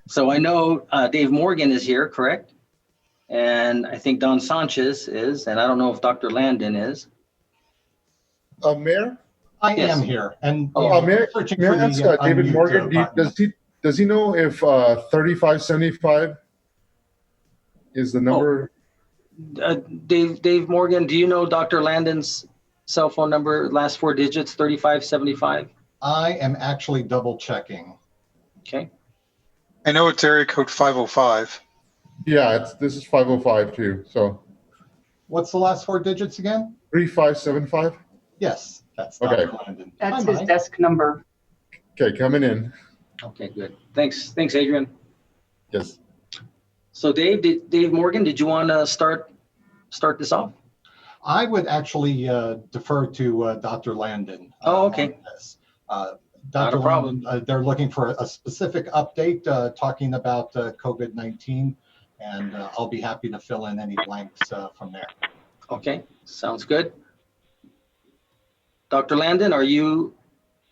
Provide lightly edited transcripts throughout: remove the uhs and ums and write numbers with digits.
So I know Dave Morgan is here, correct? And I think Don Sanchez is, and I don't know if Dr. Landon is. Mayor? I Yes. am here, and Mayor, searching may for I ask the David unmute Morgan, button. does he know if 3575 is the number? Dave Morgan, do you know Dr. Landon's cell phone number, last four digits, 3575? I am actually double checking. Okay. I know it's area code 505. Yeah, this is 505 too. So What's the last four digits again? 3575. Yes, that's Okay. Dr. Landon. That's Hi, his Mike. desk number. Okay, coming in. Okay, good. Thanks, Adrian. Yes. So Dave Morgan, did you want to start this off? I would actually defer to Dr. Landon. Oh, okay. On this. Not Dr. a problem. Landon, they're looking for a specific update talking about COVID-19, and I'll be happy to fill in any blanks from there. Okay, sounds good. Dr. Landon, are you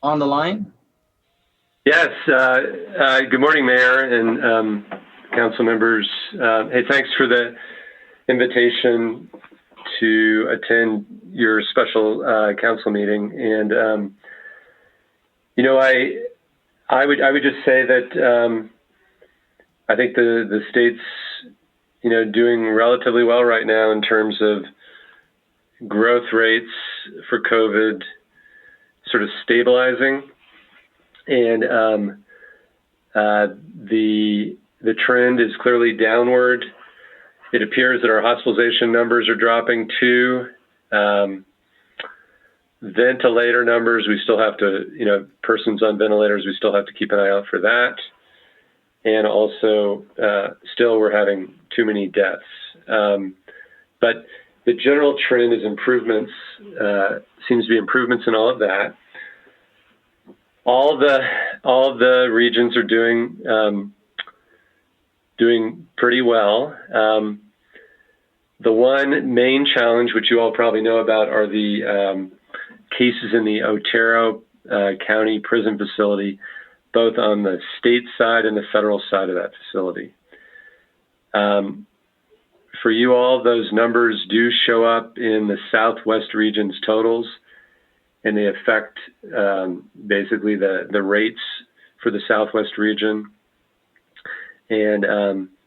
on the line? Yes. Good morning, Mayor and council members. Hey, thanks for the invitation to attend your special council meeting. And you know, I would just say that I think the state's doing relatively well right now in terms of growth rates for COVID sort of stabilizing, and the trend is clearly downward. It appears that our hospitalization numbers are dropping too. Ventilator numbers, we still have to, persons on ventilators, we still have to keep an eye out for that. And also, still we're having too many deaths. But the general trend is improvements, seems to be improvements in all of that. All of the regions are doing pretty well. The one main challenge, which you all probably know about, are the cases in the Otero County Prison Facility, both on the state side and the federal side of that facility. For you all, those numbers do show up in the Southwest region's totals, and they affect basically the rates for the Southwest region, and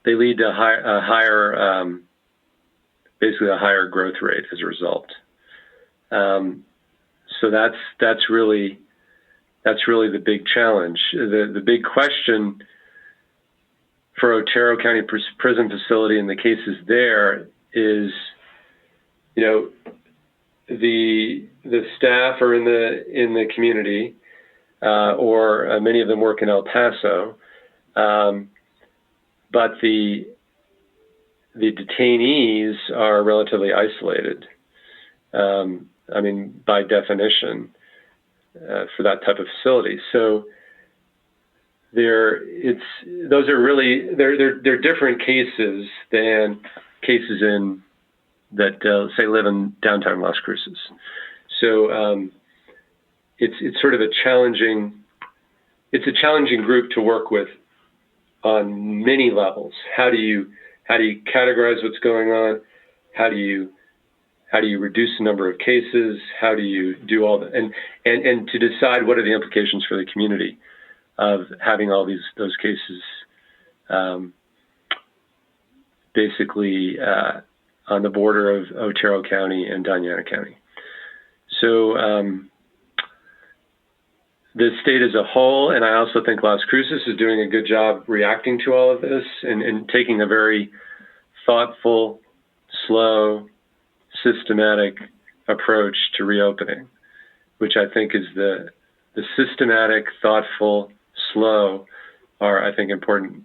they lead to basically a higher growth rate as a result. So that's really the big challenge. The big question for Otero County Prison Facility and the cases there is, the staff are in the community, or many of them work in El Paso, but the detainees are relatively isolated. I mean, by definition, for that type of facility. So they're different cases than cases that say live in downtown Las Cruces. So it's sort of a challenging group to work with on many levels. How do you categorize what's going on? How do you reduce the number of cases? How do you do all that? And to decide what are the implications for the community of having all those cases basically on the border of Otero County and Doñana County. So the state as a whole, and I also think Las Cruces is doing a good job reacting to all of this and taking a very thoughtful, slow, systematic approach to reopening, which I think is the systematic, thoughtful, slow are, I think, important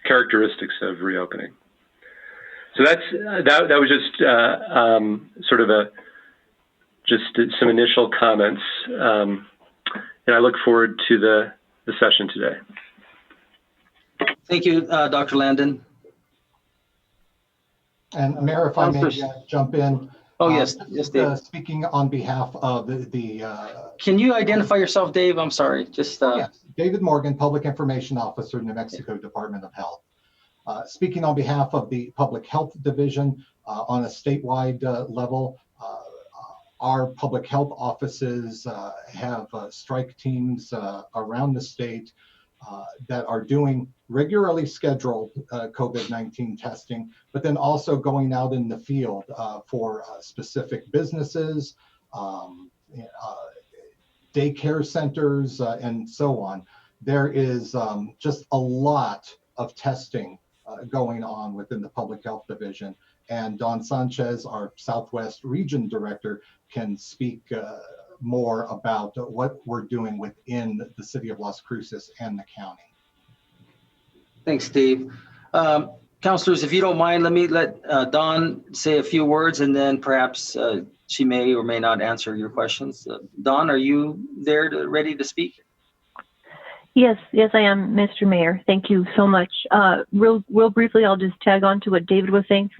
characteristics of reopening. So that was just sort of just some initial comments, and I look forward to the session today. Thank you, Dr. Landon. And Mayor, if I may jump in, Oh, yes, yes, Dave. Speaking on behalf of Can you identify yourself, Dave? I'm sorry, just, yes, David Morgan, Public Information Officer, New Mexico Department of Health. Speaking on behalf of the Public Health Division on a statewide level, our public health offices have strike teams around the state that are doing regularly scheduled COVID-19 testing, but then also going out in the field for specific businesses, daycare centers, and so on. There is just a lot of testing going on within the Public Health Division. And Don Sanchez, our Southwest Region Director, can speak more about what we're doing within the city of Las Cruces and the county. thanks, Dave. Counselors, if you don't mind, let me let Dawn say a few words, and then perhaps she may or may not answer your questions. Dawn, are you there ready to speak? Yes, I am, Mr. Mayor. Thank you so much. Real briefly, I'll just tag on to what David was saying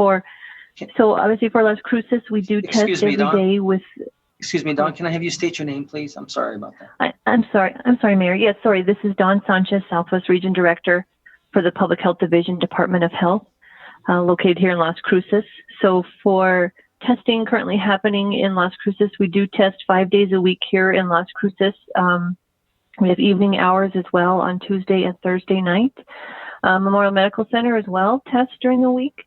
so obviously for Las Cruces, we do test every day with. Excuse me, Dawn, can I have you state your name, please? I'm sorry about that. I'm sorry, Mayor. Yes, sorry. This is Dawn Sanchez, Southwest Region Director for the Public Health Division, Department of Health, located here in Las Cruces. So for testing currently happening in Las Cruces, we do test 5 days a week here in Las Cruces. We have evening hours as well on Tuesday and Thursday night. Memorial Medical Center as well tests during the week.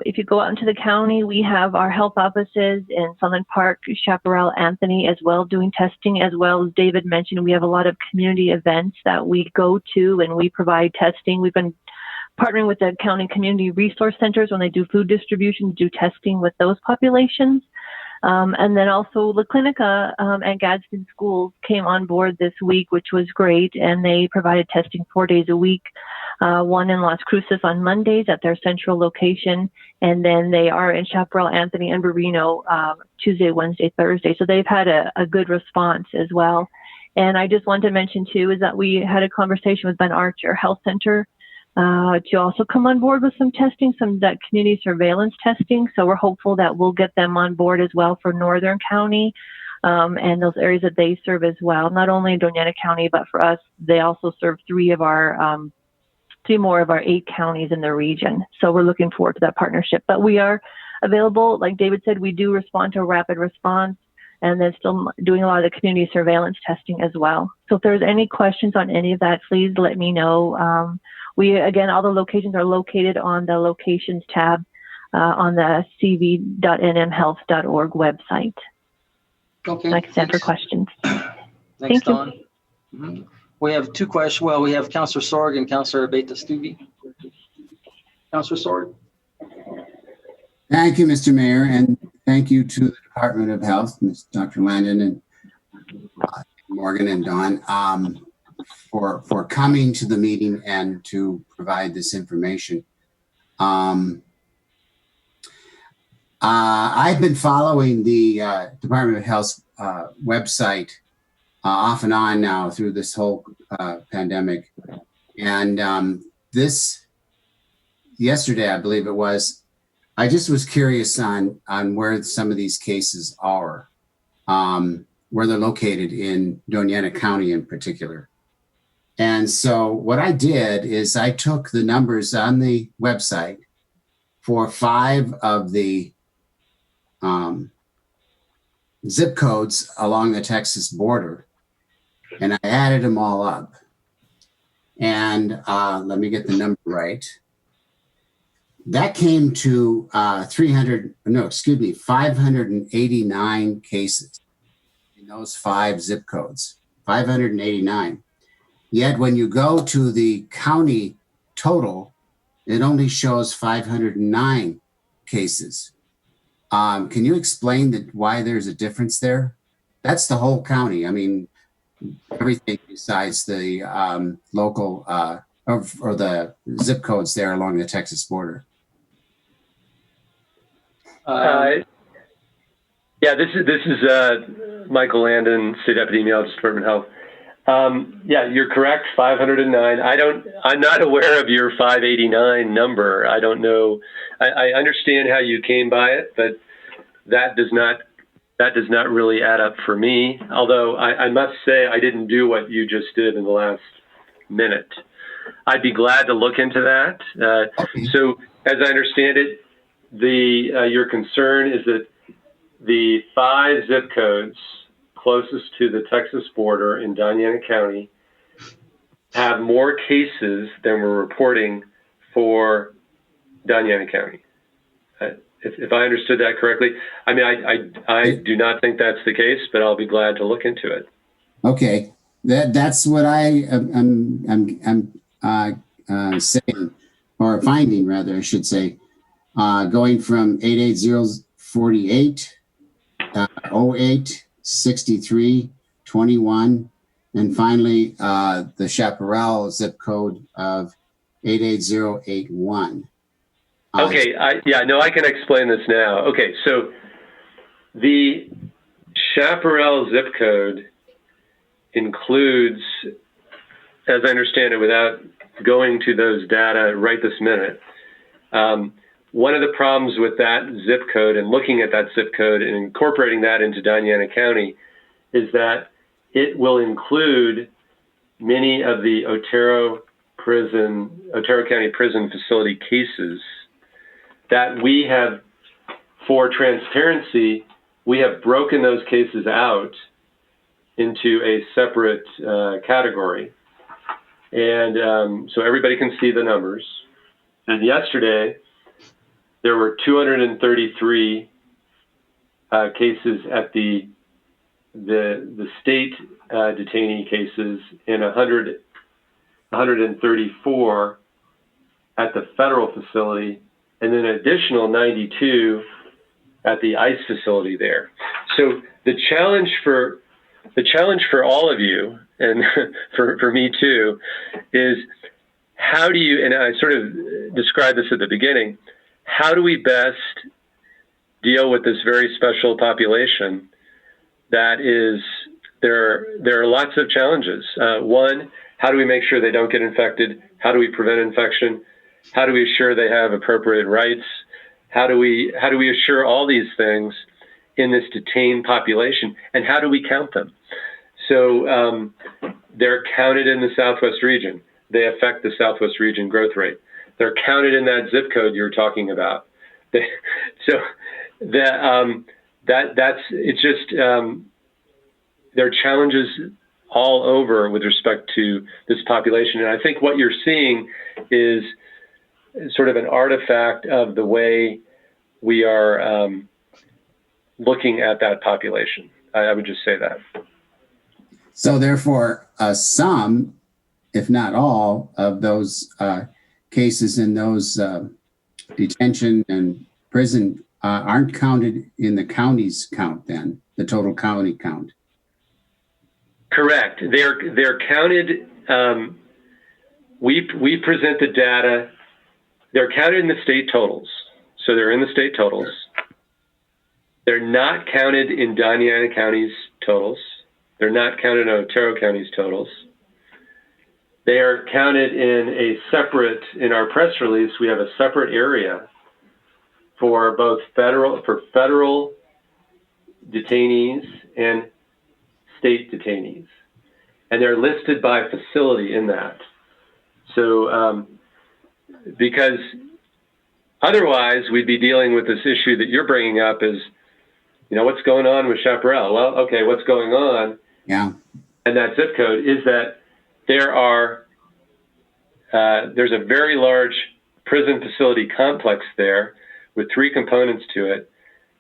If you go out into the county, we have our health offices in Sunland Park, Chaparral, Anthony as well doing testing, as well as David mentioned, we have a lot of community events that we go to and we provide testing. We've been partnering with the county community resource centers when they do food distribution, do testing with those populations. And then also La Clinica and Gadsden Schools came on board this week, which was great. And they provided testing 4 days a week, one in Las Cruces on Mondays at their central location. And then they are in Chaparral, Anthony, and Barreno Tuesday, Wednesday, Thursday. So they've had a good response as well. And I just wanted to mention, too, is that we had a conversation with Ben Archer Health Center to also come on board with some testing, some that community surveillance testing. So we're hopeful that we'll get them on board as well for Northern County and those areas that they serve as well. Not only in Doña Ana County, but for us, they also serve three more of our 8 counties in the region. So we're looking forward to that partnership. But we are available, like David said, we do respond to rapid response, and then still doing a lot of the community surveillance testing as well. So if there's any questions on any of that, please let me know. Again, all the locations are located on the locations tab on the cv.nmhealth.org website. Okay. I can stand for questions. Thanks, Thank you. Dawn. Mhm. We have 2 questions. Well, we have Councillor Sorg and Councillor Abeyta-Stube. Councillor Sorg. Thank you, Mr. Mayor, and thank you to the Department of Health, Ms. Dr. Landon and Morgan and Dawn, for coming to the meeting and to provide this information. I've been following the Department of Health's website off and on now through this whole pandemic. And yesterday, I believe it was, I just was curious on where some of these cases are, where they're located in Doña Ana County in particular. And so what I did is I took the numbers on the website for 5 of the zip codes along the Texas border, and I added them all up. And let me get the number right. That came to 589 cases in those 5 zip codes, 589. Yet when you go to the county total, it only shows 509 cases. Can you explain why there's a difference there? That's the whole county. I mean, everything besides the local or the zip codes there along the Texas border. Yeah, this is Michael Landon, State Epidemiologist, Department of Health. Yeah, you're correct. 509. I'm not aware of your 589 number. I don't know. I understand how you came by it, but that does not really add up for me. Although I must say I didn't do what you just did in the last minute. I'd be glad to look into that. Okay. So as I understand it, your concern is that the 5 zip codes closest to the Texas border in Doñana County have more cases than we're reporting for Doñana County. If I understood that correctly, I mean, I do not think that's the case, but I'll be glad to look into it. Okay, that's what I'm saying, or finding rather, I should say, going from 88048, 08, 63, 21, and finally the Chaparral zip code of 88081. Okay, I can explain this now. Okay, so the Chaparral zip code includes, as I understand it, without going to those data right this minute, one of the problems with that zip code and looking at that zip code and incorporating that into Doñana County is that it will include many of the Otero County Prison Facility cases that we have, for transparency, we have broken those cases out into a separate category. And so everybody can see the numbers. And yesterday, there were 233 cases at the state detainee cases and 134 at the federal facility, and then an additional 92 at the ICE facility there. So the challenge for all of you, and for me too, is how do you, and I sort of described this at the beginning, how do we best deal with this very special population that is, there are lots of challenges. One, how do we make sure they don't get infected? How do we prevent infection? How do we assure they have appropriate rights? How do we assure all these things in this detained population? And how do we count them? So they're counted in the Southwest region. They affect the Southwest region growth rate. They're counted in that zip code you're talking about. So it's just, there are challenges all over with respect to this population. And I think what you're seeing is sort of an artifact of the way we are looking at that population. I would just say that. So therefore, some, if not all, of those cases in those detention and prison aren't counted in the county's count then, the total county count. Correct. They're counted. We present the data. They're counted in the state totals. So they're in the state totals. They're not counted in Doñana County's totals. They're not counted in Otero County's totals. They are counted in a separate, in our press release, we have a separate area for both federal detainees and state detainees. And they're listed by facility in that. So, because otherwise we'd be dealing with this issue that you're bringing up is, what's going on with Chaparral? Well, okay, what's going on? Yeah. And that zip code is that there's a very large prison facility complex there with 3 components to it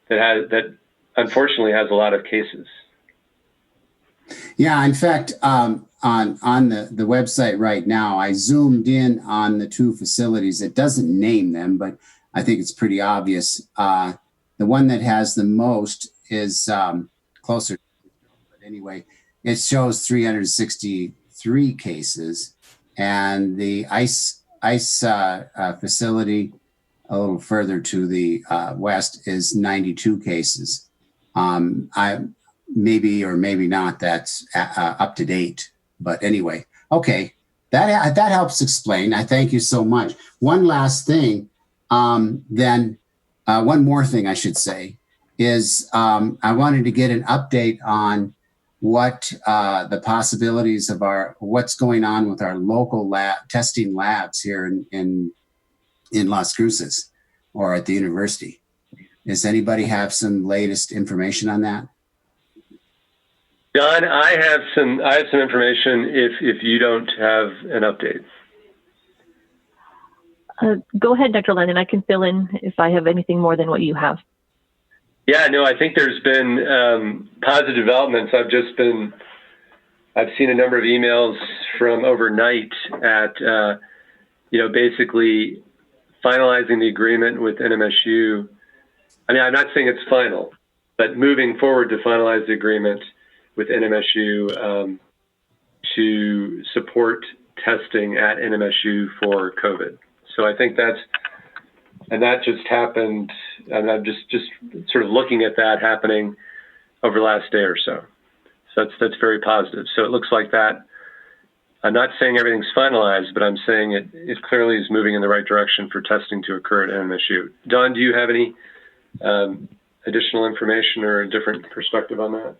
that unfortunately has a lot of cases. Yeah, in fact, on the website right now, I zoomed in on the 2 facilities. It doesn't name them, but I think it's pretty obvious. The one that has the most is closer. But anyway, it shows 363 cases, and the ICE facility a little further to the west is 92 cases. Maybe or maybe not that's up to date, but anyway, okay, that helps explain. I thank you so much. One last thing, one more thing I should say. is I wanted to get an update on what the possibilities of what's going on with our local testing labs here in Las Cruces or at the university. Does anybody have some latest information on that? Don, I have some information if you don't have an update. Go ahead, Dr. Landon. I can fill in if I have anything more than what you have. Yeah, no, I think there's been positive developments. I've seen a number of emails from overnight at, basically finalizing the agreement with NMSU. I mean, I'm not saying it's final, but moving forward to finalize the agreement with NMSU to support testing at NMSU for COVID. So I think that just happened, and I'm just sort of looking at that happening over the last day or so. So that's very positive. So it looks like that. I'm not saying everything's finalized, but I'm saying it clearly is moving in the right direction for testing to occur at NMSU. Don, do you have any additional information or a different perspective on that?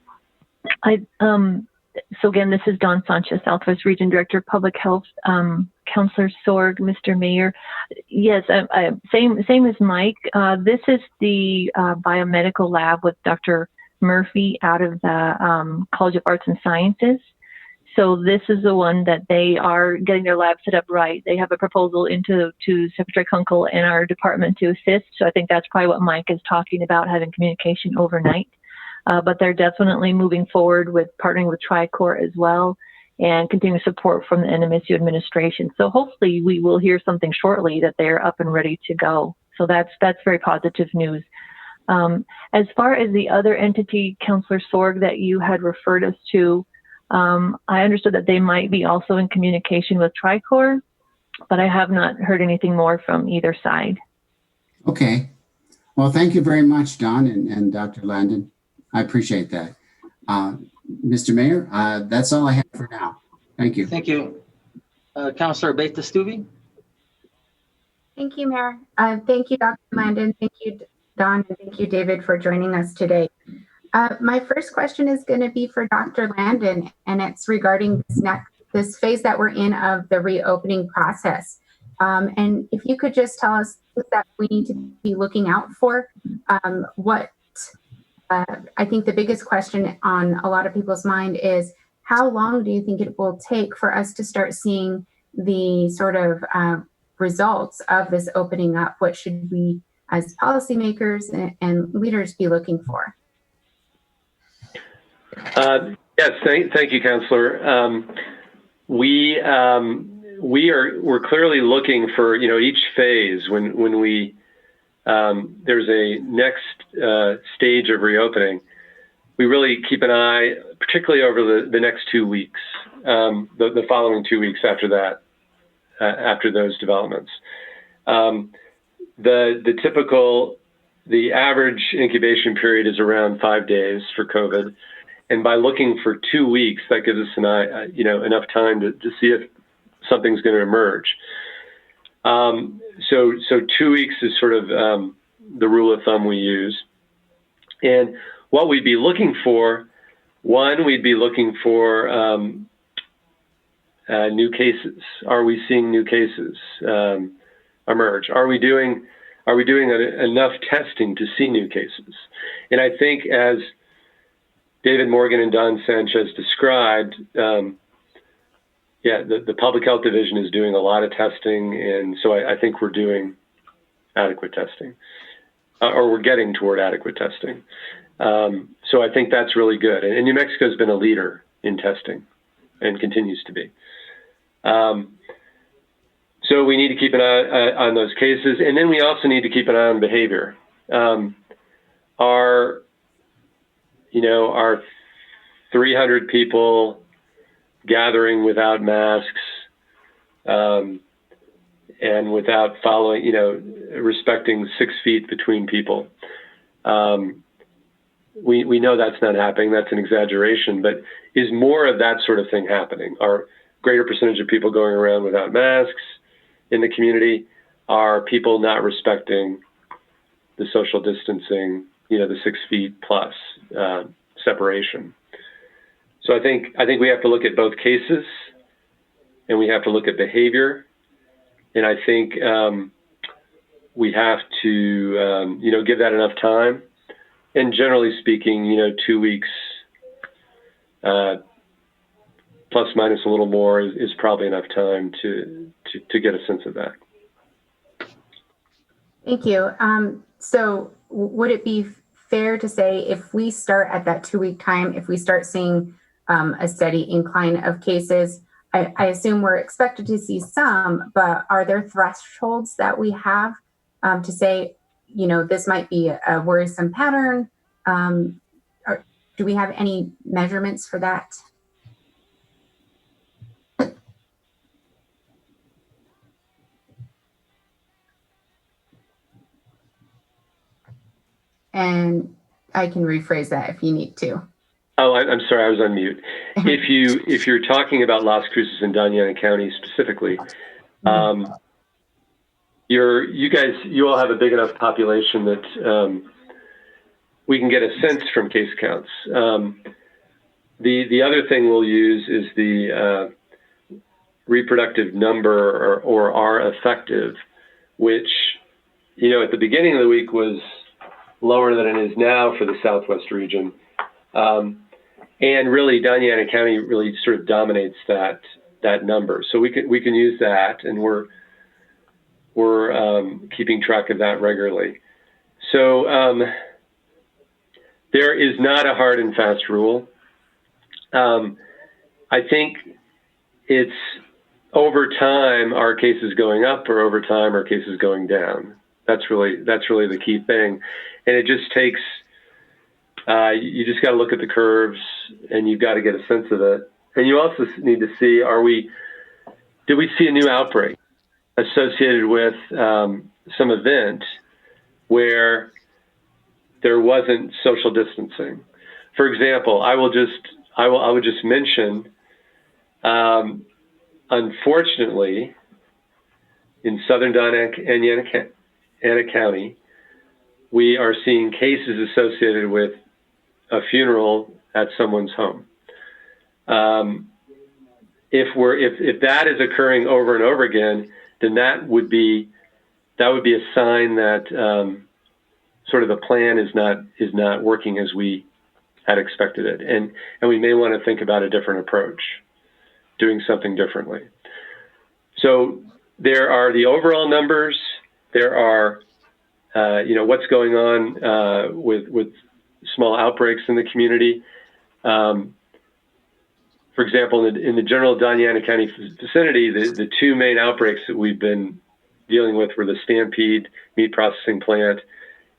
So again, this is Dawn Sanchez, Southwest Region Director of Public Health. Counselor Sorg, Mr. Mayor. Yes, same as Mike. This is the biomedical lab with Dr. Murphy out of the College of Arts and Sciences. So this is the one that they are getting their lab set up right. They have a proposal to Secretary Kunkel and our department to assist. So I think that's probably what Mike is talking about, having communication overnight. But they're definitely moving forward with partnering with TriCore as well and continuing support from the NMSU administration. So hopefully we will hear something shortly that they're up and ready to go. So that's very positive news. As far as the other entity, Counselor Sorg, that you had referred us to, I understood that they might be also in communication with TriCore, but I have not heard anything more from either side. Okay. Well, thank you very much, Don and Dr. Landon. I appreciate that. Mr. Mayor, that's all I have for now. Thank you. Thank you. Councilor Beta-Stubbe? Thank you, Mayor. Thank you, Dr. Landon. Thank you, Don, and thank you, David, for joining us today. My first question is going to be for Dr. Landon, and it's regarding this phase that we're in of the reopening process. And if you could just tell us what that we need to be looking out for, I think the biggest question on a lot of people's mind is, how long do you think it will take for us to start seeing the sort of results of this opening up? What should we as policymakers and leaders be looking for? Yes, thank you, Councillor. We're clearly looking for, each phase when we there's a next stage of reopening. We really keep an eye, particularly over the next 2 weeks, the following 2 weeks after that, after those developments. The average incubation period is around 5 days for COVID. And by looking for 2 weeks, that gives us enough time to see if something's going to emerge. So 2 weeks is sort of the rule of thumb we use. And what we'd be looking for, we'd be looking for new cases. Are we seeing new cases emerge? Are we doing enough testing to see new cases? And I think, as David Morgan and Don Sanchez described, the Public Health Division is doing a lot of testing, and so I think we're doing adequate testing, or we're getting toward adequate testing. So I think that's really good. And New Mexico has been a leader in testing and continues to be. So we need to keep an eye on those cases, and then we also need to keep an eye on behavior. Our 300 people gathering without masks and without following, respecting 6 feet between people. We know that's not happening. That's an exaggeration, but is more of that sort of thing happening? Are greater percentage of people going around without masks in the community? Are people not respecting the social distancing, the 6 feet plus separation. So I think we have to look at both cases, and we have to look at behavior, and I think we have to give that enough time. And generally speaking, 2 weeks plus minus a little more is probably enough time to get a sense of that. Thank you. So would it be fair to say if we start at that 2-week time, if we start seeing a steady incline of cases, I assume we're expected to see some, but are there thresholds that we have to say, this might be a worrisome pattern? Or do we have any measurements for that? And I can rephrase that if you need to. Oh, I'm sorry, I was on mute. If you're talking about Las Cruces and Doña Ana County specifically, you all have a big enough population that we can get a sense from case counts. The other thing we'll use is the reproductive number or R effective, which at the beginning of the week was lower than it is now for the Southwest region. And really, Doña Ana County really sort of dominates that number. So we can use that, and we're keeping track of that regularly. So there is not a hard and fast rule. I think it's over time, are cases going up, or over time, are cases going down? That's really the key thing. And it just takes, you just got to look at the curves, and you've got to get a sense of it. And you also need to see, did we see a new outbreak associated with some event where there wasn't social distancing? For example, I would just mention, unfortunately, in southern Doña Ana County, we are seeing cases associated with a funeral at someone's home. If that is occurring over and over again, then that would be a sign that sort of the plan is not working as we had expected it, and we may want to think about a different approach, doing something differently. So there are the overall numbers. There are what's going on with small outbreaks in the community. For example, in the general Doña Ana County vicinity, the two main outbreaks that we've been dealing with were the Stampede meat processing plant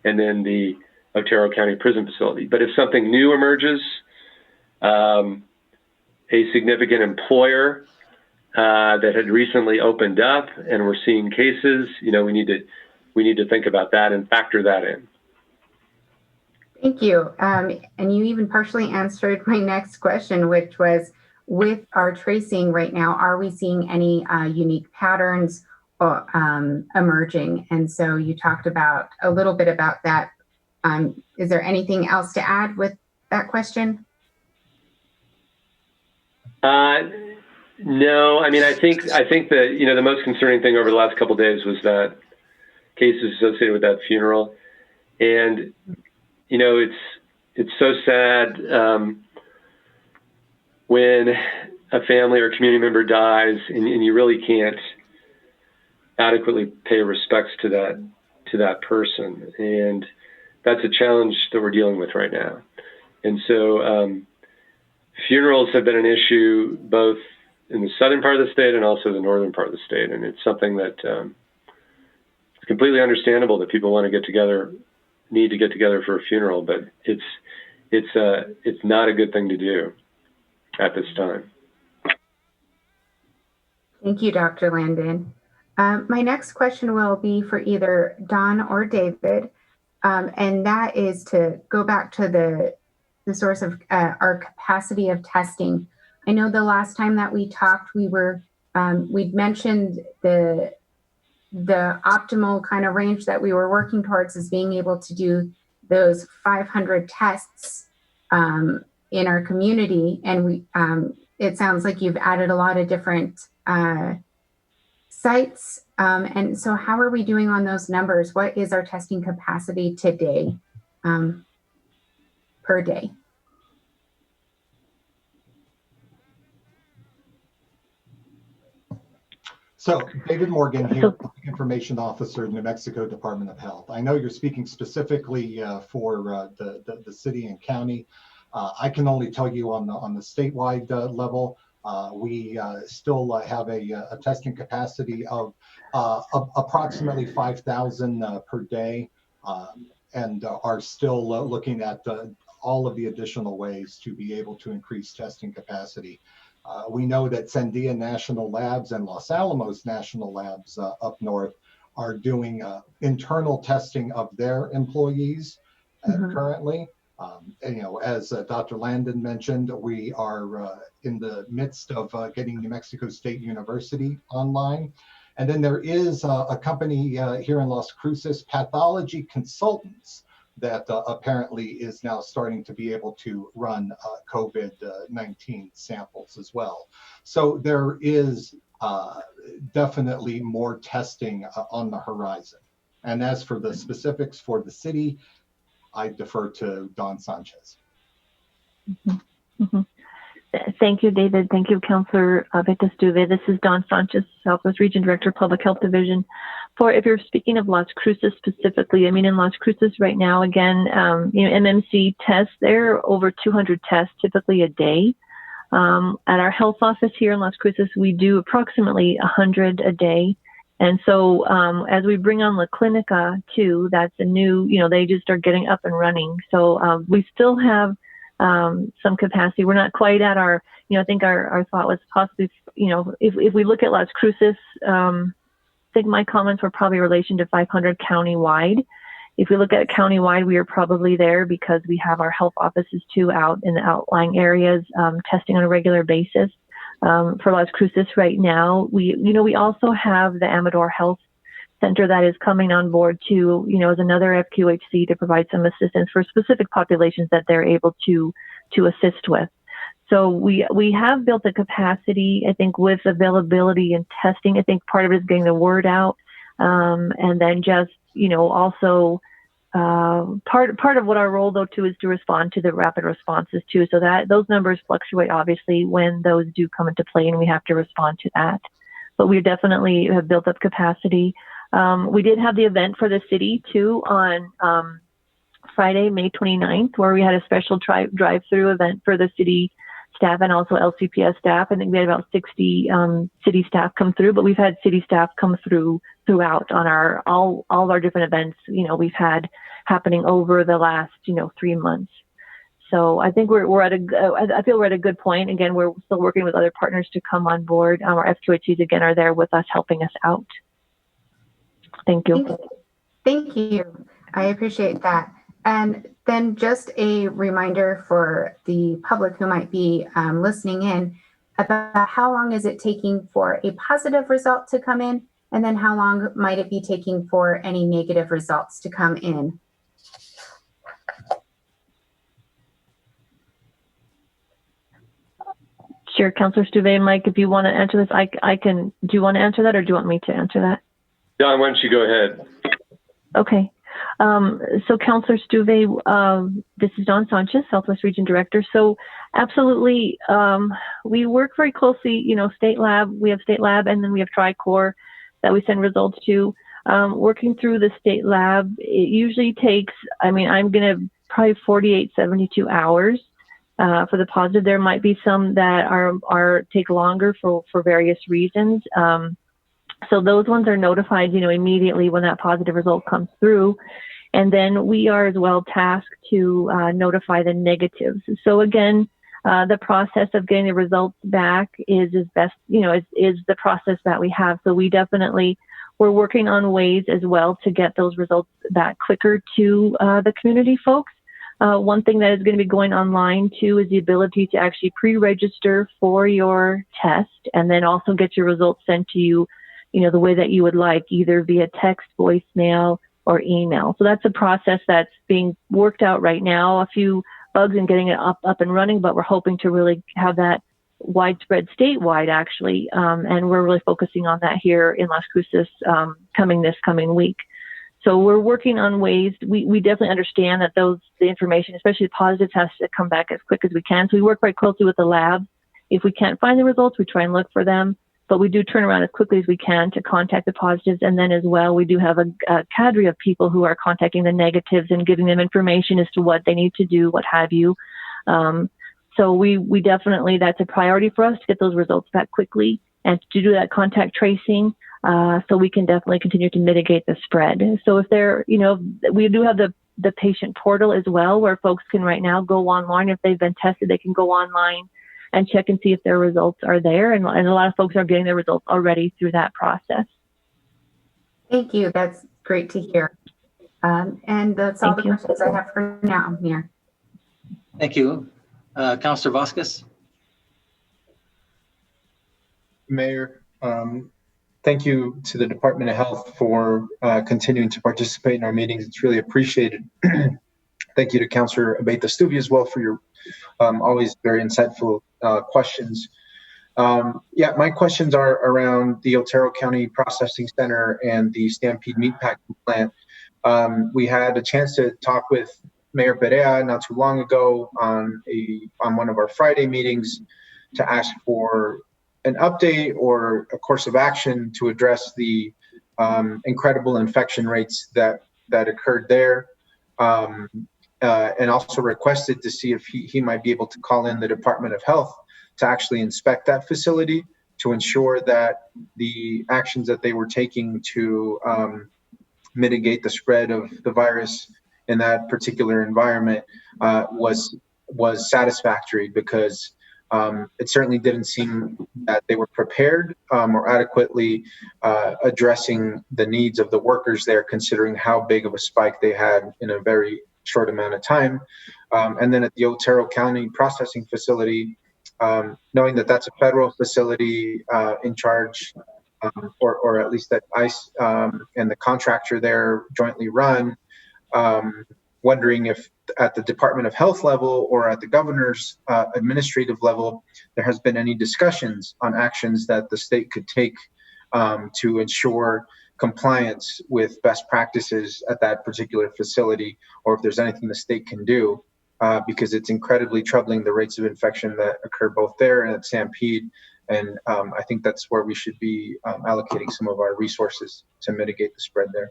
and then the Otero County Prison Facility. But if something new emerges, a significant employer that had recently opened up and we're seeing cases, we need to think about that and factor that in. Thank you. And you even partially answered my next question, which was, with our tracing right now, are we seeing any unique patterns emerging? And so you talked about a little bit about that. Is there anything else to add with that question? No, I mean, I think that, the most concerning thing over the last couple of days was that cases associated with that funeral. And, it's so sad when a family or community member dies and you really can't adequately pay respects to that person. And that's a challenge that we're dealing with right now. And so funerals have been an issue both in the southern part of the state and also the northern part of the state. And it's something that it's completely understandable that people want to get together, need to get together for a funeral, but it's not a good thing to do at this time. Thank you, Dr. Landon. My next question will be for either Don or David, and that is to go back to the source of our capacity of testing. I know the last time that we talked, we'd mentioned the the optimal kind of range that we were working towards is being able to do those 500 tests in our community. And we, it sounds like you've added a lot of different sites. And so how are we doing on those numbers? What is our testing capacity today per day? So David Morgan here, Public Information Officer, New Mexico Department of Health. I know you're speaking specifically for the city and county. I can only tell you on the statewide level, we still have a testing capacity of approximately 5,000 per day, and are still looking at all of the additional ways to be able to increase testing capacity. We know that Sandia National Labs and Los Alamos National Labs up north are doing internal testing of their employees currently. And, you know, as Dr. Landon mentioned, we are in the midst of getting New Mexico State University online. And then there is a company here in Las Cruces, Pathology Consultants, that apparently is now starting to be able to run COVID-19 samples as well. So there is definitely more testing on the horizon. And as for the specifics for the city, I defer to Don Sanchez. Thank you, David. Thank you, Councillor Veta Stuve. This is Don Sanchez, Southwest Region Director, Public Health Division. If you're speaking of Las Cruces specifically, I mean, in Las Cruces right now, again, you know, MMC tests, there are over 200 tests typically a day. At our health office here in Las Cruces, we do approximately 100 a day. And so as we bring on La Clinica too, that's a new, you know, they just are getting up and running. So we still have some capacity. We're not quite at our, you know, I think our thought was possibly, you know, if we look at Las Cruces, I think my comments were probably in relation to 500 countywide. If we look at countywide, we are probably there because we have our health offices too out in the outlying areas, testing on a regular basis. For Las Cruces right now, we also have the Amador Health Center that is coming on board too, you know, as another FQHC to provide some assistance for specific populations that they're able to assist with. So we have built a capacity, I think, with availability and testing. I think part of it is getting the word out, and then just, you know, also part of what our role though too is to respond to the rapid responses too. So that those numbers fluctuate obviously when those do come into play, and we have to respond to that. But we definitely have built up capacity. We did have the event for the city too on Friday, May 29th, where we had a special drive-through event for the city staff and also LCPS staff. I think we had about 60 city staff come through, but we've had city staff come throughout on all of our different events, you know, we've had happening over the last, you know, 3 months. So I think I feel we're at a good point. Again, we're still working with other partners to come on board. Our FQHCs again are there with us, helping us out. Thank you. Thank you. I appreciate that. And then just a reminder for the public who might be listening in about how long is it taking for a positive result to come in, and then how long might it be taking for any negative results to come in? Sure, Councillor Stuve and Mike, if you want to answer this, I can. Do you want to answer that, or do you want me to answer that? Don, why don't you go ahead? Okay. So Councillor Stuve, this is Don Sanchez, Southwest Region Director. So absolutely, we work very closely, you know, State Lab, we have State Lab, and then we have TriCore that we send results to. Working through the State Lab, it usually takes, I mean, I'm going to probably 48, 72 hours for the positive. There might be some that take longer for various reasons. So those ones are notified, you know, immediately when that positive result comes through. And then we are as well tasked to notify the negatives. So again, the process of getting the results back is best, you know, is the process that we have. So we're working on ways as well to get those results back quicker to the community folks. One thing that is going to be going online too is the ability to actually pre-register for your test and then also get your results sent to you the way that you would like, either via text, voicemail, or email. So that's a process that's being worked out right now. A few bugs in getting it up and running, but we're hoping to really have that widespread statewide, actually. And we're really focusing on that here in Las Cruces this coming week. So we're working on ways. We definitely understand that the information, especially the positives, has to come back as quick as we can. So we work very closely with the lab. If we can't find the results, we try and look for them. But we do turn around as quickly as we can to contact the positives. And then as well, we do have a cadre of people who are contacting the negatives and giving them information as to what they need to do, what have you. So we definitely, that's a priority for us to get those results back quickly and to do that contact tracing. So we can definitely continue to mitigate the spread. So if we do have the patient portal as well, where folks can right now go online. If they've been tested, they can go online and check and see if their results are there. And a lot of folks are getting their results already through that process. Thank you. That's great to hear. And that's all the questions I have for now, Mayor. Thank you. Councilor Vasquez. Mayor, thank you to the Department of Health for continuing to participate in our meetings. It's really appreciated. Thank you to Councilor Abeyta-Stuvia as well for your always very insightful questions. My questions are around the Otero County Processing Center and the Stampede Meatpacking Plant. We had a chance to talk with Mayor Perea not too long ago on one of our Friday meetings to ask for an update or a course of action to address the incredible infection rates that occurred there. And also requested to see if he might be able to call in the Department of Health to actually inspect that facility to ensure that the actions that they were taking to mitigate the spread of the virus in that particular environment was satisfactory, because it certainly didn't seem that they were prepared or adequately addressing the needs of the workers there, considering how big of a spike they had in a very short amount of time. And then at the Otero County Processing Facility, knowing that that's a federal facility in charge, or at least that ICE and the contractor there jointly run, wondering if at the Department of Health level or at the governor's administrative level, there has been any discussions on actions that the state could take to ensure compliance with best practices at that particular facility, or if there's anything the state can do, because it's incredibly troubling, the rates of infection that occur both there and at Stampede. And I think that's where we should be allocating some of our resources to mitigate the spread there.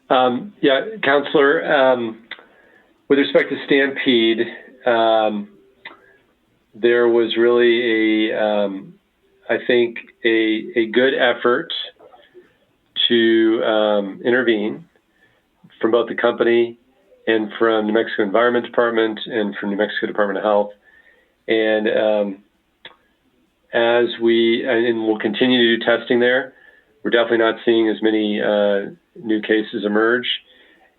Counselor, with respect to Stampede, there was really I think a good effort to intervene from both the company and from New Mexico Environment Department and from New Mexico Department of Health. And we'll continue to do testing there. We're definitely not seeing as many new cases emerge,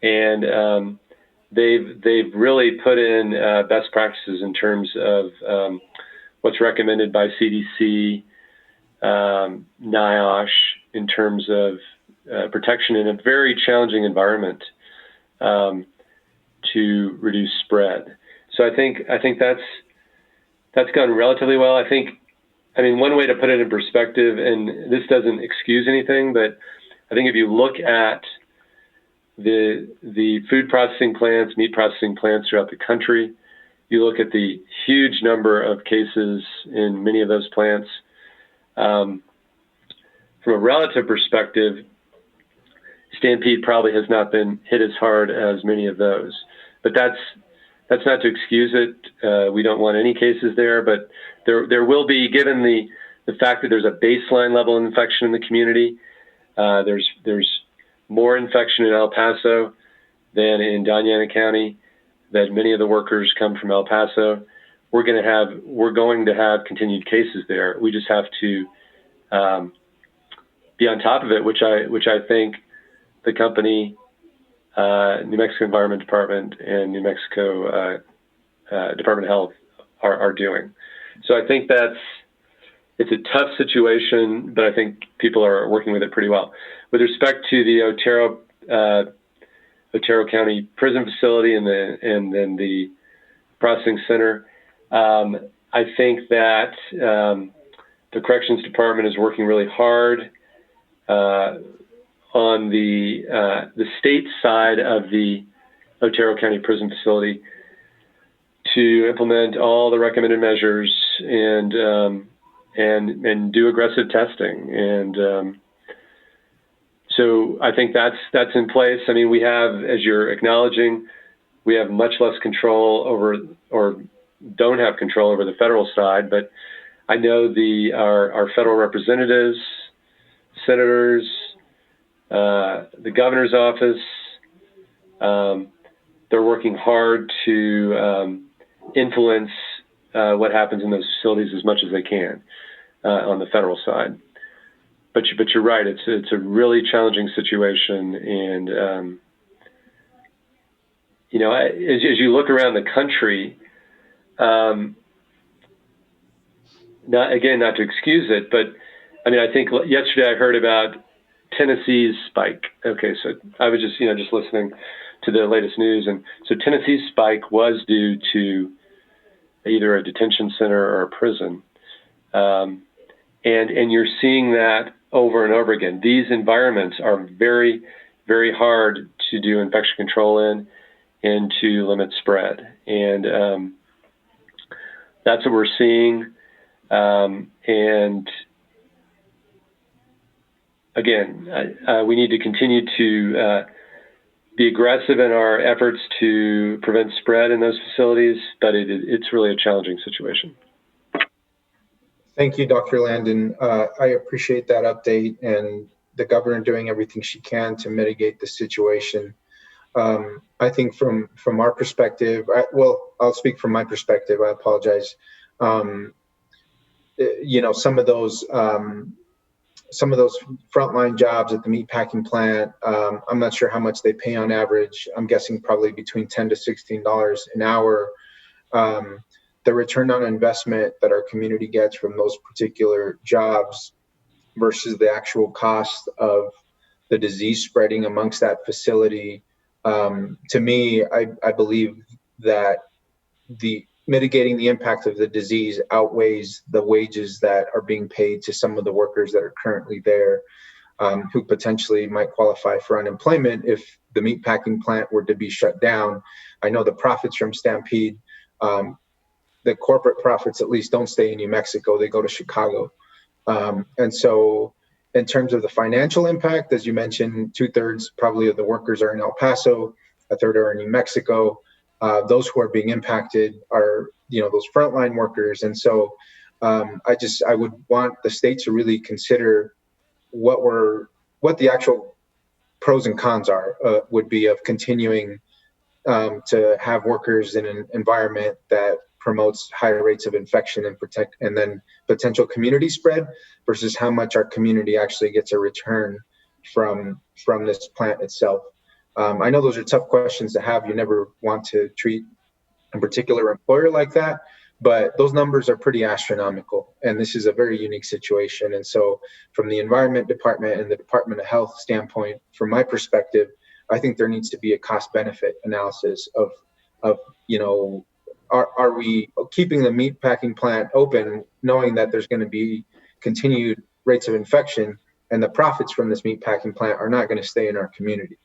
and they've really put in best practices in terms of what's recommended by CDC, NIOSH, in terms of protection in a very challenging environment to reduce spread. So I think that's gone relatively well. I mean, one way to put it in perspective, and this doesn't excuse anything, but I think if you look at the food processing plants, meat processing plants throughout the country, you look at the huge number of cases in many of those plants. From a relative perspective, Stampede probably has not been hit as hard as many of those, but that's not to excuse it. We don't want any cases there, but there will be, given the fact that there's a baseline level of infection in the community. There's more infection in El Paso than in Doña Ana County, that many of the workers come from El Paso. We're going to have continued cases there. We just have to be on top of it, which I think the company, New Mexico Environment Department and New Mexico Department of Health are doing. So I think it's a tough situation, but I think people are working with it pretty well. With respect to the Otero County Prison Facility and then the processing center, I think that the Corrections Department is working really hard on the state side of the Otero County Prison Facility to implement all the recommended measures and do aggressive testing. And so I think that's in place. I mean, we have, as you're acknowledging, we have much less control over, or don't have control over, the federal side, but I know our federal representatives, senators, the governor's office, they're working hard to influence what happens in those facilities as much as they can on the federal side. But you're right. It's a really challenging situation, and as you look around the country, not to excuse it, but I mean, I think yesterday I heard about Tennessee's spike. Okay, so I was just listening to the latest news, and so Tennessee's spike was due to either a detention center or a prison, and you're seeing that over and over again. These environments are very, very hard to do infection control in and to limit spread, and that's what we're seeing. And again, we need to continue to be aggressive in our efforts to prevent spread in those facilities, but it's really a challenging situation. Thank you, Dr. Landon. I appreciate that update, and the governor doing everything she can to mitigate the situation. I think from our perspective, I'll speak from my perspective. I apologize. Some of those frontline jobs at the meatpacking plant, I'm not sure how much they pay on average. I'm guessing probably between $10 to $16 an hour. The return on investment that our community gets from those particular jobs versus the actual cost of the disease spreading amongst that facility, to me, I believe that the mitigating the impact of the disease outweighs the wages that are being paid to some of the workers that are currently there, who potentially might qualify for unemployment if the meatpacking plant were to be shut down. I know the profits from Stampede, the corporate profits at least, don't stay in New Mexico, they go to Chicago. And so in terms of the financial impact, as you mentioned, 2/3 probably of the workers are in El Paso, 1/3 are in New Mexico. Those who are being impacted are, those frontline workers. And so I would want the state to really consider what the actual pros and cons would be of continuing to have workers in an environment that promotes higher rates of infection and then potential community spread versus how much our community actually gets a return from this plant itself. I know those are tough questions to have. You never want to treat a particular employer like that, but those numbers are pretty astronomical, and this is a very unique situation. And so from the Environment Department and the Department of Health standpoint, from my perspective, I think there needs to be a cost-benefit analysis of are we keeping the meatpacking plant open knowing that there's going to be continued rates of infection, and the profits from this meatpacking plant are not going to stay in our community?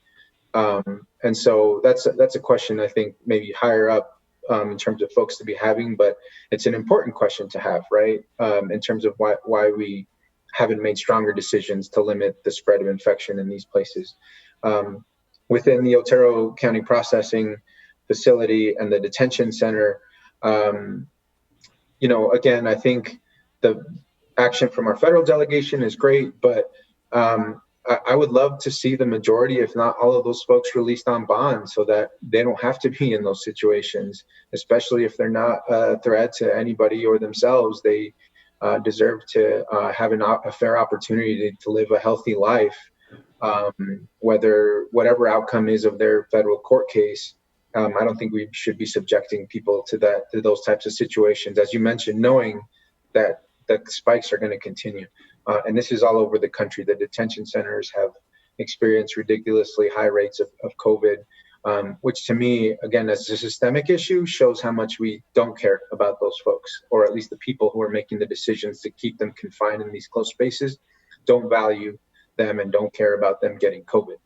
And so that's a question I think maybe higher up in terms of folks to be having, but it's an important question to have, right? In terms of why we haven't made stronger decisions to limit the spread of infection in these places. Within the Otero County Processing Facility and the detention center, again, I think the action from our federal delegation is great, but I would love to see the majority, if not all of those folks, released on bond so that they don't have to be in those situations, especially if they're not a threat to anybody or themselves. They deserve to have a fair opportunity to live a healthy life, whatever outcome is of their federal court case. I don't think we should be subjecting people to those types of situations, as you mentioned, knowing that the spikes are going to continue. And this is all over the country. The detention centers have experienced ridiculously high rates of COVID, which to me, again, as a systemic issue, shows how much we don't care about those folks, or at least the people who are making the decisions to keep them confined in these close spaces don't value them and don't care about them getting COVID.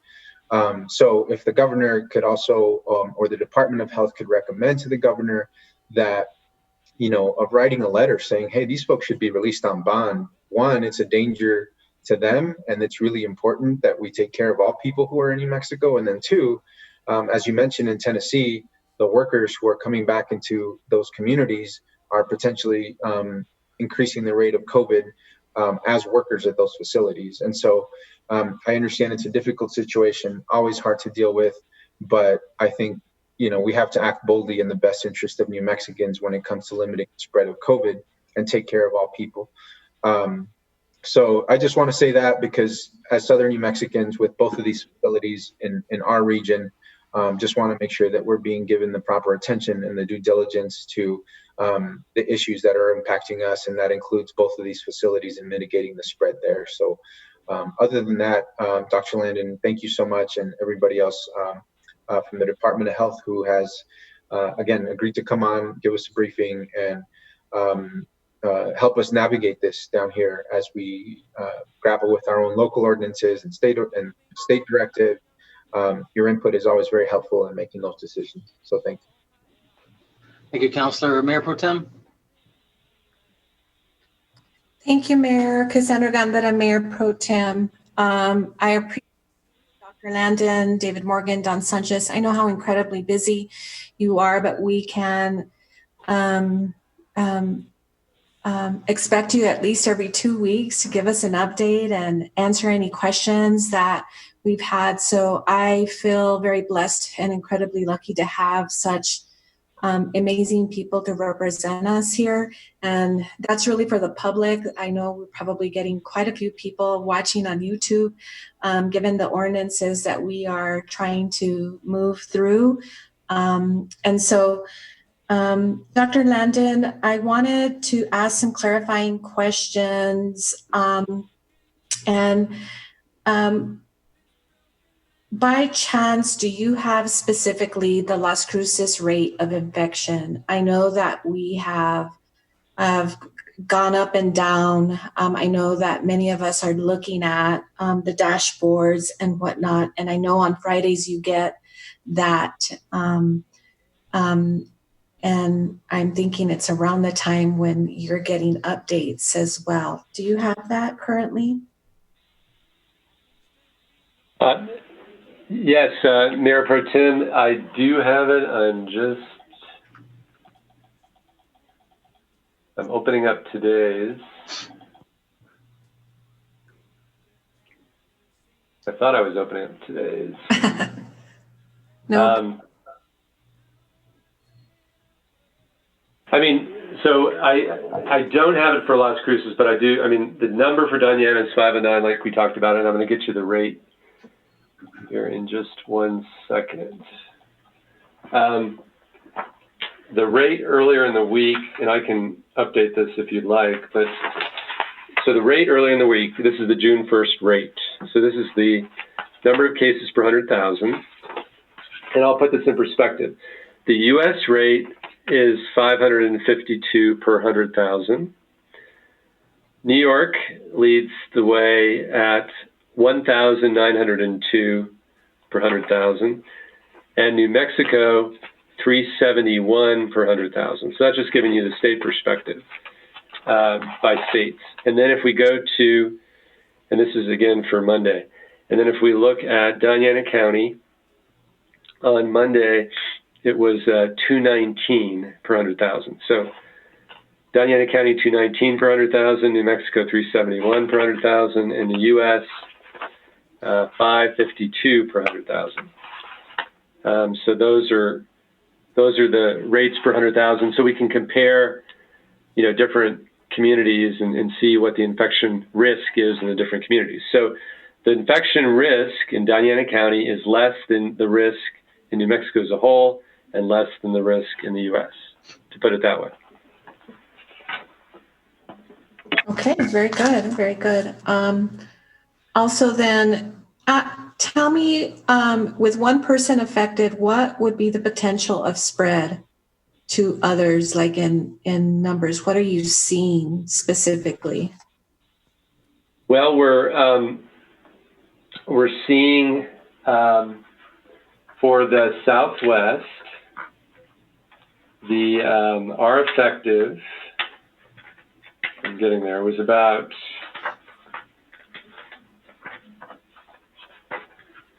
So if the governor could also, or the Department of Health could recommend to the governor that, of writing a letter saying, hey, these folks should be released on bond. One, it's a danger to them, and it's really important that we take care of all people who are in New Mexico. And then two, as you mentioned in Tennessee, the workers who are coming back into those communities are potentially increasing the rate of COVID as workers at those facilities. And so I understand it's a difficult situation, always hard to deal with, but I think, we have to act boldly in the best interest of New Mexicans when it comes to limiting the spread of COVID and take care of all people. So I just want to say that because as Southern New Mexicans with both of these facilities in our region, just want to make sure that we're being given the proper attention and the due diligence to the issues that are impacting us. And that includes both of these facilities and mitigating the spread there. So other than that, Dr. Landon, thank you so much. And everybody else from the Department of Health who has, again, agreed to come on, give us a briefing, and help us navigate this down here as we grapple with our own local ordinances and state directive. Your input is always very helpful in making those decisions. So thank you. Thank you, Councilor. Mayor Pro Tem? Thank you, Mayor. Cassandra Gambetta, Mayor Pro Tem. I appreciate Dr. Landon, David Morgan, Don Sanchez. I know how incredibly busy you are, but we can expect you at least every 2 weeks to give us an update and answer any questions that we've had. So I feel very blessed and incredibly lucky to have such amazing people to represent us here. And that's really for the public. I know we're probably getting quite a few people watching on YouTube, given the ordinances that we are trying to move through. And so, Dr. Landon, I wanted to ask some clarifying questions. By chance, do you have specifically the Las Cruces rate of infection? I know that we have gone up and down. I know that many of us are looking at the dashboards and whatnot. And I know on Fridays you get that. And I'm thinking it's around the time when you're getting updates as well. Do you have that currently? Yes, Mayor Pro Tem, I do have it. I'm opening up today's. I thought I was opening up today's. No. So I don't have it for Las Cruces, but I do. The number for Doñana is 509, like we talked about, and I'm going to get you the rate here in just 1 second. The rate earlier in the week, and I can update this if you'd like, but so the rate earlier in the week, this is the June 1st rate. So this is the number of cases per 100,000. And I'll put this in perspective. The US rate is 552 per 100,000. New York leads the way at 1,902 per 100,000, and New Mexico 371 per 100,000. So that's just giving you the state perspective by states. And then if we go to, and this is again for Monday, and then if we look at Doñana County, on Monday it was 219 per 100,000. So Doñana County 219 per 100,000, New Mexico 371 per 100,000, and the U.S. 552 per 100,000. So those are the rates per 100,000. So we can compare, different communities and see what the infection risk is in the different communities. So the infection risk in Doñana County is less than the risk in New Mexico as a whole, and less than the risk in the U.S. To put it that way. Okay, very good, very good. Also then, tell me, with one person affected, what would be the potential of spread to others, like in numbers? What are you seeing specifically? Well, we're seeing for the Southwest, the our effective, I'm getting there, was about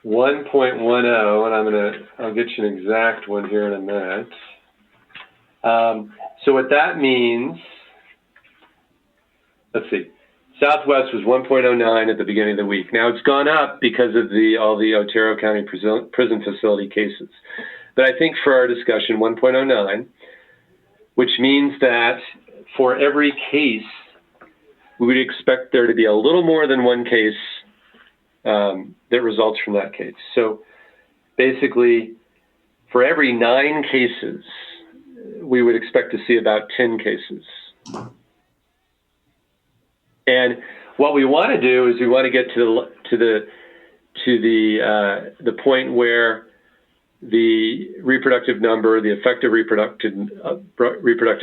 1.10, and I'll get you an exact one here in a minute. So what that means, let's see, Southwest was 1.09 at the beginning of the week. Now it's gone up because of all the Otero County prison facility cases. But I think for our discussion, 1.09, which means that for every case, we would expect there to be a little more than one case that results from that case. So basically, for every 9 cases, we would expect to see about 10 cases. And what we want to do is we want to get to the point where the reproductive number, the effective reproductive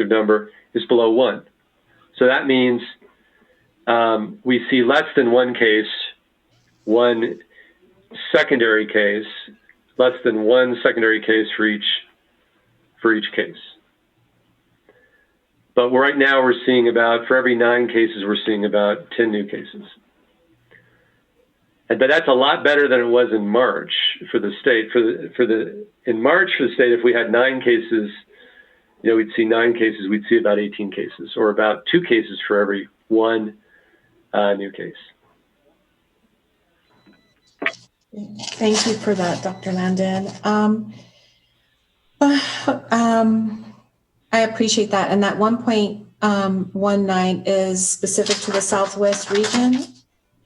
number, is below 1. So that means we see less than one case, one secondary case, less than one secondary case for each case. But right now we're seeing about, for every 9 cases, we're seeing about 10 new cases. But that's a lot better than it was in March for the state. In March for the state, if we had 9 cases, we'd see 9 cases, we'd see about 18 cases, or about 2 cases for every 1 new case. Thank you for that, Dr. Landon. I appreciate that. And that 1.19 is specific to the Southwest region,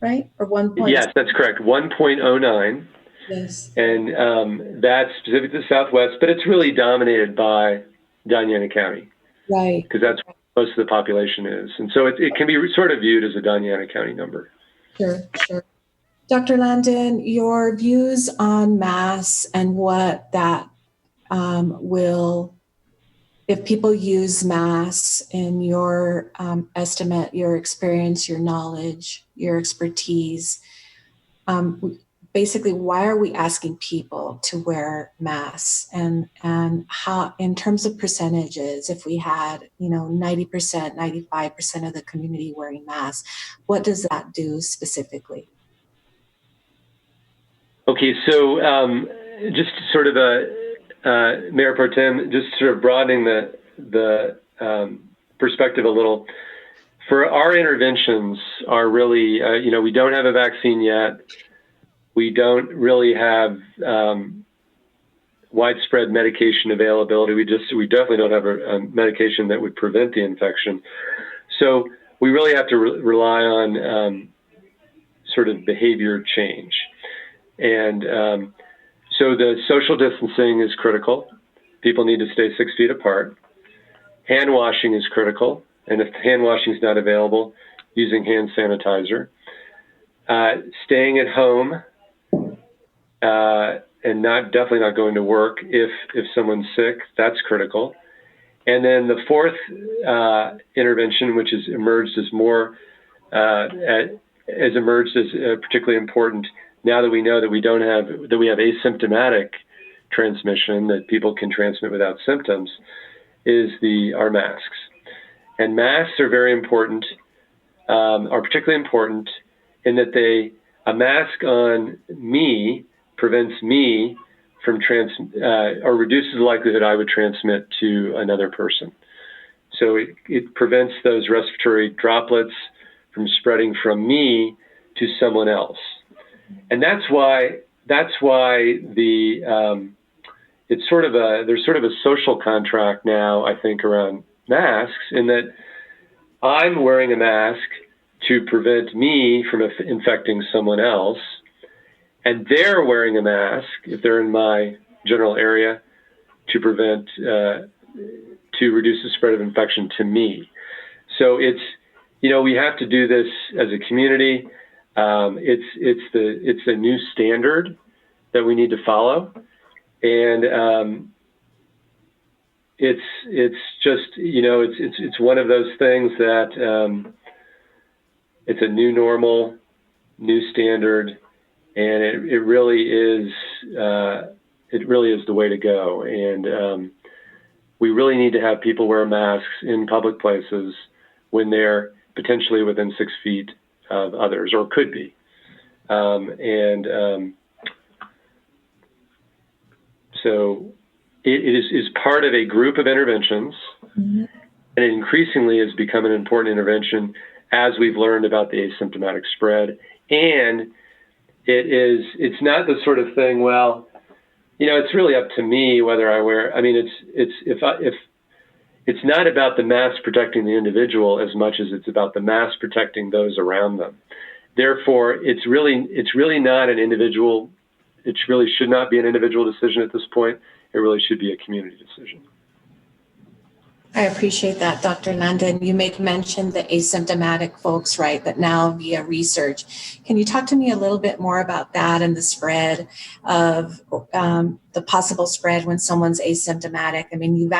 right? Or 1. Yes, that's correct. 1.09. Yes. And that's specific to the Southwest, but it's really dominated by Doña Ana County. Right. Because that's where most of the population is. And so it can be sort of viewed as a Doña Ana County number. Sure, sure. Dr. Landon, your views on mass and what that will, if people use mass in your estimate, your experience, your knowledge, your expertise, basically, why are we asking people to wear masks, and how, in terms of percentages, if we had 90%, 95% of the community wearing masks, what does that do specifically? Okay, so just sort of Mayor Pro Tem, just sort of broadening the perspective a little. For our interventions are really, we don't have a vaccine yet. We don't really have widespread medication availability. We definitely don't have a medication that would prevent the infection. So we really have to rely on sort of behavior change. And so the social distancing is critical. People need to stay 6 feet apart. Hand washing is critical. And if hand washing is not available, using hand sanitizer. Staying at home and definitely not going to work if someone's sick, that's critical. And then the fourth intervention, which has emerged as particularly important now that we know that we have asymptomatic transmission, that people can transmit without symptoms, is our masks. And masks are very important, are particularly important in that a mask on me prevents me from or reduces the likelihood I would transmit to another person. So it prevents those respiratory droplets from spreading from me to someone else. And that's why there's sort of a social contract now, I think, around masks, in that I'm wearing a mask to prevent me from infecting someone else, and they're wearing a mask if they're in my general area to reduce the spread of infection to me. So we have to do this as a community. It's a new standard that we need to follow, and it's just it's one of those things that it's a new normal, new standard, and it really is the way to go. And we really need to have people wear masks in public places when they're potentially within 6 feet of others, or could be. So it is part of a group of interventions, and it increasingly has become an important intervention as we've learned about the asymptomatic spread. And it's not the sort of thing, well, it's really up to me whether I wear. I mean, if it's not about the mask protecting the individual as much as it's about the mask protecting those around them. Therefore, it's really not an individual. It really should not be an individual decision at this point. It really should be a community decision. I appreciate that, Dr. Landon. You make mention the asymptomatic folks, right, that now via research. Can you talk to me a little bit more about that and the spread of the possible spread when someone's asymptomatic? I mean,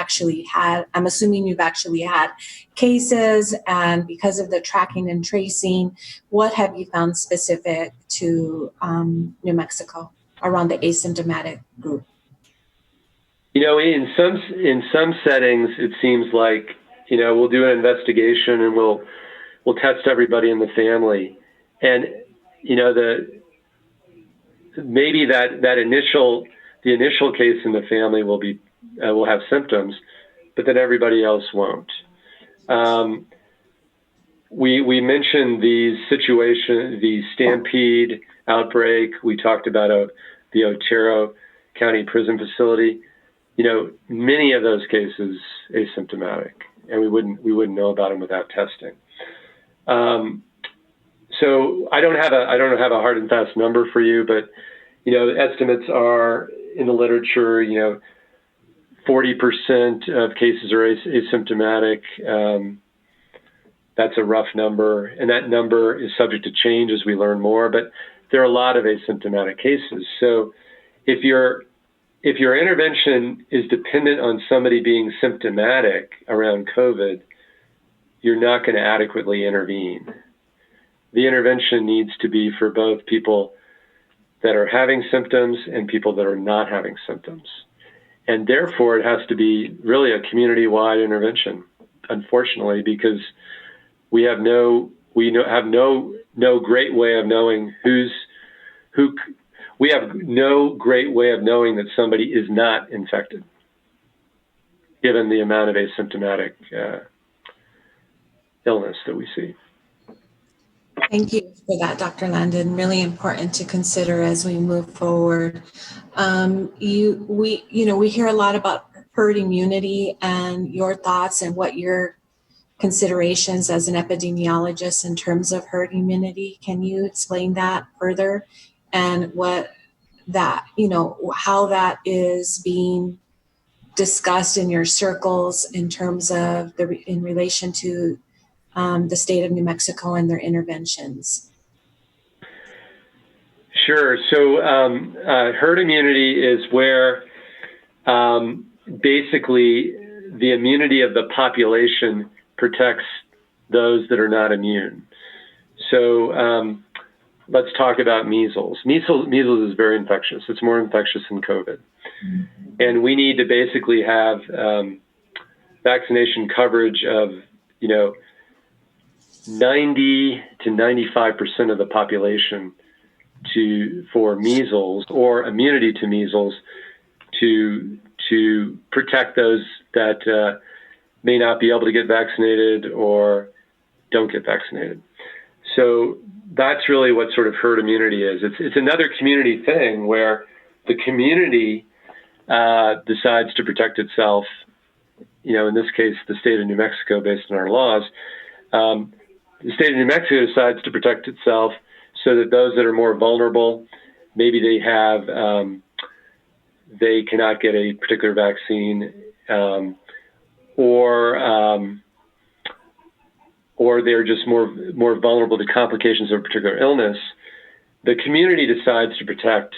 I'm assuming you've actually had cases, and because of the tracking and tracing, what have you found specific to New Mexico around the asymptomatic group? In some settings, it seems like, we'll do an investigation and we'll test everybody in the family. And, maybe the initial case in the family will have symptoms, but then everybody else won't. We mentioned these situations, the Stampede outbreak. We talked about the Otero County Prison Facility. Many of those cases asymptomatic, and we wouldn't know about them without testing. So I don't have a hard and fast number for you, but estimates are in the literature. 40% of cases are asymptomatic. That's a rough number, and that number is subject to change as we learn more. But there are a lot of asymptomatic cases. So if your intervention is dependent on somebody being symptomatic around COVID, you're not going to adequately intervene. The intervention needs to be for both people that are having symptoms and people that are not having symptoms. And therefore, it has to be really a community-wide intervention, unfortunately, because we have no great way of knowing we have no great way of knowing that somebody is not infected, given the amount of asymptomatic illness that we see. Thank you for that, Dr. Landon. Really important to consider as we move forward. We hear a lot about herd immunity, and your thoughts and what your considerations as an epidemiologist in terms of herd immunity. Can you explain that further, and how that is being discussed in your circles in terms of in relation to the state of New Mexico and their interventions? Sure. So herd immunity is where basically the immunity of the population protects those that are not immune. So let's talk about measles. Measles is very infectious. It's more infectious than COVID. Mm-hmm. And we need to basically have vaccination coverage of, 90 to 95% of the population for measles, or immunity to measles, to protect those that may not be able to get vaccinated or don't get vaccinated. So that's really what sort of herd immunity is. It's another community thing where the community decides to protect itself. In this case, the state of New Mexico, based on our laws, the state of New Mexico decides to protect itself so that those that are more vulnerable, maybe they cannot get a particular or they're just more vulnerable to complications of a particular illness, the community decides to protect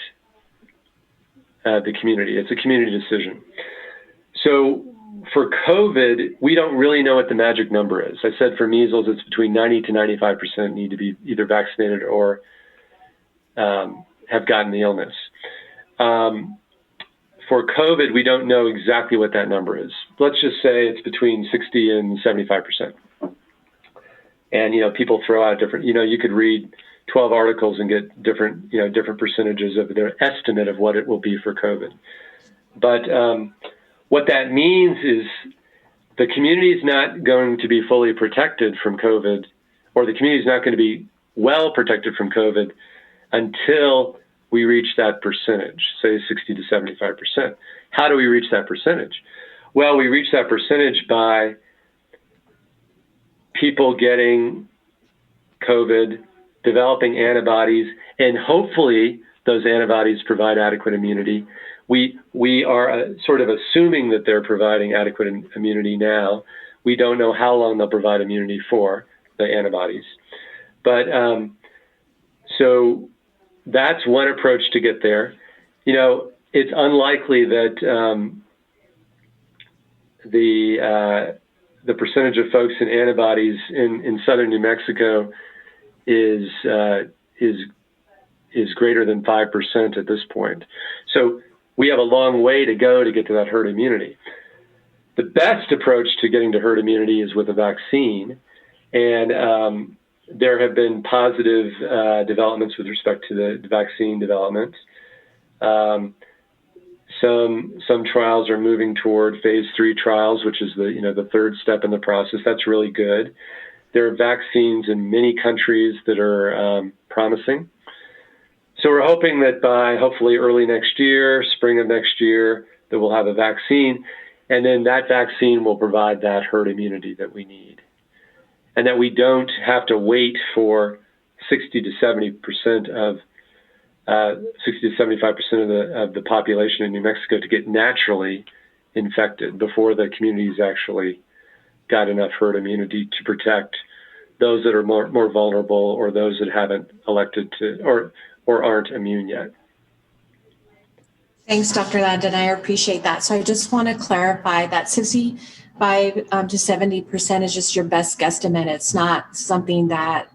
the community. It's a community decision. So for COVID, we don't really know what the magic number is. I said for measles, it's between 90 to 95% need to be either vaccinated or have gotten the illness. For COVID, we don't know exactly what that number is. Let's just say it's between 60 and 75%. And, people throw out different, you could read 12 articles and get different, different percentages of their estimate of what it will be for COVID. But what that means is the community is not going to be fully protected from COVID, or the community is not going to be well protected from COVID until we reach that percentage, say 60 to 75%. How do we reach that percentage? Well, we reach that percentage by people getting COVID, developing antibodies, and hopefully those antibodies provide adequate immunity. We are sort of assuming that they're providing adequate immunity now. We don't know how long they'll provide immunity for, the antibodies. But so that's one approach to get there. It's unlikely that the percentage of folks in antibodies in southern New Mexico is greater than 5% at this point. So we have a long way to go to get to that herd immunity. The best approach to getting to herd immunity is with a vaccine, and there have been positive developments with respect to the vaccine development. Some trials are moving toward phase 3 trials, which is the third step in the process. That's really good. There are vaccines in many countries that are promising. So we're hoping that by hopefully early next year, spring of next year, that we'll have a vaccine, and then that vaccine will provide that herd immunity that we need, and that we don't have to wait for 60 to 70% of 60 to 75% of the population in New Mexico to get naturally infected before the community's actually got enough herd immunity to protect those that are more vulnerable, or those that haven't elected to or aren't immune yet. Thanks, Dr. Landon. I appreciate that. So I just want to clarify that 65 to 70% is just your best guesstimate. It's not something that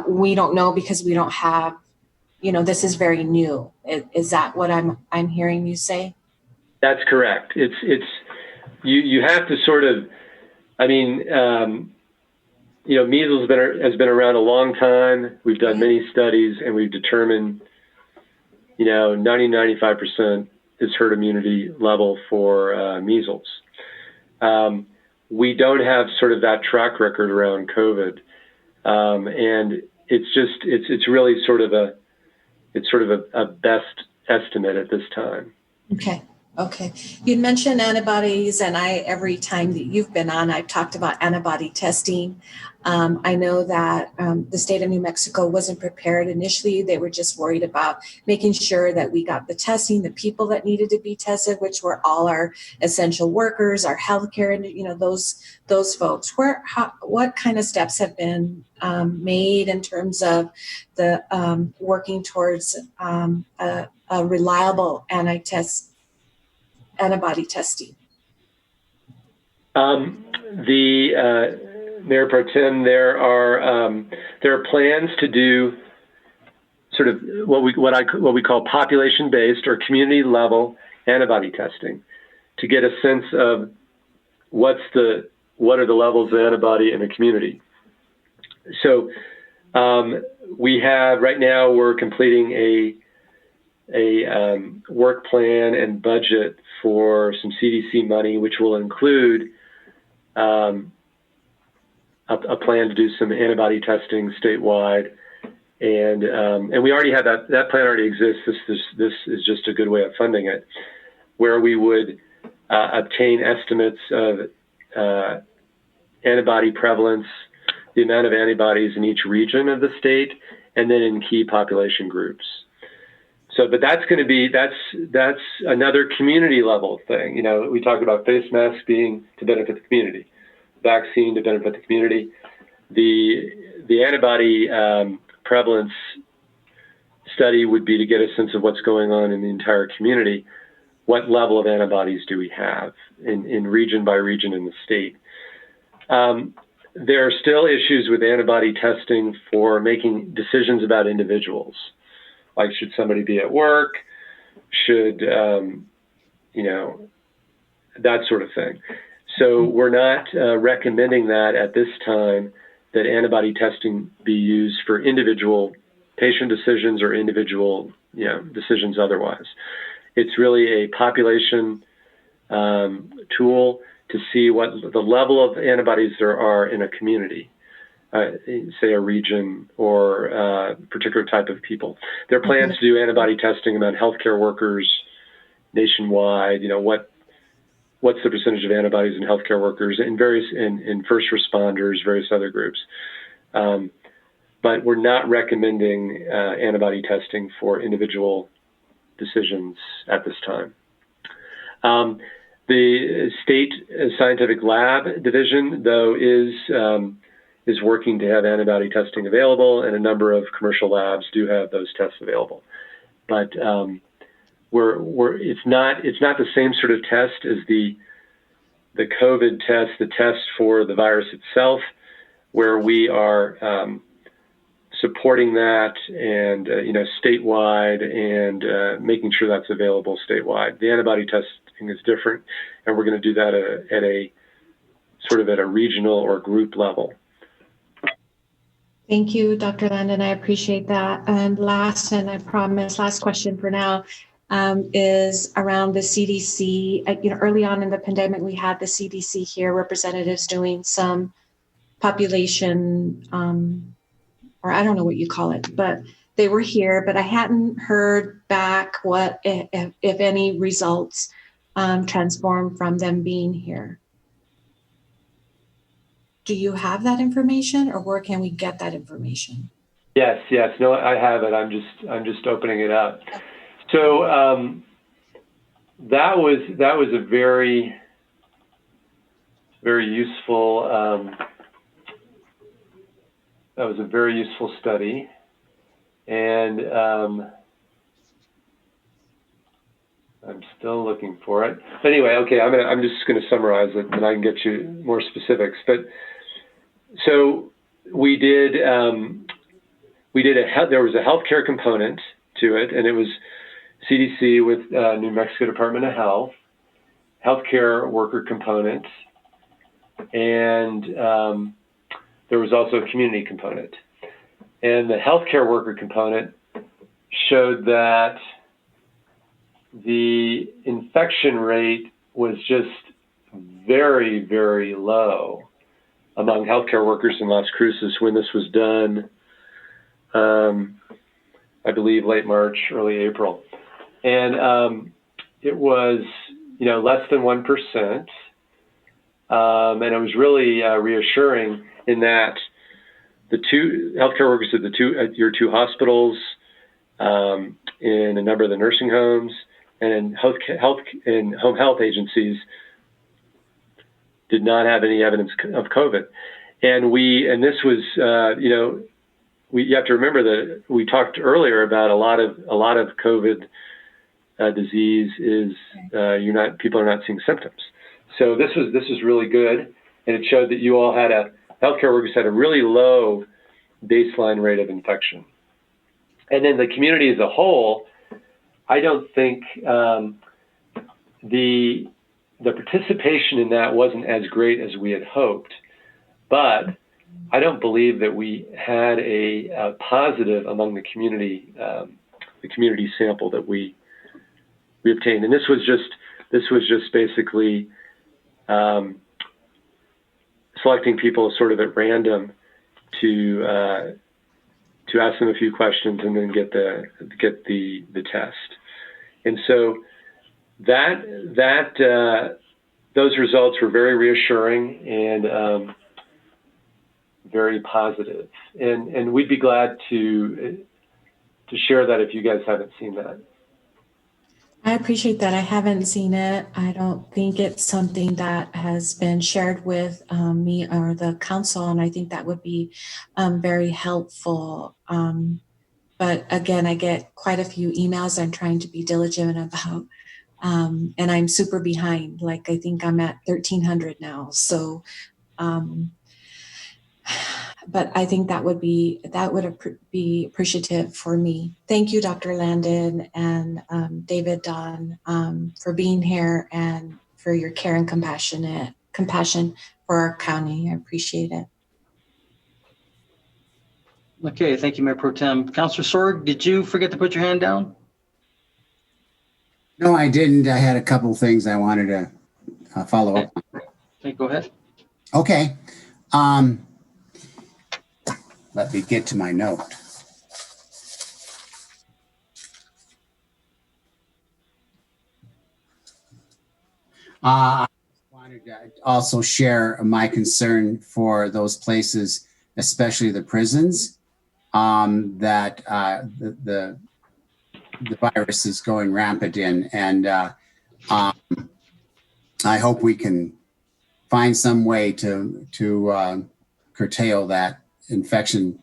we don't know because we don't have, this is very new. Is that what I'm hearing you say? That's correct. It's you have to sort of, measles has been around a long time. We've done many studies, and we've determined, 90-95% is herd immunity level for measles. We don't have sort of that track record around COVID, and it's really sort of a best estimate at this time. Okay. You mentioned antibodies, and every time that you've been on, I've talked about antibody testing. I know that the state of New Mexico wasn't prepared initially. They were just worried about making sure that we got the testing, the people that needed to be tested, which were all our essential workers, our healthcare, and those folks. What kind of steps have been made in terms of the working towards a reliable antibody testing? Mayor Pro Tem, there are plans to do sort of what we call population-based or community-level antibody testing to get a sense of what are the levels of antibody in a community. So we have right now we're completing a work plan and budget for some CDC money, which will include a plan to do some antibody testing statewide, and we already have that plan already exists. This is just a good way of funding it, where we would obtain estimates of antibody prevalence, the amount of antibodies in each region of the state, and then in key population groups. So, but that's going to be, that's another community level thing. We talked about face masks being to benefit the community. vaccine to benefit the community. The antibody prevalence study would be to get a sense of what's going on in the entire community. What level of antibodies do we have in region by region in the state? There are still issues with antibody testing for making decisions about individuals. Like, should somebody be at work? Should, that sort of thing. So we're not recommending that at this time, that antibody testing be used for individual patient decisions or individual, decisions otherwise. It's really a population tool to see what the level of antibodies there are in a community, say a region or a particular type of people. There are plans to do antibody testing among healthcare workers nationwide. What's the percentage of antibodies in healthcare workers and in first responders, various other groups. But we're not recommending antibody testing for individual decisions at this time. The state scientific lab division, though, is working to have antibody testing available, and a number of commercial labs do have those tests available. But it's not the same sort of test as the COVID test, the test for the virus itself, where we are supporting that and statewide and making sure that's available statewide. The antibody testing is different, and we're going to do that at a regional or group level. Thank you, Dr. Landon. I appreciate that. And last question for now is around the CDC. Early on in the pandemic, we had the CDC here, representatives doing some population, or I don't know what you call it, but they were here, but I hadn't heard back what, if any, results transformed from them being here. Do you have that information, or where can we get that information? Yes. No, I have it. I'm just opening it up. So that was a very, very useful. That was a very useful study, and I'm still looking for it. But anyway, okay, I'm just going to summarize it, and I can get you more specifics. But so we did. There was a healthcare component to it, and it was CDC with New Mexico Department of Health, healthcare worker component, and there was also a community component. And the healthcare worker component showed that the infection rate was just very, very low among healthcare workers in Las Cruces when this was done, I believe late March, early April. And it was, less than 1%. And it was really reassuring in that the two healthcare workers at your two hospitals, in a number of the nursing homes, and in home health agencies did not have any evidence of COVID. And this was, you have to remember that we talked earlier about a lot of COVID disease is people are not seeing symptoms. So this was really good, and it showed that you all healthcare workers had a really low baseline rate of infection. And then the community as a whole, I don't think the participation in that wasn't as great as we had hoped, but I don't believe that we had a positive among the community sample that we obtained. And this was just basically selecting people sort of at random to ask them a few questions and then get the test. And so those results were very reassuring and very positive. And we'd be glad to share that if you guys haven't seen that. I appreciate that. I haven't seen it. I don't think it's something that has been shared with me or the council, and I think that would be very helpful. But again, I get quite a few emails I'm trying to be diligent about, and I'm super behind. Like I think I'm at 1,300 now. So, but I think that would be appreciative for me. Thank you, Dr. Landon and David, Don, for being here and for your care and compassion for our county. I appreciate it. Okay, thank you, Mayor Pro Tem. Councilor Sorg, did you forget to put your hand down? No, I didn't. I had a couple things I wanted to follow up on. Okay, go ahead. Okay. Let me get to my note. I wanted to also share my concern for those places, especially the prisons, that the virus is going rampant in. And I hope we can find some way to curtail that infection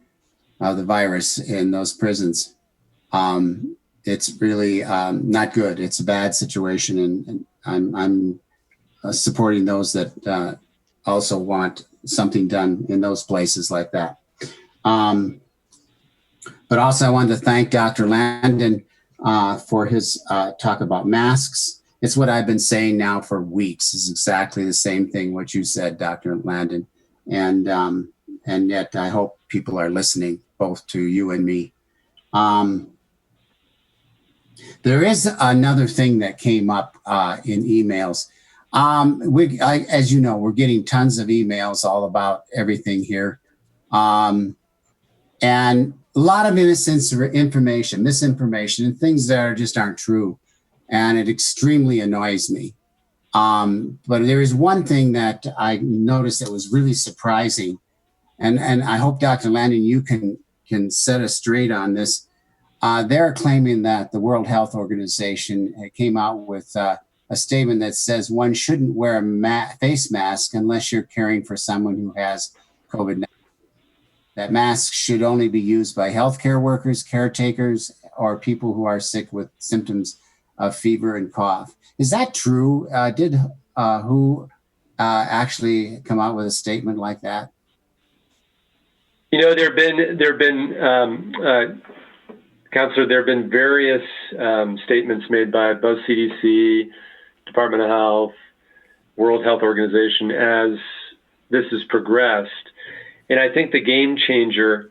of the virus in those prisons. It's really not good. It's a bad situation, and I'm supporting those that also want something done in those places like that. But also I wanted to thank Dr. Landon for his talk about masks. It's what I've been saying now for weeks. Is exactly the same thing what you said, Dr. Landon. And yet I hope people are listening, both to you and me. There is another thing that came up in emails. As you know, we're getting tons of emails all about everything here. And a lot of misinformation, and things that just aren't true. And it extremely annoys me. But there is one thing that I noticed that was really surprising. And I hope, Dr. Landon, you can set us straight on this. They're claiming that the World Health Organization came out with a statement that says one shouldn't wear a face mask unless you're caring for someone who has COVID-19. That masks should only be used by healthcare workers, caretakers, or people who are sick with symptoms of fever and cough. Is that true? Did WHO actually come out with a statement like that? You know, there have been Councilor, there have been various statements made by both CDC, Department of Health, World Health Organization as this has progressed. And I think the game changer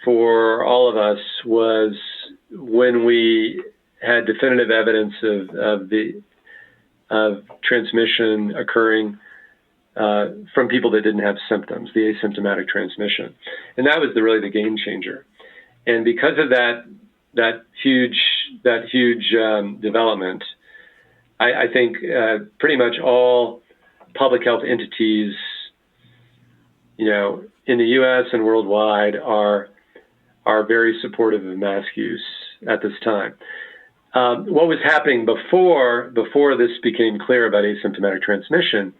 for all of us was when we had definitive evidence of transmission occurring from people that didn't have symptoms, the asymptomatic transmission. And that was really the game changer. And because of that huge development, I think pretty much all public health entities, you know, in the U.S. and worldwide are very supportive of mask use at this time. What was happening before this became clear about asymptomatic transmission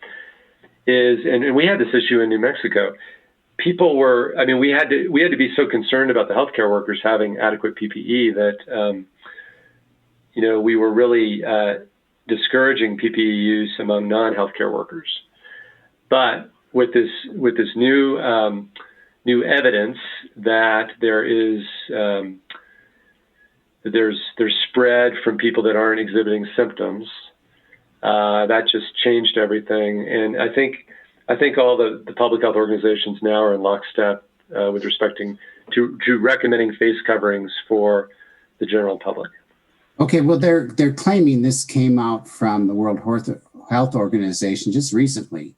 is, and we had this issue in New Mexico. People were, I mean, we had to be so concerned about the healthcare workers having adequate PPE that, you know, we were really discouraging PPE use among non-healthcare workers. But with this new evidence that there's spread from people that aren't exhibiting symptoms, that just changed everything. And I think all the public health organizations now are in lockstep with respecting to recommending face coverings for the general public. Okay, well, they're claiming this came out from the World Health Organization just recently,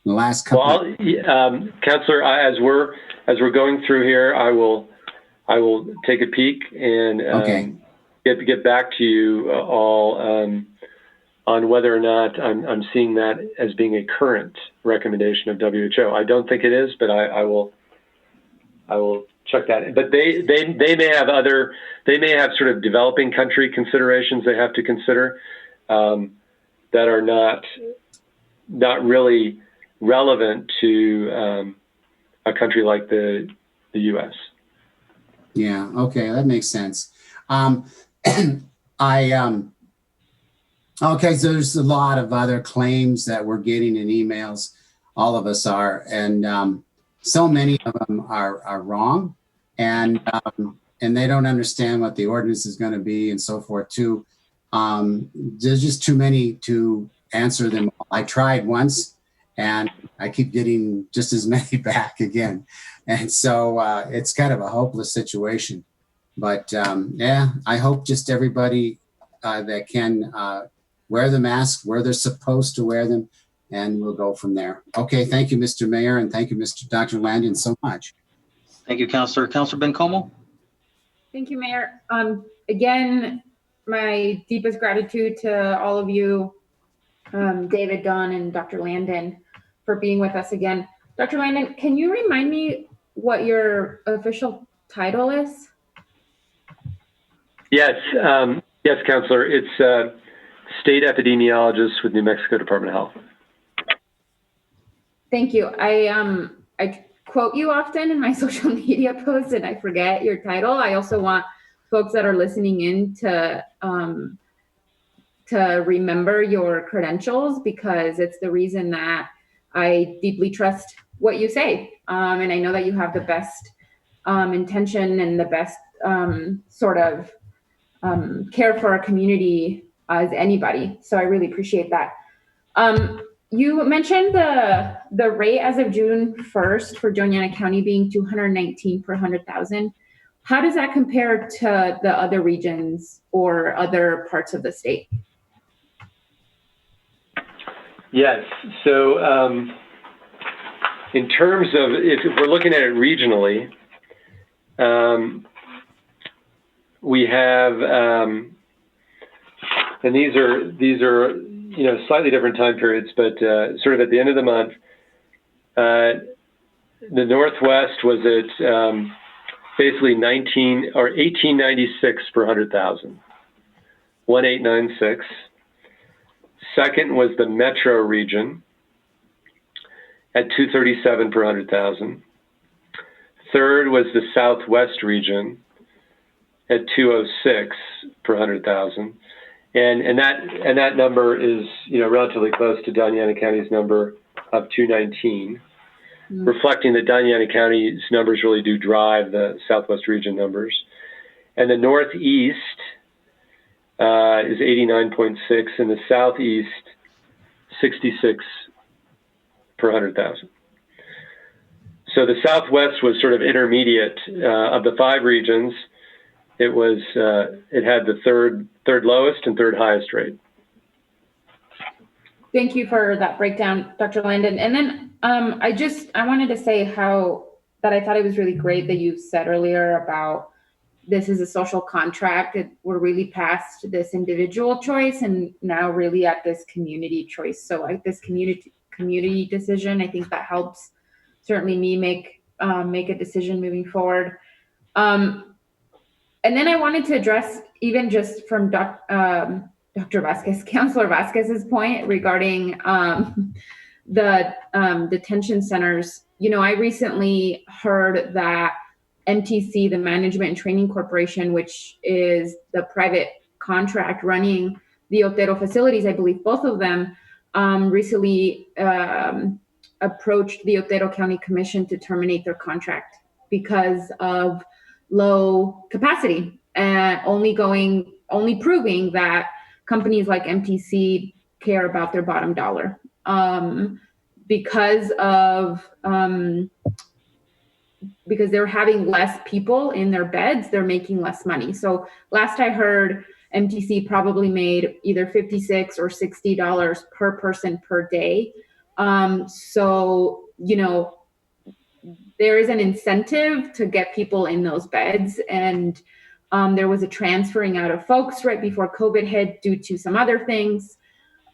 in the last couple. Well, Councilor, as we're going through here, I will take a peek and get back to you all on whether or not I'm seeing that as being a current recommendation of WHO. I don't think it is, but I will check that. But they may have sort of developing country considerations they have to consider that are not really relevant to a country like the U.S. Yeah. Okay, that makes sense. Okay, so there's a lot of other claims that we're getting in emails. All of us are, and so many of them are wrong, and they don't understand what the ordinance is going to be and so forth too. There's just too many to answer them. I tried once, and I keep getting just as many back again, and so it's kind of a hopeless situation. But yeah, I hope just everybody that can wear the mask where they're supposed to wear them, and we'll go from there. Okay, thank you, Mr. Mayor, and thank you, Dr. Landon, so much. Thank you, Councilor. Councilor Bencomo? Thank you, Mayor. Again, my deepest gratitude to all of you, David, Don, and Dr. Landon, for being with us again. Dr. Landon, can you remind me what your official title is? Yes, yes, Councilor. It's State Epidemiologist with New Mexico Department of Health. Thank you. I quote you often in my social media posts, and I forget your title. I also want folks that are listening in to remember your credentials, because it's the reason that I deeply trust what you say. And I know that you have the best intention and the best sort of care for our community as anybody. So I really appreciate that. You mentioned the rate as of June 1st for Doñana County being 219 per 100,000. How does that compare to the other regions or other parts of the state? Yes. So in terms of, if we're looking at it regionally, we have, and these are slightly different time periods, but sort of at the end of the month, the Northwest was at basically 1896 per 100,000, 1896. Second was the Metro region at 237 per 100,000. Third was the Southwest region at 206 per 100,000. And that number is, relatively close to Doñana County's number of 219, reflecting that Doñana County's numbers really do drive the Southwest region numbers. And the Northeast is 89.6, and the Southeast 66 per 100,000. So the Southwest was sort of intermediate of the 5 regions. It was it had the third lowest and third highest rate. Thank you for that breakdown, Dr. Landon. And then I wanted to say that I thought it was really great that you said earlier about this is a social contract. We're really past this individual choice and now really at this community choice. So like this community decision, I think that helps certainly me make a decision moving forward. And then I wanted to address, even just from Dr. Vasquez, Councilor Vasquez's point regarding the detention centers. I recently heard that MTC, the Management and Training Corporation, which is the private contract running the Otero facilities, I believe both of them, recently approached the Otero County Commission to terminate their contract because of low capacity, and only proving that companies like MTC care about their bottom dollar. Because they're having less people in their beds, they're making less money. So last I heard, MTC probably made either $56 or $60 per person per day. So, there is an incentive to get people in those beds. And there was a transferring out of folks right before COVID hit due to some other things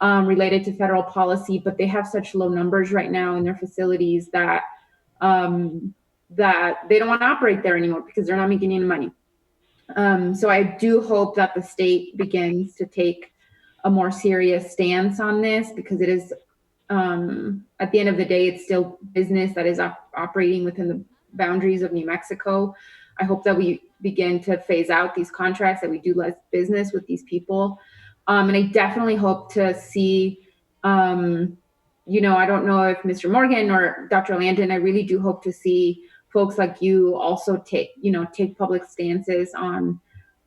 related to federal policy, but they have such low numbers right now in their facilities that that they don't want to operate there anymore because they're not making any money. So I do hope that the state begins to take a more serious stance on this, because it is, at the end of the day, it's still business that is operating within the boundaries of New Mexico. I hope that we begin to phase out these contracts, that we do less business with these people. And I definitely hope to see, you know, I don't know if Mr. Morgan or Dr. Landon, I really do hope to see folks like you also take public stances on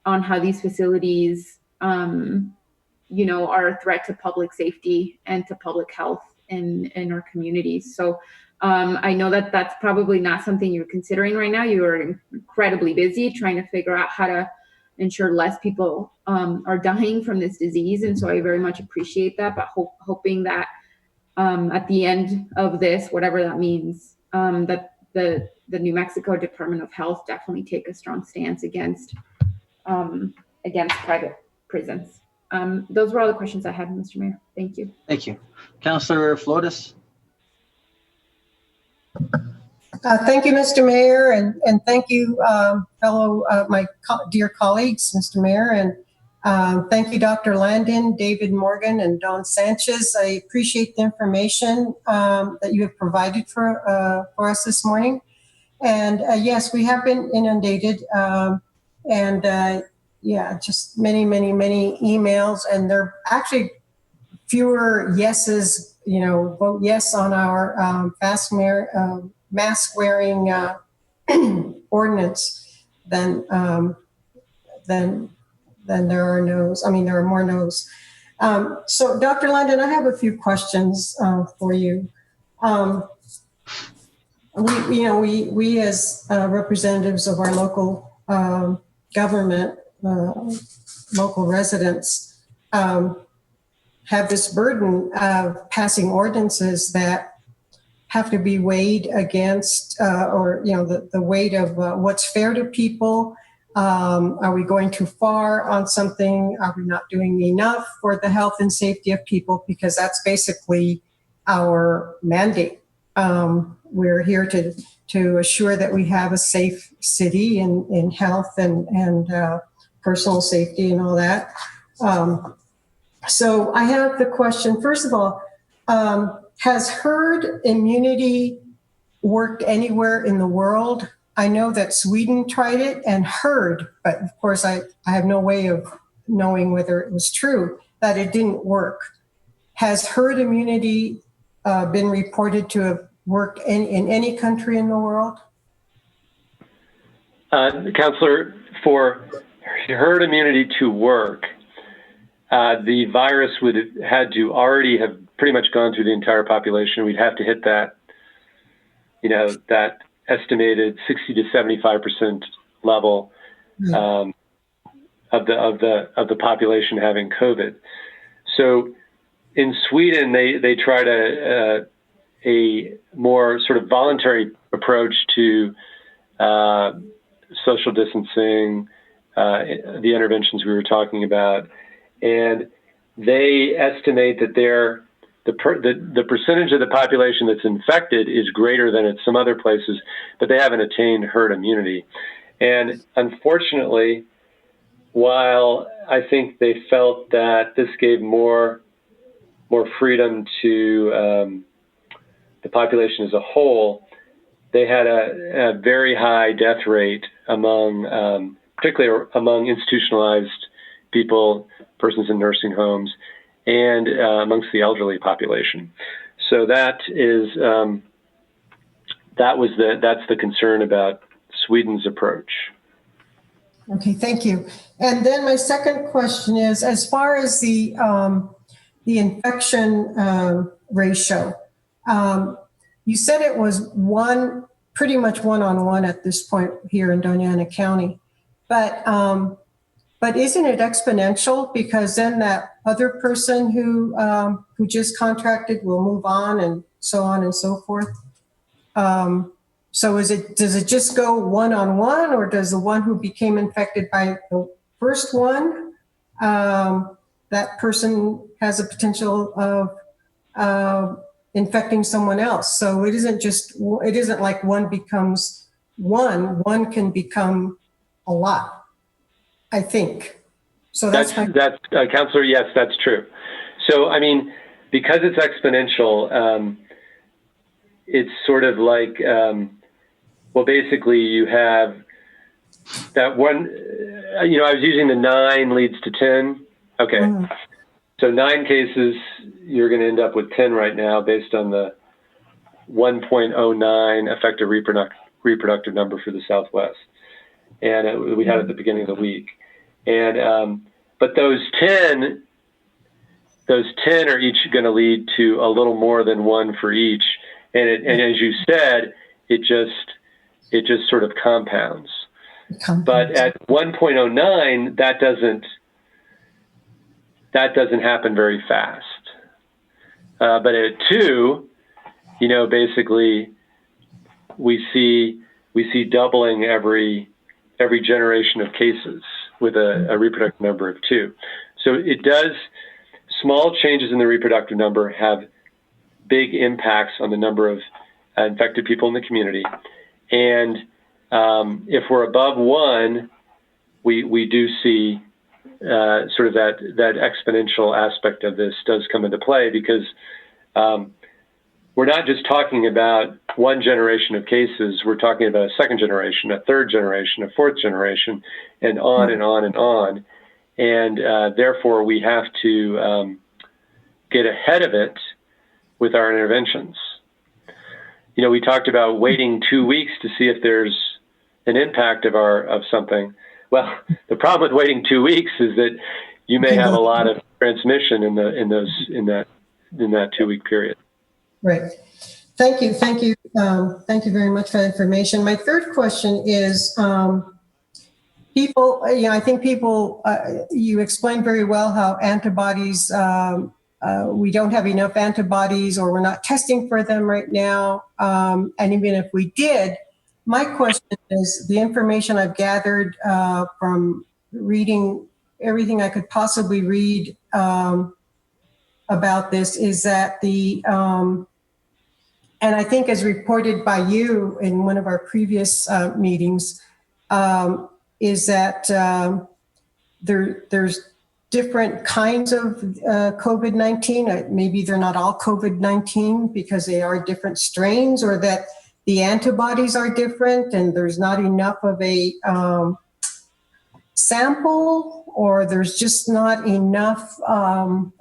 how these facilities, you know, are a threat to public safety and to public health in our communities. So I know that that's probably not something you're considering right now. You are incredibly busy trying to figure out how to ensure less people are dying from this disease. And so I very much appreciate that, but hoping that at the end of this, whatever that means, that the New Mexico Department of Health definitely take a strong stance against private prisons. Those were all the questions I had, Mr. Mayor. Thank you. Thank you. Councilor Flores? Thank you, Mr. Mayor, and thank you, my dear colleagues, Mr. Mayor, and thank you, Dr. Landon, David Morgan, and Don Sanchez. I appreciate the information that you have provided for us this morning. And yes, we have been inundated, yeah, just many emails, and there are actually fewer yeses, you know, vote yes on our mask wearing ordinance than there are no's. I mean, there are more no's. So Dr. Landon, I have a few questions for you. We as representatives of our local government, local residents, have this burden of passing ordinances that have to be weighed against, the weight of what's fair to people. Are we going too far on something? Are we not doing enough for the health and safety of people? Because that's basically our mandate. We're here to assure that we have a safe city in health and personal safety and all that. So I have the question, first of all, has herd immunity worked anywhere in the world? I know that Sweden tried it and heard, but of course I have no way of knowing whether it was true, that it didn't work. Has herd immunity been reported to have worked in any country in the world? Councillor, for herd immunity to work, the virus would have had to already have pretty much gone through the entire population. We'd have to hit that, that estimated 60 to 75% level of the population having COVID. So in Sweden, they tried a more sort of voluntary approach to social distancing, the interventions we were talking about, and they estimate that the percentage of the population that's infected is greater than at some other places, but they haven't attained herd immunity. And unfortunately, while I think they felt that this gave more freedom to the population as a whole, they had a very high death rate among, particularly among institutionalized people, persons in nursing homes, and amongst the elderly population. So that's the concern about Sweden's approach. Okay, thank you. And then my second question is, as far as the infection ratio, you said it was pretty much one-on-one at this point here in Doña Ana County, but isn't it exponential? Because then that other person who just contracted will move on and so forth. So does it just go one-on-one, or does the one who became infected by the first one, that person has a potential of infecting someone else? So it isn't like one becomes one can become a lot, I think. So that's Counselor, yes, that's true. So, I mean, because it's exponential, it's sort of like, well, basically you have that one, I was using the 9 leads to 10. Okay. Mhm. So 9 cases, you're going to end up with 10 right now based on the 1.09 effective reproductive number for the Southwest. And we had it at the beginning of the week. And, but those 10 are each going to lead to a little more than 1 for each. And as you said, it just sort of compounds. But at 1.09, that doesn't happen very fast. But at 2, basically we see doubling every generation of cases with a reproductive number of 2. So it does, small changes in the reproductive number have big impacts on the number of infected people in the community. And if we're above 1, we do see sort of that exponential aspect of this does come into play, because we're not just talking about one generation of cases, we're talking about a second generation, a third generation, a fourth generation, and on and on and on. And therefore, we have to get ahead of it with our interventions. We talked about waiting 2 weeks to see if there's an impact of something. Well, the problem with waiting 2 weeks is that you may have a lot of transmission in that 2 week period. Right. Thank you. Thank you very much for that information. My third question is, people, I think people, you explained very well how antibodies, we don't have enough antibodies, or we're not testing for them right now. And even if we did, my question is, the information I've gathered from reading everything I could possibly read about this is that and I think as reported by you in one of our previous meetings, is that there's different kinds of COVID-19. Maybe they're not all COVID-19 because they are different strains, or that the antibodies are different and there's not enough of a sample, or there's just not enough.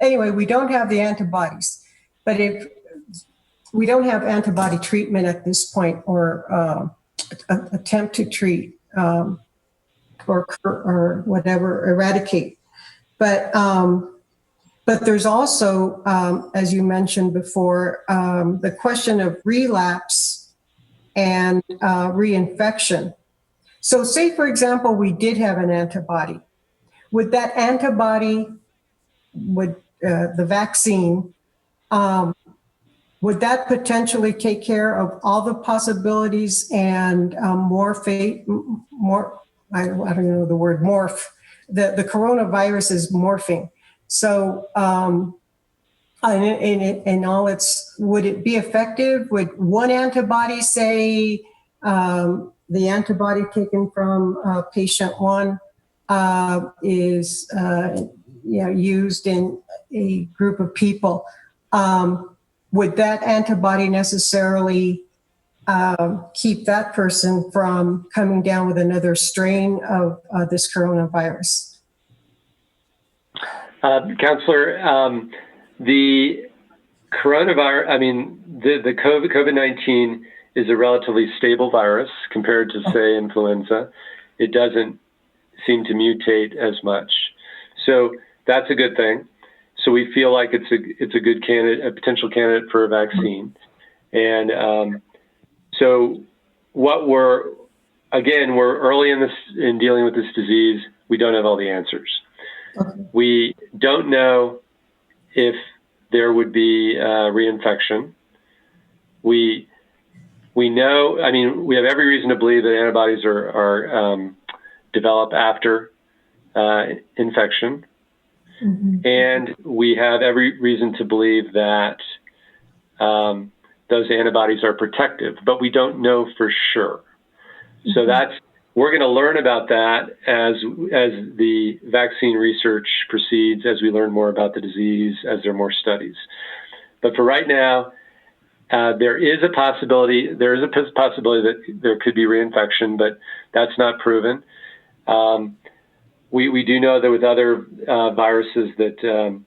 Anyway, we don't have the antibodies. But if we don't have antibody treatment at this point, or attempt to treat or whatever, eradicate. But there's also, as you mentioned before, the question of relapse and reinfection. So say, for example, we did have an antibody. Would that antibody, the vaccine, would that potentially take care of all the possibilities and I don't know the word, morph? The coronavirus is morphing. So, in all its, would it be effective? Would one antibody, say, the antibody taken from patient 1 is used in a group of people? Would that antibody necessarily keep that person from coming down with another strain of this coronavirus? Counselor, the coronavirus, the COVID-19 is a relatively stable virus compared to, say, influenza. It doesn't seem to mutate as much. So that's a good thing. So we feel like it's a good candidate, a potential candidate for a vaccine. And so we're early in dealing with this disease. We don't have all the answers. Okay. We don't know if there would be reinfection. We know, we have every reason to believe that antibodies are developed after infection. Mm-hmm. And we have every reason to believe that those antibodies are protective, but we don't know for sure. So we're going to learn about that as the vaccine research proceeds, as we learn more about the disease, as there are more studies. But for right now, there is a possibility that there could be reinfection, but that's not proven. We do know that with other viruses that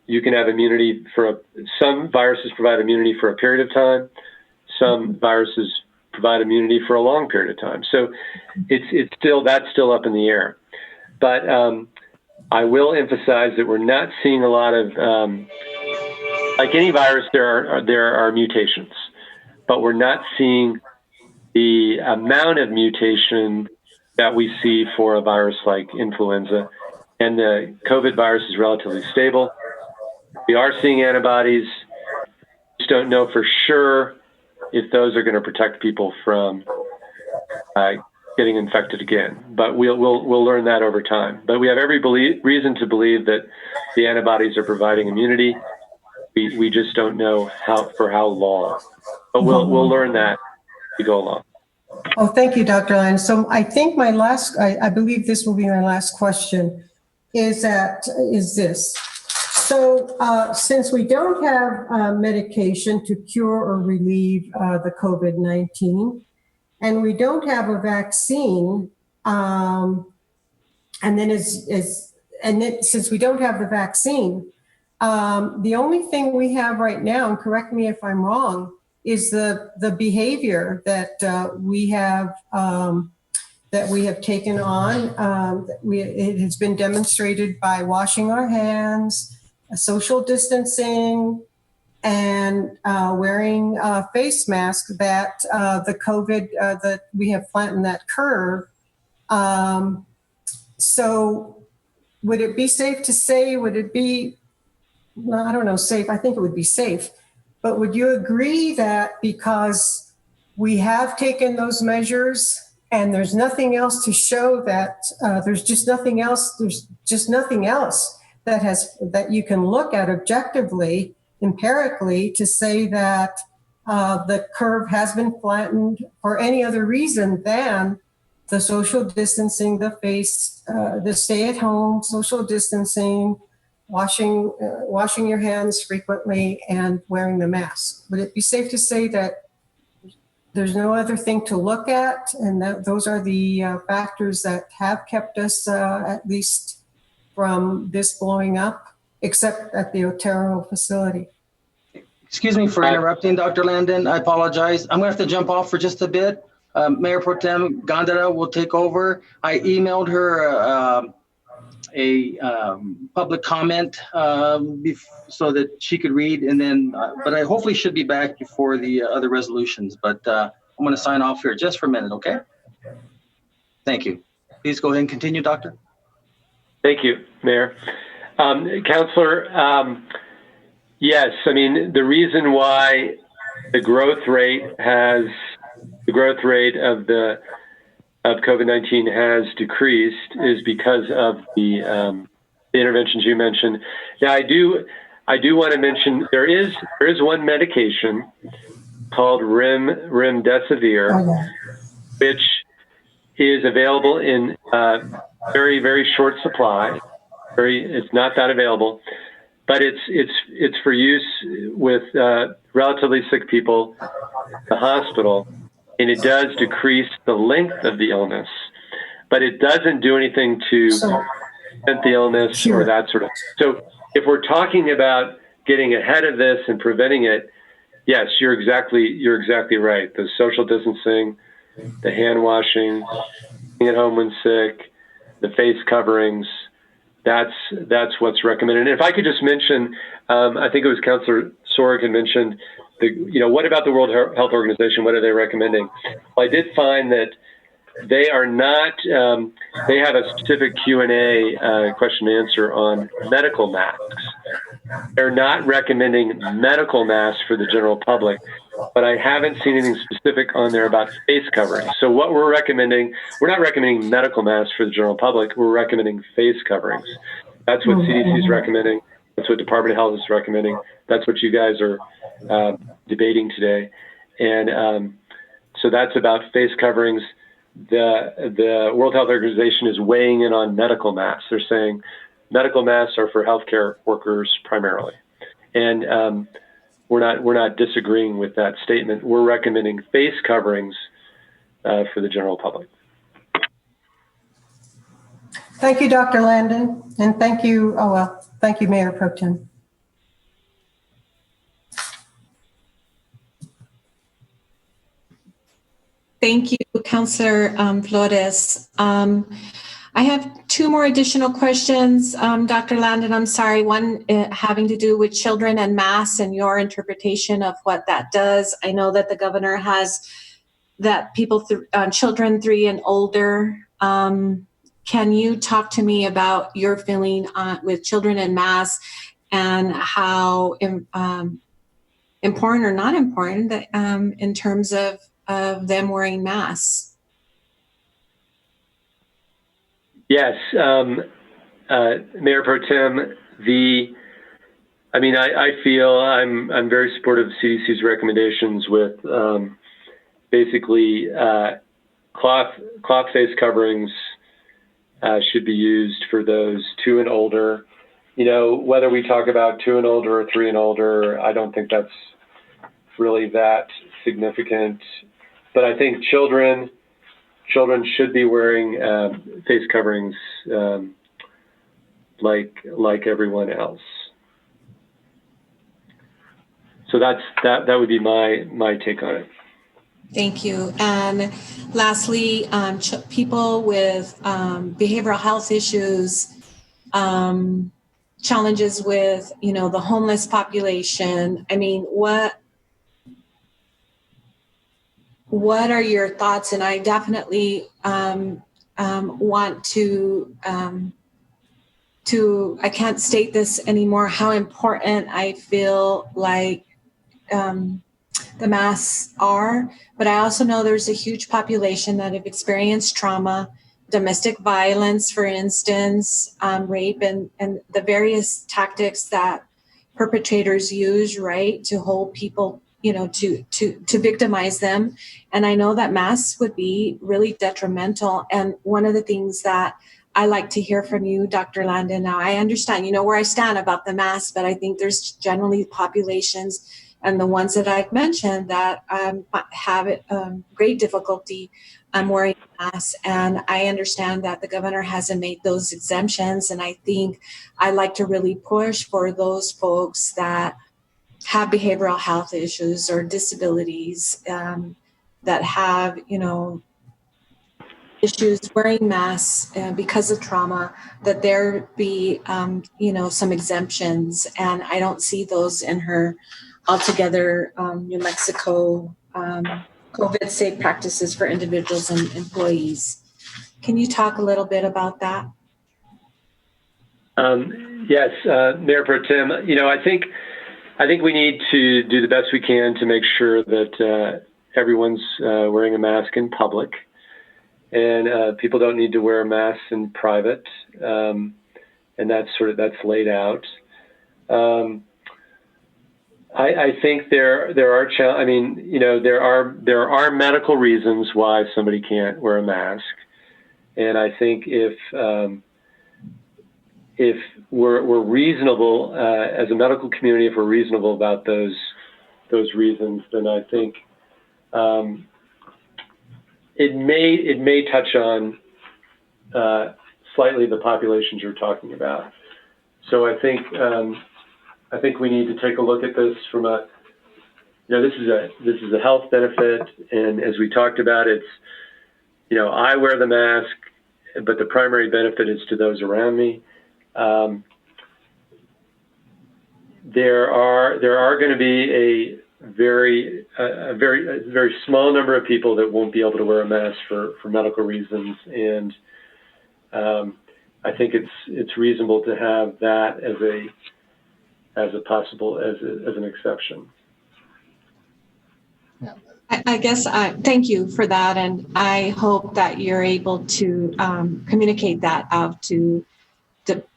you can have immunity some viruses provide immunity for a period of time. Some viruses provide immunity for a long period of time. So that's still up in the air. But I will emphasize that we're not seeing a lot of, like any virus, there are mutations, but we're not seeing the amount of mutation that we see for a virus like influenza. And the COVID virus is relatively stable. We are seeing antibodies. Just don't know for sure if those are going to protect people from getting infected again. But we'll learn that over time. But we have every reason to believe that the antibodies are providing immunity. We just don't know for how long. But we'll learn that as we go along. Oh, thank you, Dr. Lyon. So I think I believe this will be my last question, is this. So since we don't have medication to cure or relieve the COVID-19, and we don't have a vaccine, since we don't have the vaccine, the only thing we have right now, and correct me if I'm wrong, is the behavior that we have taken on. It has been demonstrated by washing our hands, social distancing, and wearing a face mask, that the COVID, that we have flattened that curve. So would it be safe to say, I don't know, safe, I think it would be safe, but would you agree that because we have taken those measures and there's nothing else to show that there's just nothing else that you can look at objectively, empirically, to say that the curve has been flattened for any other reason than the social distancing, the stay-at-home social distancing, washing your hands frequently, and wearing the mask? Would it be safe to say that there's no other thing to look at, and that those are the factors that have kept us at least from this blowing up, except at the Otero facility? Excuse me for interrupting, Dr. Landon. I apologize. I'm going to have to jump off for just a bit. Mayor Pro Tem Gondara will take over. I emailed her a public comment so that she could read, and then, but I hopefully should be back before the other resolutions. But I'm going to sign off here just for a minute, okay? Thank you. Please go ahead and continue, Doctor. Thank you, Mayor. Counselor, yes, I mean, the reason why the growth rate of COVID-19 has decreased is because of the interventions you mentioned. Now, I do want to mention there is one medication called remdesivir, which is available in very, very short supply. It's not that available, but it's for use with relatively sick people in the hospital, and it does decrease the length of the illness, but it doesn't do anything to prevent the illness or that sort of. So if we're talking about getting ahead of this and preventing it, yes, you're exactly right. The social distancing, the hand washing, being at home when sick, the face coverings, that's what's recommended. And if I could just mention, I think it was Councilor Sorg had mentioned, what about the World Health Organization? What are they recommending? Well, I did find that they are not, they have a specific Q&A question and answer on medical masks. They're not recommending medical masks for the general public, but I haven't seen anything specific on there about face covering. So what we're recommending, we're not recommending medical masks for the general public, we're recommending face coverings. That's what CDC is recommending. That's what Department of Health is recommending. That's what you guys are debating today. And so that's about face coverings. the World Health Organization is weighing in on medical masks. They're saying medical masks are for healthcare workers primarily, and we're not disagreeing with that statement. We're recommending face coverings for the general public. Thank you, Dr. Landon, and thank you, thank you, Mayor Pro Tem. Thank you, Councillor Flores. I have two more additional questions, Dr. Landon. I'm sorry. One having to do with children and masks and your interpretation of what that does. I know that the governor has that people, children 3 and older. Can you talk to me about your feeling with children and masks and how important or not important that, in terms of them wearing masks? Yes, Mayor Pro Tem, I feel I'm very supportive of CDC's recommendations with basically cloth face coverings should be used for those 2 and older. You know, whether we talk about 2 and older or 3 and older, I don't think that's really that significant. But I think children should be wearing face coverings like everyone else. So that would be my take on it. Thank you. And lastly, people with behavioral health issues, challenges with, the homeless population. I mean, what are your thoughts? And I definitely want to, I can't state this anymore, how important I feel like the masks are, but I also know there's a huge population that have experienced trauma, domestic violence, for instance, rape, and the various tactics that perpetrators use, right, to hold people, to victimize them. And I know that masks would be really detrimental. And one of the things that I like to hear from you, Dr. Landon, now I understand, where I stand about the masks, but I think there's generally populations and the ones that I've mentioned that have great difficulty wearing masks. And I understand that the governor hasn't made those exemptions. And I think I like to really push for those folks that have behavioral health issues or disabilities that have, issues wearing masks because of trauma, that there be, some exemptions. And I don't see those in her altogether New Mexico COVID safe practices for individuals and employees. Can you talk a little bit about that? Yes, Mayor Pro Tem, I think we need to do the best we can to make sure that everyone's wearing a mask in public, and people don't need to wear masks in private, and that's laid out. I think there are there are medical reasons why somebody can't wear a mask, and I think if we're reasonable as a medical community, if we're reasonable about those reasons, then I think it may touch on slightly the populations you're talking about. So I think we need to take a look at this from a, this is a health benefit, and as we talked about, it's, I wear the mask, but the primary benefit is to those around me. There are going to be a very small number of people that won't be able to wear a mask for medical reasons, and I think it's reasonable to have that as an exception. Yeah. I guess thank you for that, and I hope that you're able to communicate that out to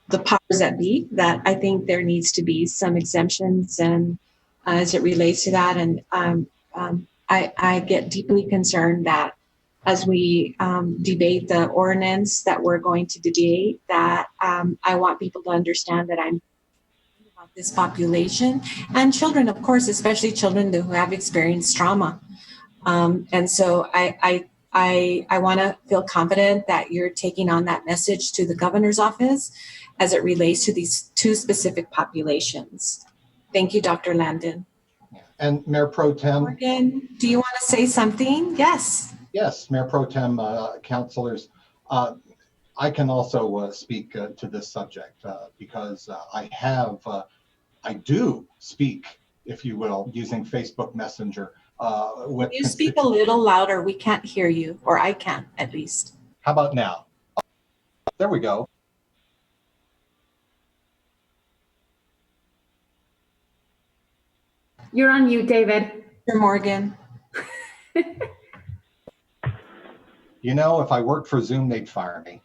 the powers that be, that I think there needs to be some exemptions, and as it relates to that, and I get deeply concerned that as we debate the ordinance that we're going to debate, that I want people to understand that I'm about this population and children, of course, especially children who have experienced trauma. And so I want to feel confident that you're taking on that message to the governor's office as it relates to these two specific populations. Thank you, Dr. Landon. And Mayor Pro Tem. Morgan, do you want to say something? Yes. Yes, Mayor Pro Tem, councilors. I can also speak to this subject because I do speak, if you will, using Facebook Messenger. Can you speak a little louder? We can't hear you, or I can't at least. How about now? There we go. You're on mute, David. Mr. Morgan. You know, if I worked for Zoom, they'd fire me.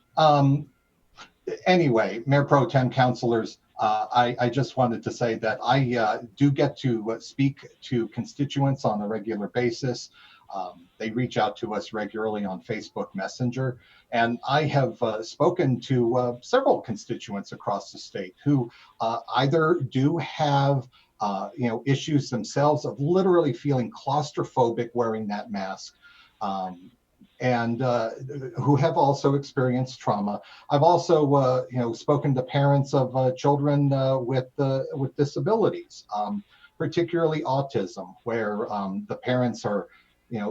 Anyway, Mayor Pro Tem, councilors, I just wanted to say that I do get to speak to constituents on a regular basis. They reach out to us regularly on Facebook Messenger. And I have spoken to several constituents across the state who either do have issues themselves of literally feeling claustrophobic wearing that mask, and who have also experienced trauma. I've also, spoken to parents of children with disabilities, particularly autism, where the parents are,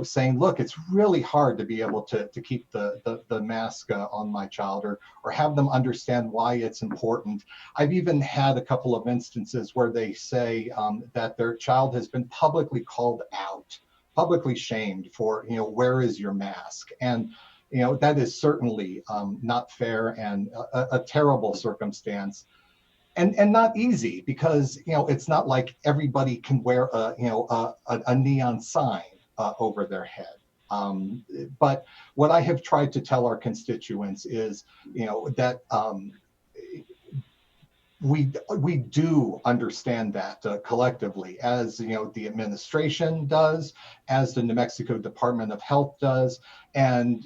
saying, look, it's really hard to be able to keep the mask on my child, or have them understand why it's important. I've even had a couple of instances where they say that their child has been publicly called out, publicly shamed for, where is your mask? And, that is certainly not fair and a terrible circumstance. And not easy because, it's not like everybody can wear a neon sign over their head. But what I have tried to tell our constituents is, that we do understand that collectively, as the administration does, as the New Mexico Department of Health does, and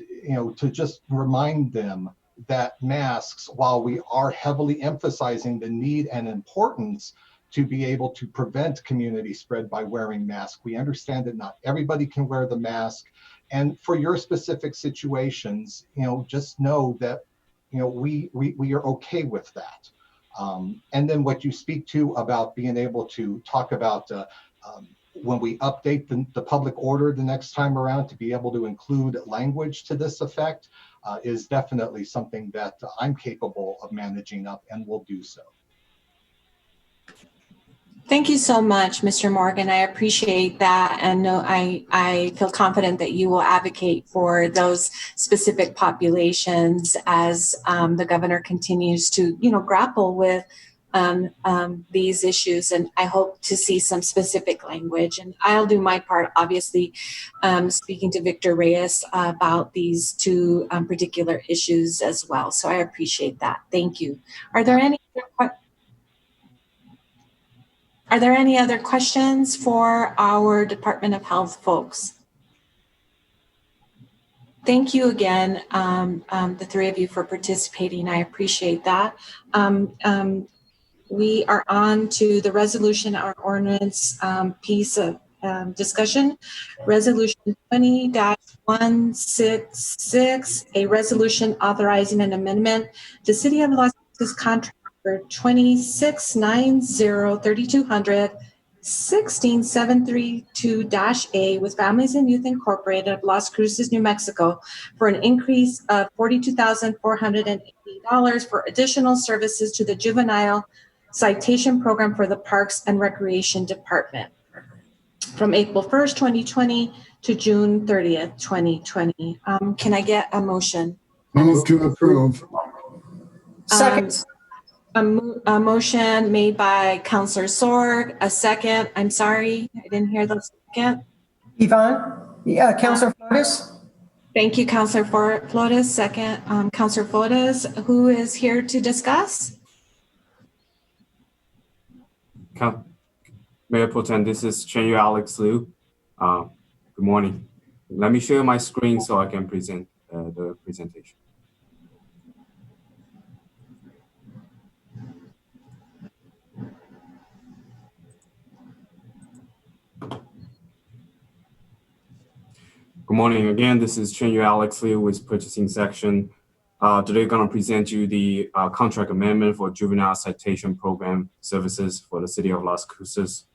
to just remind them that masks, while we are heavily emphasizing the need and importance to be able to prevent community spread by wearing masks, we understand that not everybody can wear the mask. And for your specific situations, just know that, we are okay with that. And then what you speak to about being able to talk about when we update the public order the next time around, to be able to include language to this effect is definitely something that I'm capable of managing up and will do so. Thank you so much, Mr. Morgan. I appreciate that. And no, I feel confident that you will advocate for those specific populations as the governor continues to, grapple with these issues. And I hope to see some specific language. And I'll do my part, obviously, speaking to Victor Reyes about these two particular issues as well. So I appreciate that. Thank you. Are there any other questions for our Department of Health folks? Thank you again, the three of you, for participating. I appreciate that. We are on to the resolution, our ordinance piece of discussion. Resolution 20-166, a resolution authorizing an amendment to City of Los Angeles contract for 2690-3200 16732-A with Families and Youth Incorporated of Las Cruces, New Mexico, for an increase of $42,480 for additional services to the Juvenile Citation Program for the Parks and Recreation Department from April 1st, 2020 to June 30th, 2020. Can I get a motion? Move to approve. Second. A motion made by Councillor Sorg, a second. I'm sorry, I didn't hear the second. Yvonne? Yeah, Councillor Flores? Thank you, Councillor Flores. Second, Councillor Flores, who is here to discuss? Mayor Pro Tem, this is Chenyu Alex Liu. Good morning. Let me share my screen so I can present the presentation. Good morning again. This is Chenyu Alex Liu with Purchasing Section. Today, going to present you the contract amendment for juvenile citation program services for the city of Las Cruces.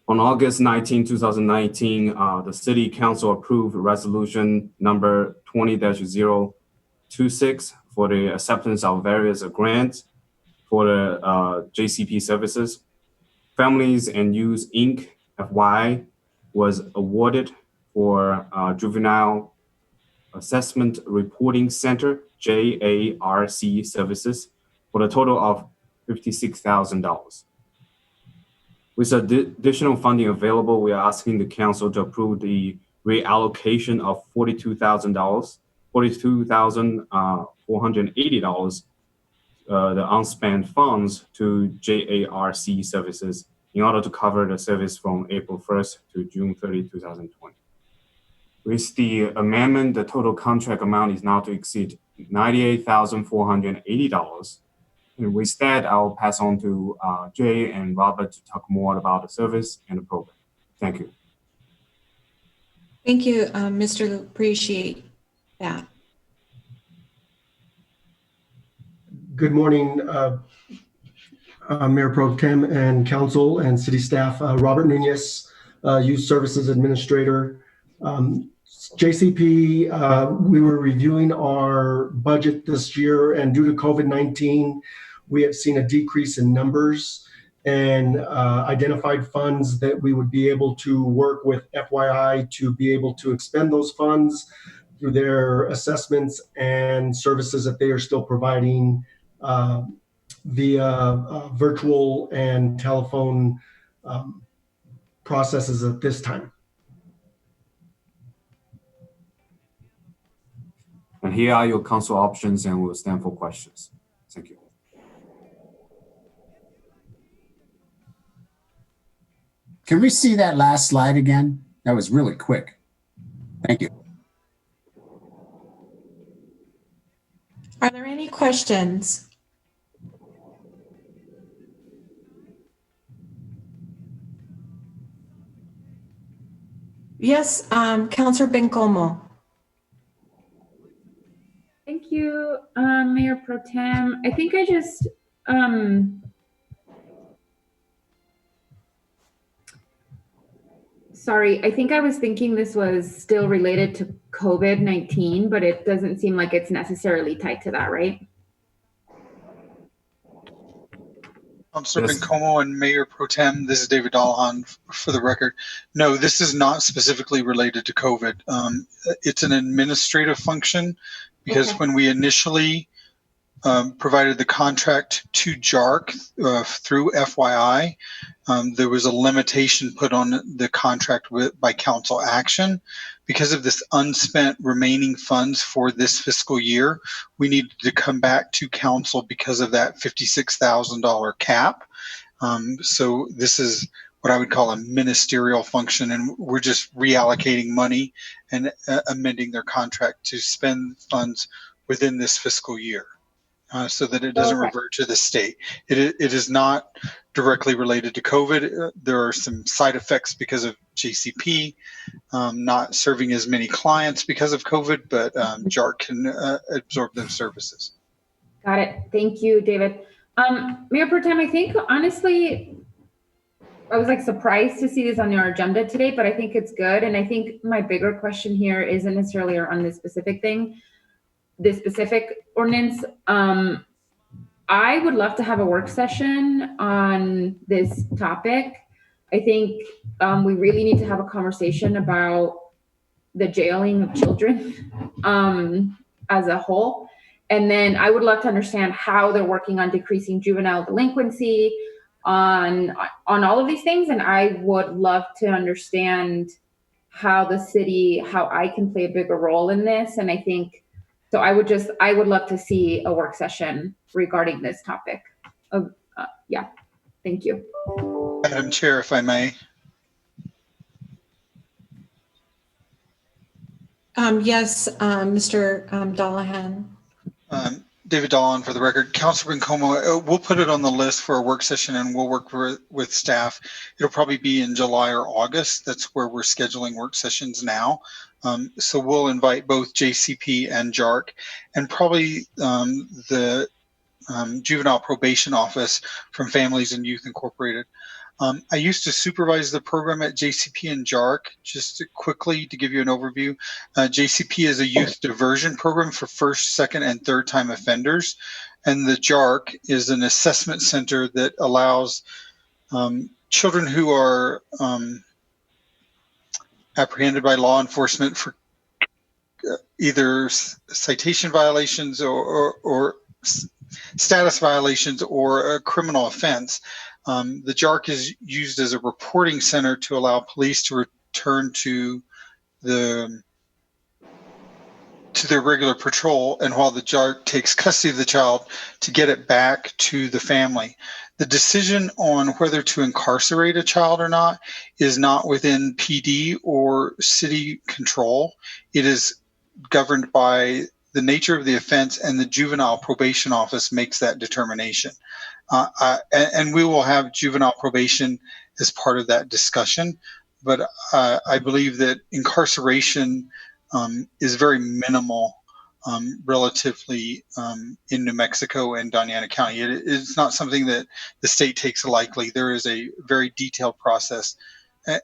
On August 19, 2019, the City Council approved resolution number 20-026 for the acceptance of various grants for the JCP services. Families and Youth Inc. FY was awarded for Juvenile Assessment Reporting Center, JARC services for a total of $56,000. With additional funding available, we are asking the council to approve the reallocation of $42,480, the unspent funds to JARC services in order to cover the service from April 1st to June 30, 2020. With the amendment, the total contract amount is now to exceed $98,480. And with that, I'll pass on to Jay and Robert to talk more about the service and the program. Thank you. Thank you, Mr. Liu. Appreciate that. Good morning, Mayor Pro Tem and Council and City staff. Robert Nunez, Youth Services Administrator. JCP, we were reviewing our budget this year, and due to COVID-19, we have seen a decrease in numbers and identified funds that we would be able to work with FYI to be able to expend those funds through their assessments and services that they are still providing via virtual and telephone processes at this time. And here are your council options, and we'll stand for questions. Thank you. Can we see that last slide again? That was really quick. Thank you. Are there any questions? Yes, Councilor Bencomo. Thank you, Mayor Pro Tem. I think I just, sorry, I think I was thinking this was still related to COVID-19, but it doesn't seem like it's necessarily tied to that, right? Councilor Bencomo and Mayor Pro Tem, this is David Dallahan for the record. No, this is not specifically related to COVID. It's an administrative function because when we initially provided the contract to JARC through FYI, there was a limitation put on the contract by council action. Because of this unspent remaining funds for this fiscal year, we needed to come back to council because of that $56,000 cap. So this is what I would call a ministerial function, and we're just reallocating money and amending their contract to spend funds within this fiscal year. So that it doesn't revert to the state. It is not directly related to COVID. There are some side effects because of JCP not serving as many clients because of COVID, but JARC can absorb those services. Got it. Thank you, David. Mayor Pro Tem, I think honestly, I was like surprised to see this on your agenda today, but I think it's good. And I think my bigger question here isn't necessarily on this specific thing, this specific ordinance. I would love to have a work session on this topic. I think we really need to have a conversation about the jailing of children as a whole. And then I would love to understand how they're working on decreasing juvenile delinquency, on all of these things. And I would love to understand how the city, how I can play a bigger role in this. And I think, so I would love to see a work session regarding this topic. Yeah, thank you. Madam Chair, if I may. Yes, Mr. Dollahan. David Dahlon for the record. Councilor Bencomo, we'll put it on the list for a work session and we'll work with staff. It'll probably be in July or August. That's where we're scheduling work sessions now. So we'll invite both JCP and JARC and probably the Juvenile Probation Office from Families and Youth Incorporated. I used to supervise the program at JCP and JARC. Just quickly to give you an overview, JCP is a youth diversion program for first, second, and third time offenders. And the JARC is an assessment center that allows children who are apprehended by law enforcement for either citation violations or status violations or a criminal offense. The JARC is used as a reporting center to allow police to return to their regular patrol, and while the JARC takes custody of the child to get it back to the family. The decision on whether to incarcerate a child or not is not within PD or city control. It is governed by the nature of the offense, and the Juvenile Probation Office makes that determination. And we will have juvenile probation as part of that discussion. But I believe that incarceration is very minimal relatively in New Mexico and Doña Ana County. It's not something that the state takes lightly. There is a very detailed process,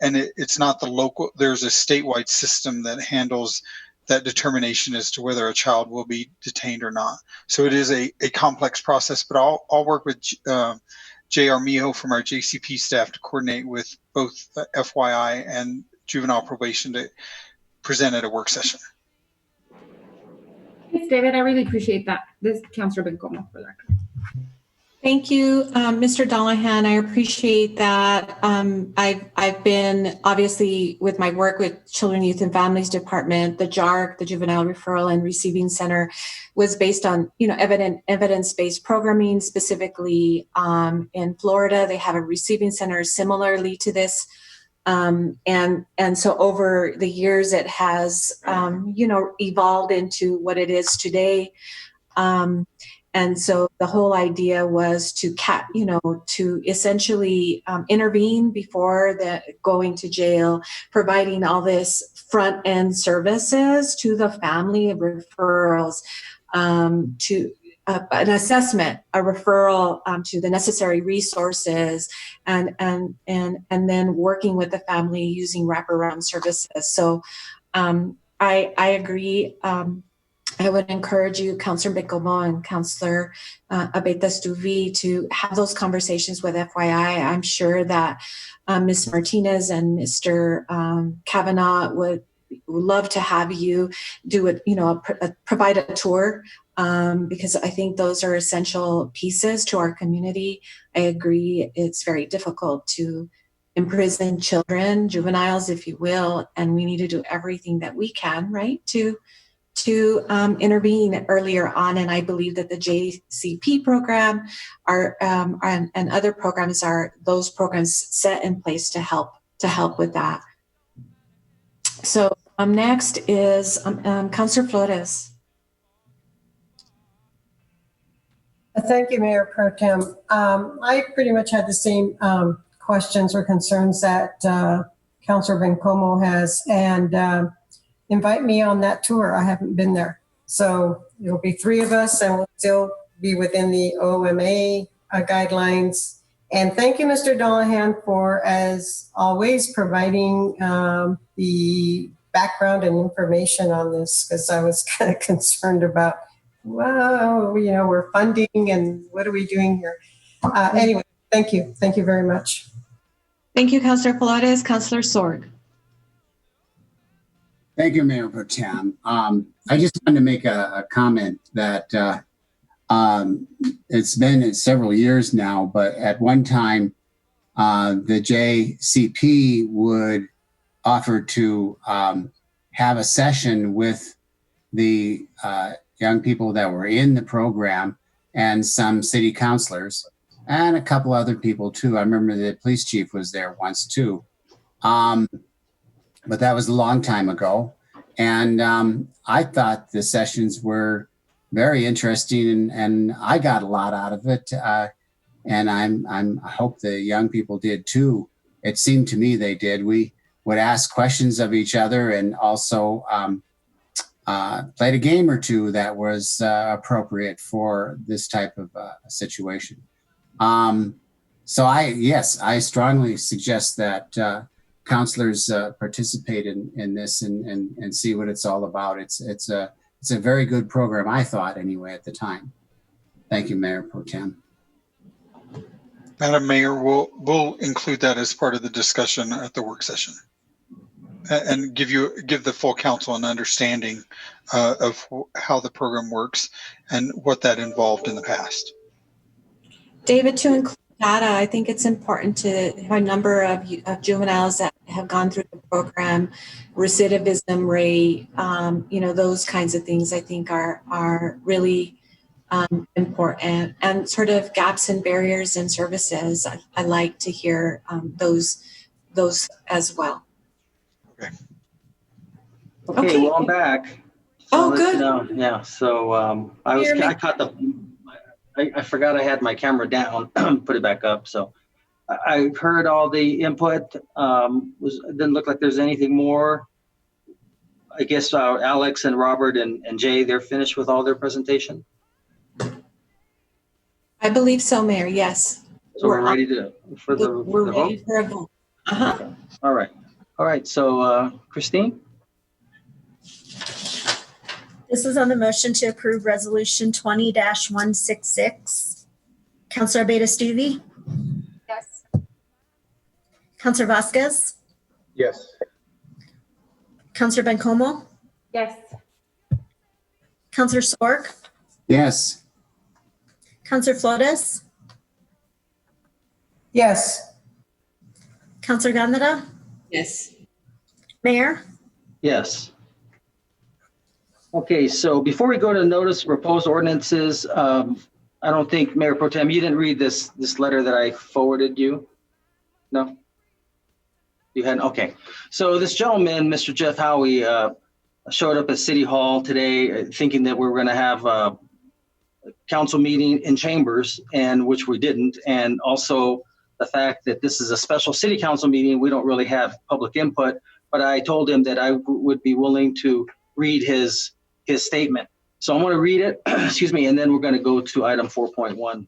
and it's not the local, there's a statewide system that handles that determination as to whether a child will be detained or not. So it is a complex process, but I'll work with J.R. Mijo from our JCP staff to coordinate with both FYI and juvenile probation to present at a work session. Thanks, David. I really appreciate that. This is Councilor Bencomo for the record. Thank you, Mr. Dollahan. I appreciate that. I've been obviously with my work with Children, Youth, and Families Department, the JARC, the Juvenile Referral and Receiving Center, was based on evidence-based programming. Specifically, in Florida, they have a receiving center similarly to this, and so over the years, it has evolved into what it is today. And so the whole idea was to essentially intervene before going to jail, providing all this front end services to the family, referrals, to an assessment, a referral to the necessary resources, and then working with the family using wraparound services. So I agree. I would encourage you, Councilor Bencomo and Councilor Abeyta-Stuvey, to have those conversations with FYI. I'm sure that Ms. Martinez and Mr. Kavanaugh would love to have you do it, provide a tour, because I think those are essential pieces to our community. I agree, it's very difficult to imprison children, juveniles, if you will, and we need to do everything that we can, right, to intervene earlier on. And I believe that the JCP program and other programs are those programs set in place to help with that. So next is Councilor Flores. Thank you, Mayor Pro Tem. I pretty much had the same questions or concerns that Councilor Bencomo has, and invite me on that tour. I haven't been there. So it'll be 3 of us and we'll still be within the OMA guidelines. And thank you, Mr. Dollahan, for, as always, providing the background and information on this, because I was kind of concerned about, wow, we're funding and what are we doing here? Anyway, thank you. Thank you very much. Thank you, Councilor Flores. Councilor Sorg. Thank you, Mayor Pro Tem. I just wanted to make a comment that it's been several years now, but at one time, the JCP would offer to have a session with the young people that were in the program and some city councilors and a couple other people too. I remember the police chief was there once too. But that was a long time ago. And I thought the sessions were very interesting, and I got a lot out of it. And I hope the young people did too. It seemed to me they did. We would ask questions of each other, and also played a game or two that was appropriate for this type of situation. So I strongly suggest that counselors participate in this and see what it's all about. It's a very good program, I thought, anyway, at the time. Thank you, Mayor Pro Tem. Madam Mayor, we'll include that as part of the discussion at the work session, and give the full council an understanding of how the program works and what that involved in the past. David, to include data, I think it's important to have a number of juveniles that have gone through the program, recidivism rate, those kinds of things I think are really important, and sort of gaps and barriers in services. I like to hear those as well. Okay, well, I'm back. So good. Yeah, so I caught I forgot I had my camera down, put it back up. So I heard all the input. Didn't look like there's anything more. I guess Alex and Robert and Jay, they're finished with all their presentation. I believe so, Mayor. Yes. So we're ready for the ready vote? for a vote. Uh-huh. Okay. All right. So Christine? This is on the motion to approve Resolution 20-166. Councilor Abeyta-Stuvey? Yes. Councilor Vasquez? Yes. Councilor Bencomo? Yes. Councilor Sork? Yes. Councilor Flores? Yes. Councilor Gandara? Yes. Mayor? Yes. Okay, so before we go to notice proposed ordinances, I don't think, Mayor Pro Tem, you didn't read this letter that I forwarded you? No? You hadn't? Okay. So this gentleman, Mr. Jeff Howie, showed up at City Hall today thinking that we were going to have a council meeting in chambers, and which we didn't. And also the fact that this is a special city council meeting, we don't really have public input, but I told him that I would be willing to read his statement. So I'm going to read it, excuse me, and then we're going to go to item 4.1.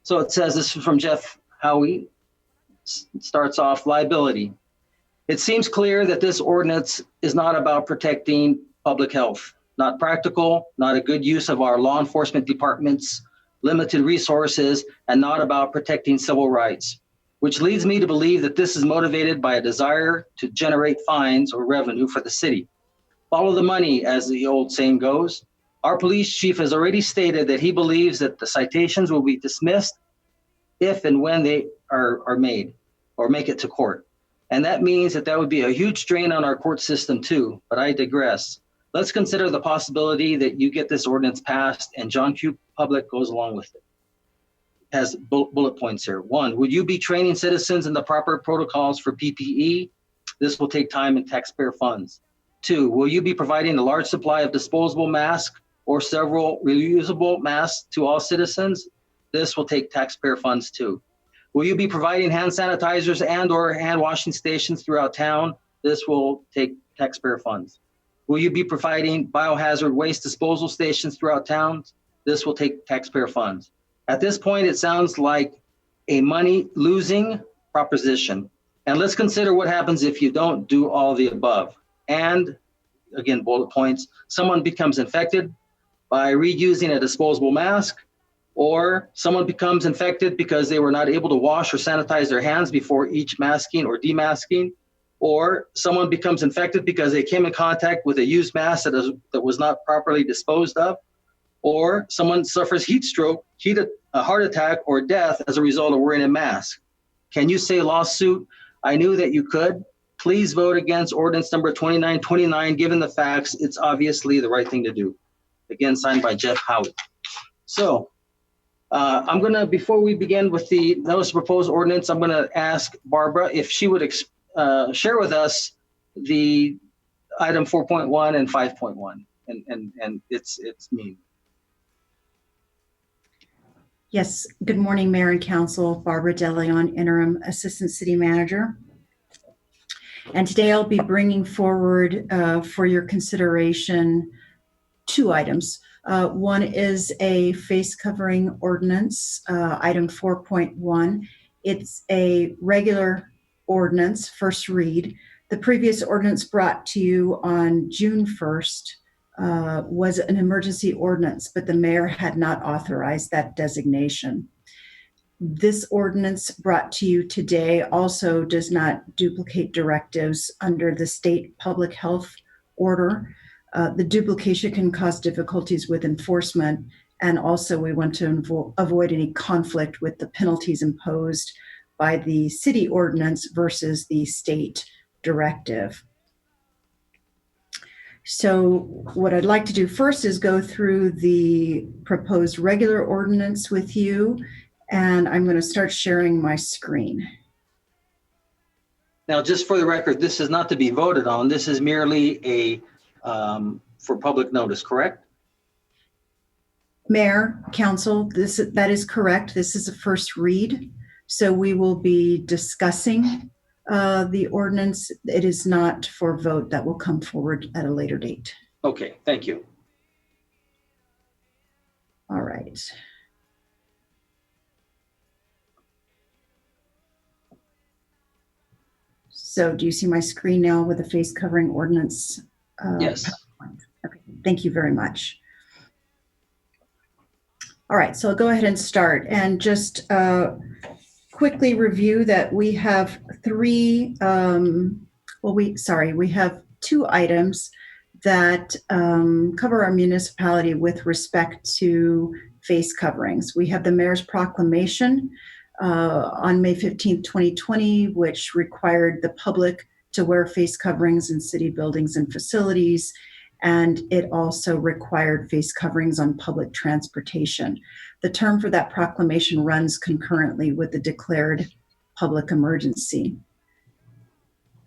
So it says, this is from Jeff Howie. It starts off, liability. It seems clear that this ordinance is not about protecting public health, not practical, not a good use of our law enforcement department's limited resources, and not about protecting civil rights, which leads me to believe that this is motivated by a desire to generate fines or revenue for the city. Follow the money, as the old saying goes. Our police chief has already stated that he believes that the citations will be dismissed if and when they are made or make it to court. And that means that would be a huge drain on our court system too, but I digress. Let's consider the possibility that you get this ordinance passed and John Q. Public goes along with it. Has bullet points here. 1, would you be training citizens in the proper protocols for PPE? This will take time and taxpayer funds. 2, will you be providing a large supply of disposable masks or several reusable masks to all citizens? This will take taxpayer funds too. Will you be providing hand sanitizers and or hand washing stations throughout town? This will take taxpayer funds. Will you be providing biohazard waste disposal stations throughout town? This will take taxpayer funds. At this point, it sounds like a money-losing proposition. And let's consider what happens if you don't do all the above. And again, bullet points, someone becomes infected by reusing a disposable mask, or someone becomes infected because they were not able to wash or sanitize their hands before each masking or demasking, or someone becomes infected because they came in contact with a used mask that was not properly disposed of, or someone suffers heat stroke, a heart attack, or death as a result of wearing a mask. Can you say lawsuit? I knew that you could. Please vote against ordinance number 2929. Given the facts, it's obviously the right thing to do. Again, signed by Jeff Howie. So I'm gonna, before we begin with the notice of proposed ordinance, I'm gonna ask Barbara if she would share with us the item 4.1 and 5.1 and its meaning. Yes, good morning, Mayor and Council. Barbara DeLeon, Interim Assistant City Manager. And today I'll be bringing forward for your consideration 2 items. One is a face covering ordinance, item 4.1. It's a regular ordinance, first read. The previous ordinance brought to you on June 1st was an emergency ordinance, but the mayor had not authorized that designation. This ordinance brought to you today also does not duplicate directives under the state public health order. The duplication can cause difficulties with enforcement, and also we want to avoid any conflict with the penalties imposed by the city ordinance versus the state directive. So what I'd like to do first is go through the proposed regular ordinance with you, and I'm going to start sharing my screen. Now, just for the record, this is not to be voted on. This is merely a for public notice, correct? Mayor, Council, that is correct. This is a first read, so we will be discussing the ordinance. It is not for vote. That will come forward at a later date. Okay, thank you. All right. So do you see my screen now with the face covering ordinance? Yes. Okay, thank you very much. All right, so I'll go ahead and start and just quickly review that we have we have 2 items that cover our municipality with respect to face coverings. We have the mayor's proclamation on May 15th, 2020, which required the public to wear face coverings in city buildings and facilities. And it also required face coverings on public transportation. The term for that proclamation runs concurrently with the declared public emergency.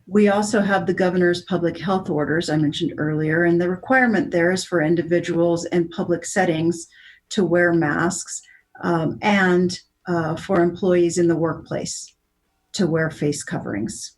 We also have the governor's public health orders I mentioned earlier, and the requirement there is for individuals in public settings to wear masks and for employees in the workplace to wear face coverings.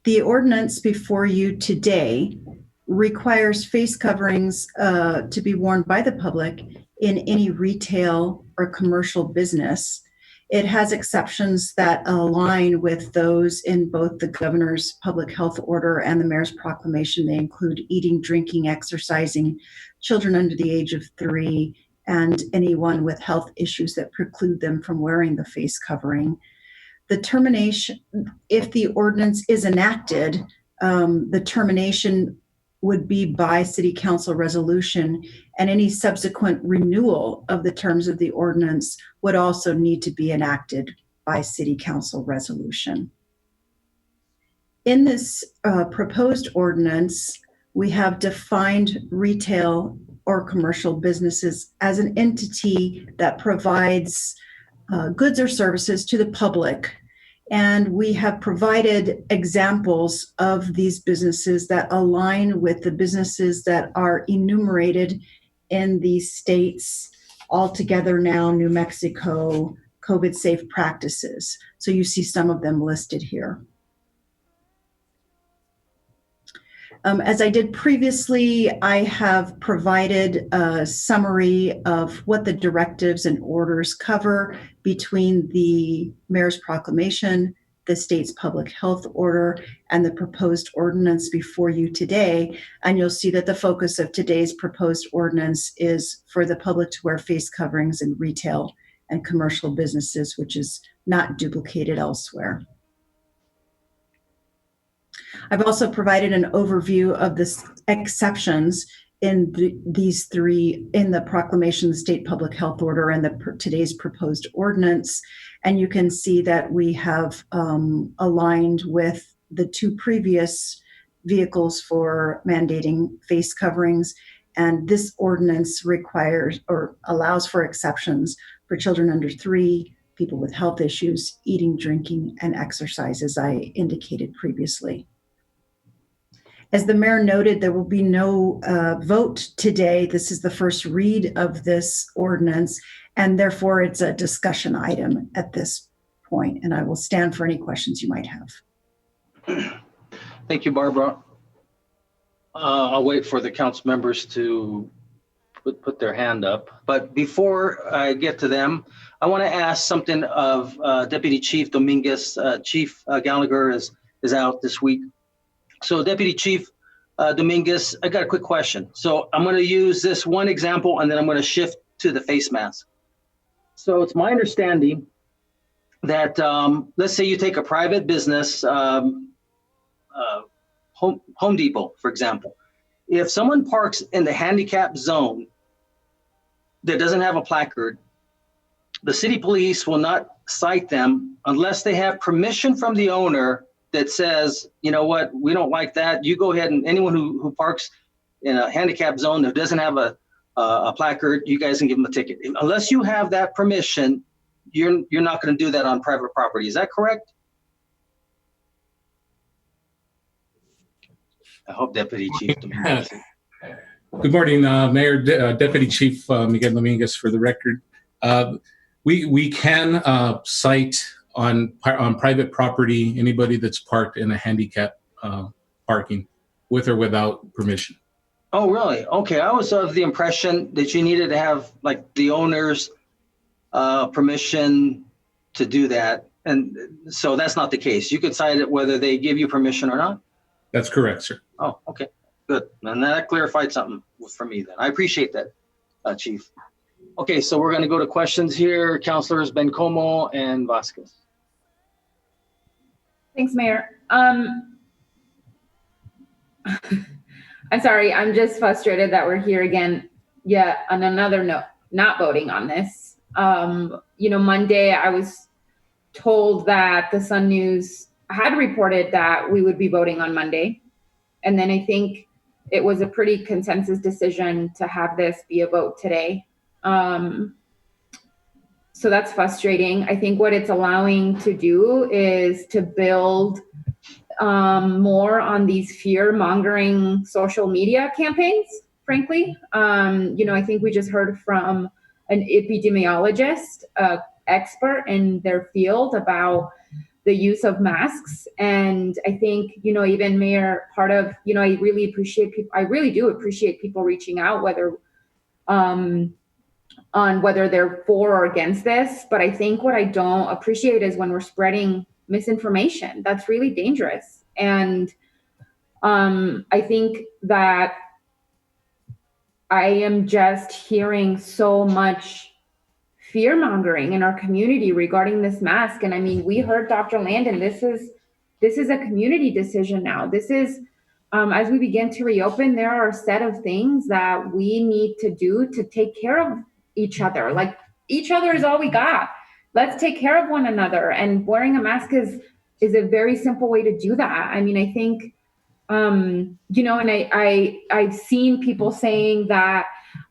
The ordinance before you today requires face coverings to be worn by the public in any retail or commercial business. It has exceptions that align with those in both the governor's public health order and the mayor's proclamation. They include eating, drinking, exercising, children under the age of 3, and anyone with health issues that preclude them from wearing the face covering. The termination, if the ordinance is enacted, the termination would be by city council resolution, and any subsequent renewal of the terms of the ordinance would also need to be enacted by city council resolution. In this proposed ordinance, we have defined retail or commercial businesses as an entity that provides goods or services to the public. And we have provided examples of these businesses that align with the businesses that are enumerated in the state's Altogether Now New Mexico COVID safe practices. So you see some of them listed here. As I did previously, I have provided a summary of what the directives and orders cover between the mayor's proclamation, the state's public health order, and the proposed ordinance before you today. And you'll see that the focus of today's proposed ordinance is for the public to wear face coverings in retail and commercial businesses, which is not duplicated elsewhere. I've also provided an overview of the exceptions in these 3, in the proclamation, the state public health order, and today's proposed ordinance. And you can see that we have aligned with the 2 previous vehicles for mandating face coverings. And this ordinance requires or allows for exceptions for children under 3, people with health issues, eating, drinking, and exercise, as I indicated previously. As the mayor noted, there will be no vote today. This is the first read of this ordinance, and therefore it's a discussion item at this point, and I will stand for any questions you might have. Thank you, Barbara. I'll wait for the council members to put their hand up. But before I get to them, I want to ask something of Deputy Chief Dominguez. Chief Gallagher is out this week. So Deputy Chief Dominguez, I got a quick question. So I'm going to use this one example and then I'm going to shift to the face mask. So it's my understanding that let's say you take a private business, Home Depot, for example. If someone parks in the handicap zone that doesn't have a placard, the city police will not cite them unless they have permission from the owner that says, you know what, we don't like that. You go ahead, and anyone who parks in a handicap zone that doesn't have a placard, you guys can give them a ticket. Unless you have that permission, you're not going to do that on private property. Is that correct? I hope Deputy Chief Dominguez. Good morning, Mayor, Deputy Chief Miguel Dominguez, for the record. We can cite on private property anybody that's parked in a handicap parking with or without permission. Oh, really? Okay. I was of the impression that you needed to have like the owner's permission to do that. And so that's not the case. You could cite it whether they give you permission or not. That's correct, sir. Oh, okay. Good. And that clarified something for me then. I appreciate that, Chief. Okay, so we're going to go to questions here. Councilors Bencomo and Vasquez. Thanks, Mayor. I'm sorry, I'm just frustrated that we're here again, yet on another note, not voting on this. Monday I was told that the Sun News had reported that we would be voting on Monday. And then I think it was a pretty consensus decision to have this be a vote today. So that's frustrating. I think what it's allowing to do is to build more on these fear-mongering social media campaigns, frankly. I think we just heard from an epidemiologist, expert in their field, about the use of masks. And I think, even Mayor, part of, I really appreciate people, I really do appreciate people reaching out, whether on whether they're for or against this. But I think what I don't appreciate is when we're spreading misinformation. That's really dangerous. And I think that I am just hearing so much fear mongering in our community regarding this mask. And I mean, we heard Dr. Landon, this is a community decision now. This is, as we begin to reopen, there are a set of things that we need to do to take care of each other. Like, each other is all we got. Let's take care of one another. And wearing a mask is a very simple way to do that. I mean, I think, and I've seen people saying that,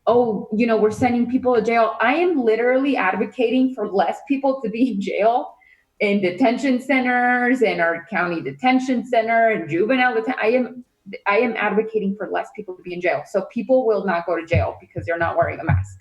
we're sending people to jail. I am literally advocating for less people to be in jail, in detention centers, in our county detention center, and juvenile detention. I am advocating for less people to be in jail. So people will not go to jail because they're not wearing a mask,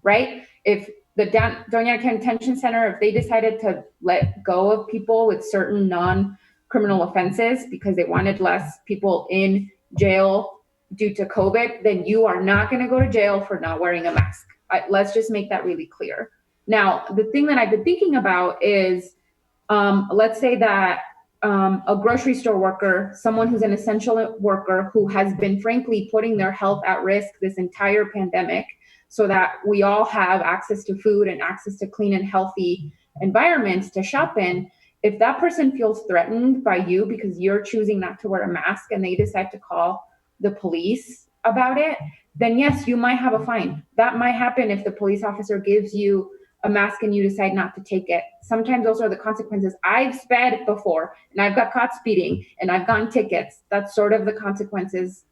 right? If the Doña County Detention Center, if they decided to let go of people with certain non-criminal offenses because they wanted less people in jail due to COVID, then you are not going to go to jail for not wearing a mask. Let's just make that really clear. Now, the thing that I've been thinking about is, let's say that a grocery store worker, someone who's an essential worker who has been frankly putting their health at risk this entire pandemic so that we all have access to food and access to clean and healthy environments to shop in. If that person feels threatened by you because you're choosing not to wear a mask and they decide to call the police about it, then yes, you might have a fine. That might happen if the police officer gives you a mask and you decide not to take it. Sometimes those are the consequences. I've sped before and I've got caught speeding and I've gotten tickets. That's sort of the consequences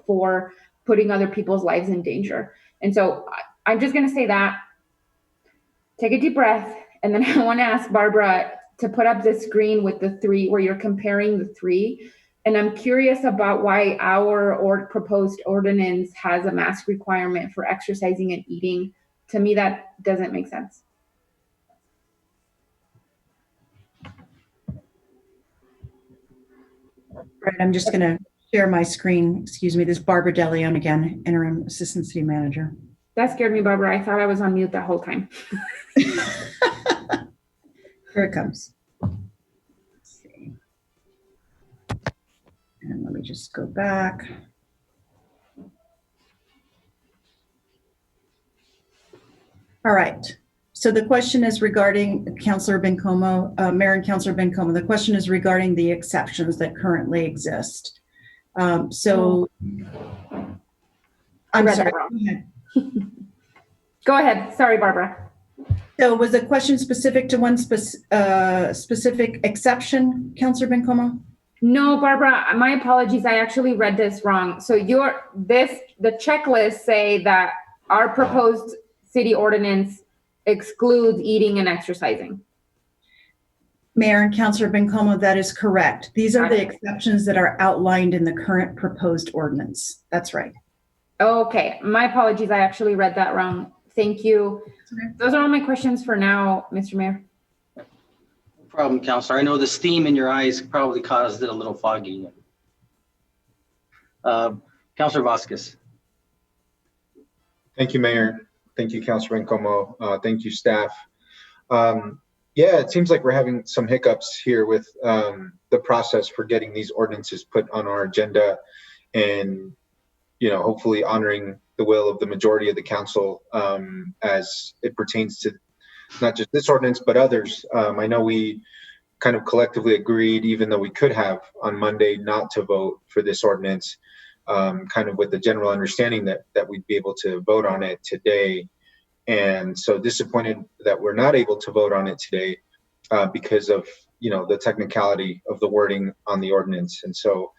for putting other people's lives in danger. And so I'm just going to say that, take a deep breath And then I want to ask Barbara to put up the screen with the three, where you're comparing the three. And I'm curious about why our proposed ordinance has a mask requirement for exercising and eating. To me, that doesn't make sense. Right, I'm just going to share my screen. Excuse me, this is Barbara DeLeon again, Interim Assistant City Manager. That scared me, Barbara. I thought I was on mute that whole time. Here it comes. Let's see. And let me just go back. All right. So the question is regarding Councilor Bencomo, Mayor and Councilor Bencomo. The question is regarding the exceptions that currently exist. I'm sorry. Go ahead. Go ahead. Sorry, Barbara. So was the question specific to one specific exception, Councilor Bencomo? No, Barbara, my apologies. I actually read this wrong. So the checklists say that our proposed city ordinance excludes eating and exercising. Mayor and Councilor Bencomo, that is correct. These are the exceptions that are outlined in the current proposed ordinance. That's right. Okay, my apologies. I actually read that wrong. Thank you. Those are all my questions for now, Mr. Mayor. No problem, Councilor. I know the steam in your eyes probably caused it a little foggy. Councilor Vasquez. Thank you, Mayor. Thank you, Councilor Bencomo. Thank you, staff. Yeah, it seems like we're having some hiccups here with the process for getting these ordinances put on our agenda, and hopefully honoring the will of the majority of the council as it pertains to not just this ordinance but others. I know we kind of collectively agreed, even though we could have on Monday, not to vote for this ordinance, kind of with the general understanding that we'd be able to vote on it today. And so disappointed that we're not able to vote on it today because of the technicality of the wording on the ordinance. And so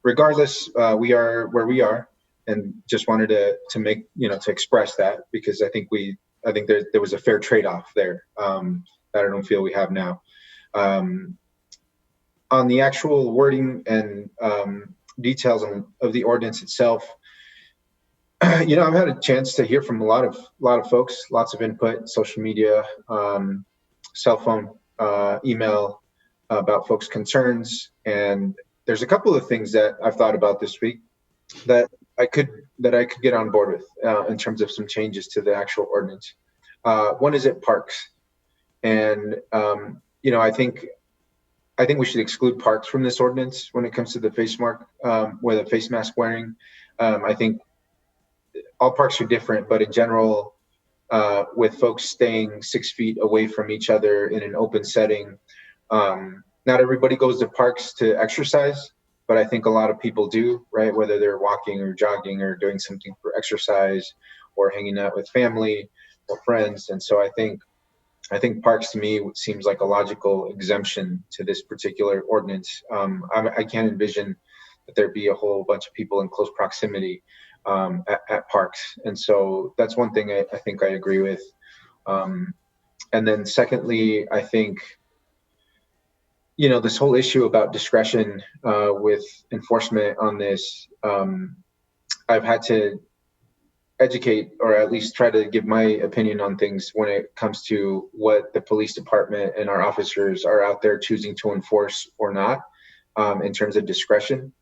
regardless, we are where we are, and just wanted to make to express that, because I think there was a fair trade-off there that I don't feel we have now. On the actual wording and details of the ordinance itself, I've had a chance to hear from a lot of folks, lots of input, social media, cell phone, email about folks' concerns, and there's a couple of things that I've thought about this week that I could get on board with in terms of some changes to the actual ordinance. One is at parks, and I think we should exclude parks from this ordinance when it comes to the face mask wearing. I think all parks are different, but in general, with folks staying 6 feet away from each other in an open setting, not everybody goes to parks to exercise, but I think a lot of people do, right? Whether they're walking or jogging or doing something for exercise or hanging out with family or friends. And so I think parks, to me, seems like a logical exemption to this particular ordinance. I can't envision that there'd be a whole bunch of people in close proximity at parks. And so that's one thing I think I agree with. And then secondly, I think, this whole issue about discretion with enforcement on this, I've had to educate, or at least try to give my opinion on things when it comes to what the police department and our officers are out there choosing to enforce or not in terms of discretion.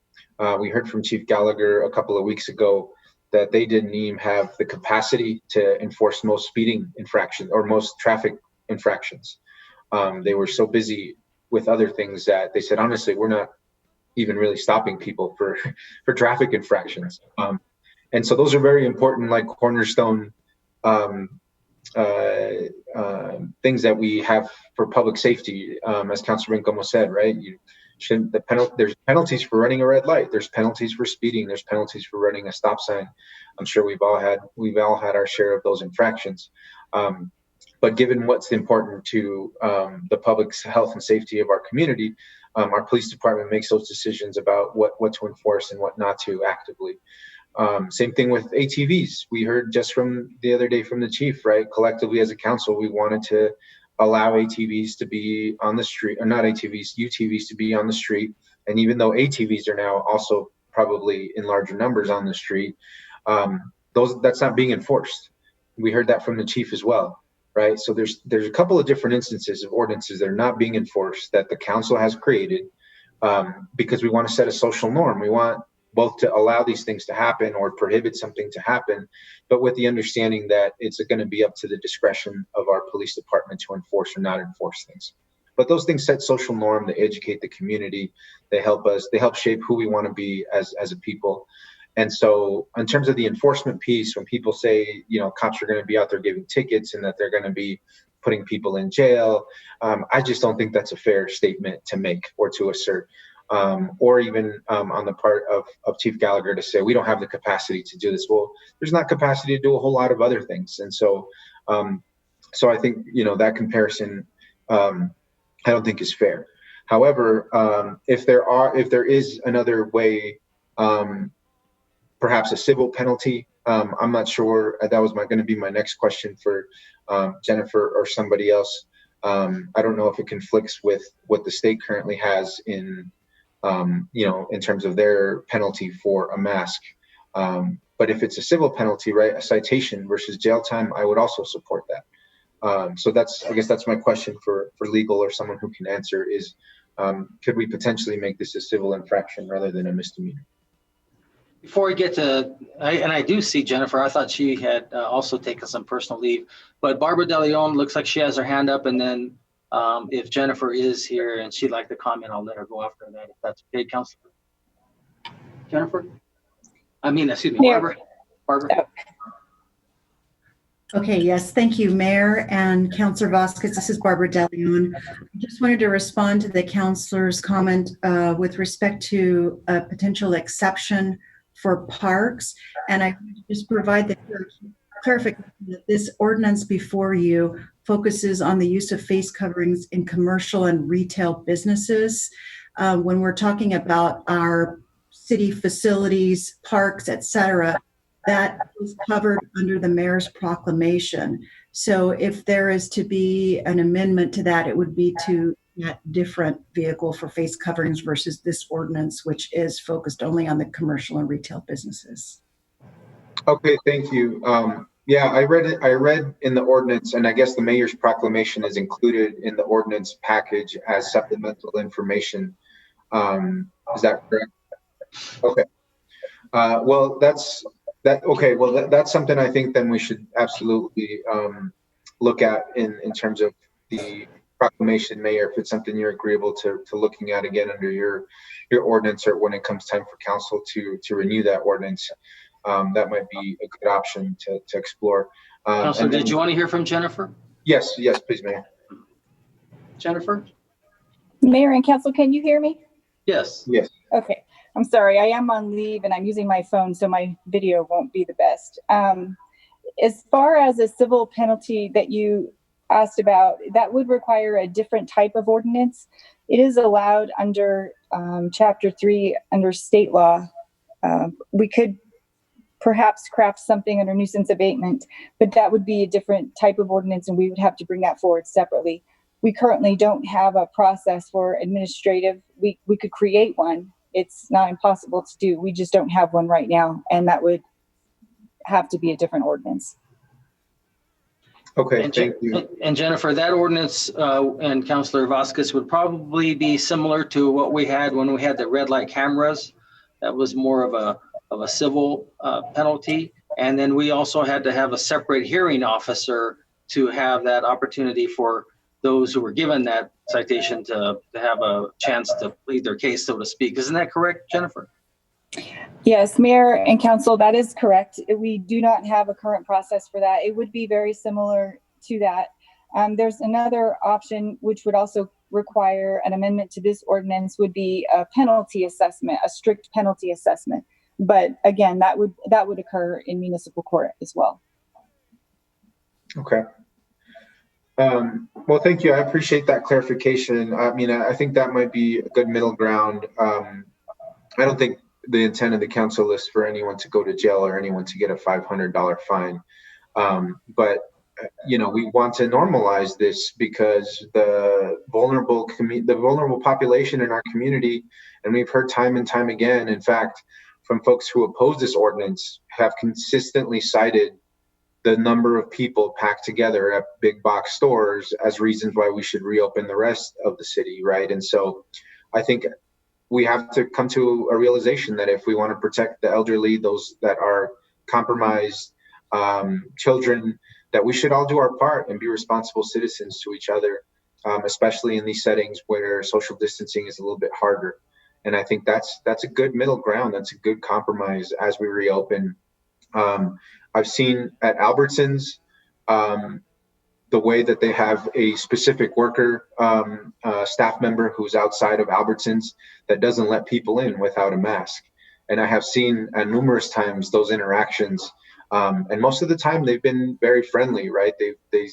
We heard from Chief Gallagher a couple of weeks ago that they didn't even have the capacity to enforce most speeding infractions or most traffic infractions. They were so busy with other things that they said, honestly, we're not even really stopping people for traffic infractions. And so those are very important, like cornerstone things that we have for public safety, as Councilor Bencomo said, right? There's penalties for running a red light. There's penalties for speeding. There's penalties for running a stop sign. I'm sure we've all had our share of those infractions. But given what's important to the public's health and safety of our community, our police department makes those decisions about what to enforce and what not to actively. Same thing with ATVs. We heard just from the other day from the chief, right? Collectively as a council, we wanted to allow ATVs to be on the street, or not ATVs, UTVs to be on the street. And even though ATVs are now also probably in larger numbers on the street, that's not being enforced. We heard that from the chief as well, right? So there's a couple of different instances of ordinances that are not being enforced that the council has created because we want to set a social norm. We want both to allow these things to happen or prohibit something to happen, but with the understanding that it's going to be up to the discretion of our police department to enforce or not enforce things. But those things set social norm, they educate the community, they help us, they help shape who we want to be as a people. And so in terms of the enforcement piece, when people say, cops are going to be out there giving tickets and that they're going to be putting people in jail, I just don't think that's a fair statement to make or to assert. Or even on the part of Chief Gallagher to say, we don't have the capacity to do this. Well, there's not capacity to do a whole lot of other things. And so, I think, that comparison, I don't think is fair. However, if there is another way, perhaps a civil penalty, I'm not sure. That was going to be my next question for Jennifer or somebody else. I don't know if it conflicts with what the state currently has in terms of their penalty for a mask. But if it's a civil penalty, right, a citation versus jail time, I would also support that. So I guess that's my question for legal or someone who can answer is, could we potentially make this a civil infraction rather than a misdemeanor? Before we get to, I do see Jennifer, I thought she had also taken some personal leave, but Barbara De Leon looks like she has her hand up, and then if Jennifer is here and she'd like to comment, I'll let her go after that, if that's okay, Councilor. Jennifer? Excuse me, Mayor. Barbara. Okay, yes, thank you, Mayor and Councilor Vasquez. This is Barbara De Leon. I just wanted to respond to the councilor's comment with respect to a potential exception for parks. And I just provide the clarification that this ordinance before you focuses on the use of face coverings in commercial and retail businesses. When we're talking about our city facilities, parks, et cetera, that is covered under the mayor's proclamation. So if there is to be an amendment to that, it would be to that different vehicle for face coverings versus this ordinance, which is focused only on the commercial and retail businesses. Okay, thank you. Yeah, I read in the ordinance, and I guess the mayor's proclamation is included in the ordinance package as supplemental information. Is that correct? Okay. Well, that's something I think then we should absolutely look at in terms of the proclamation, Mayor, if it's something you're agreeable to looking at again under your ordinance, or when it comes time for council to renew that ordinance. That might be a good option to explore. Councilor, did you want to hear from Jennifer? Yes, please, Mayor. Jennifer? Mayor and council, can you hear me? Yes. Yes. Okay. I'm sorry. I am on leave and I'm using my phone, so my video won't be the best. As far as a civil penalty that you asked about, that would require a different type of ordinance. It is allowed under Chapter 3 under state law. We could perhaps craft something under nuisance abatement, but that would be a different type of ordinance and we would have to bring that forward separately. We currently don't have a process for administrative. We could create one. It's not impossible to do. We just don't have one right now, and that would have to be a different ordinance. Okay, thank you. And Jennifer, that ordinance and Councilor Vasquez would probably be similar to what we had when we had the red light cameras. That was more of a civil penalty. And then we also had to have a separate hearing officer to have that opportunity for those who were given that citation to have a chance to plead their case, so to speak. Isn't that correct, Jennifer? Yes, Mayor and Council, that is correct. We do not have a current process for that. It would be very similar to that. There's another option which would also require an amendment to this ordinance, would be a penalty assessment, a strict penalty assessment. But again, that would occur in municipal court as well. Okay. Well, thank you. I appreciate that clarification. I mean, I think that might be a good middle ground. I don't think the intent of the council is for anyone to go to jail or anyone to get a $500 fine. But we want to normalize this because the vulnerable population in our community, and we've heard time and time again, in fact, from folks who oppose this ordinance, have consistently cited the number of people packed together at big box stores as reasons why we should reopen the rest of the city, right? And so I think we have to come to a realization that if we want to protect the elderly, those that are compromised, children, that we should all do our part and be responsible citizens to each other, especially in these settings where social distancing is a little bit harder. And I think that's a good middle ground. That's a good compromise as we reopen. I've seen at Albertsons the way that they have a specific worker, staff member who's outside of Albertsons that doesn't let people in without a mask. And I have seen numerous times those interactions. And most of the time they've been very friendly, right? They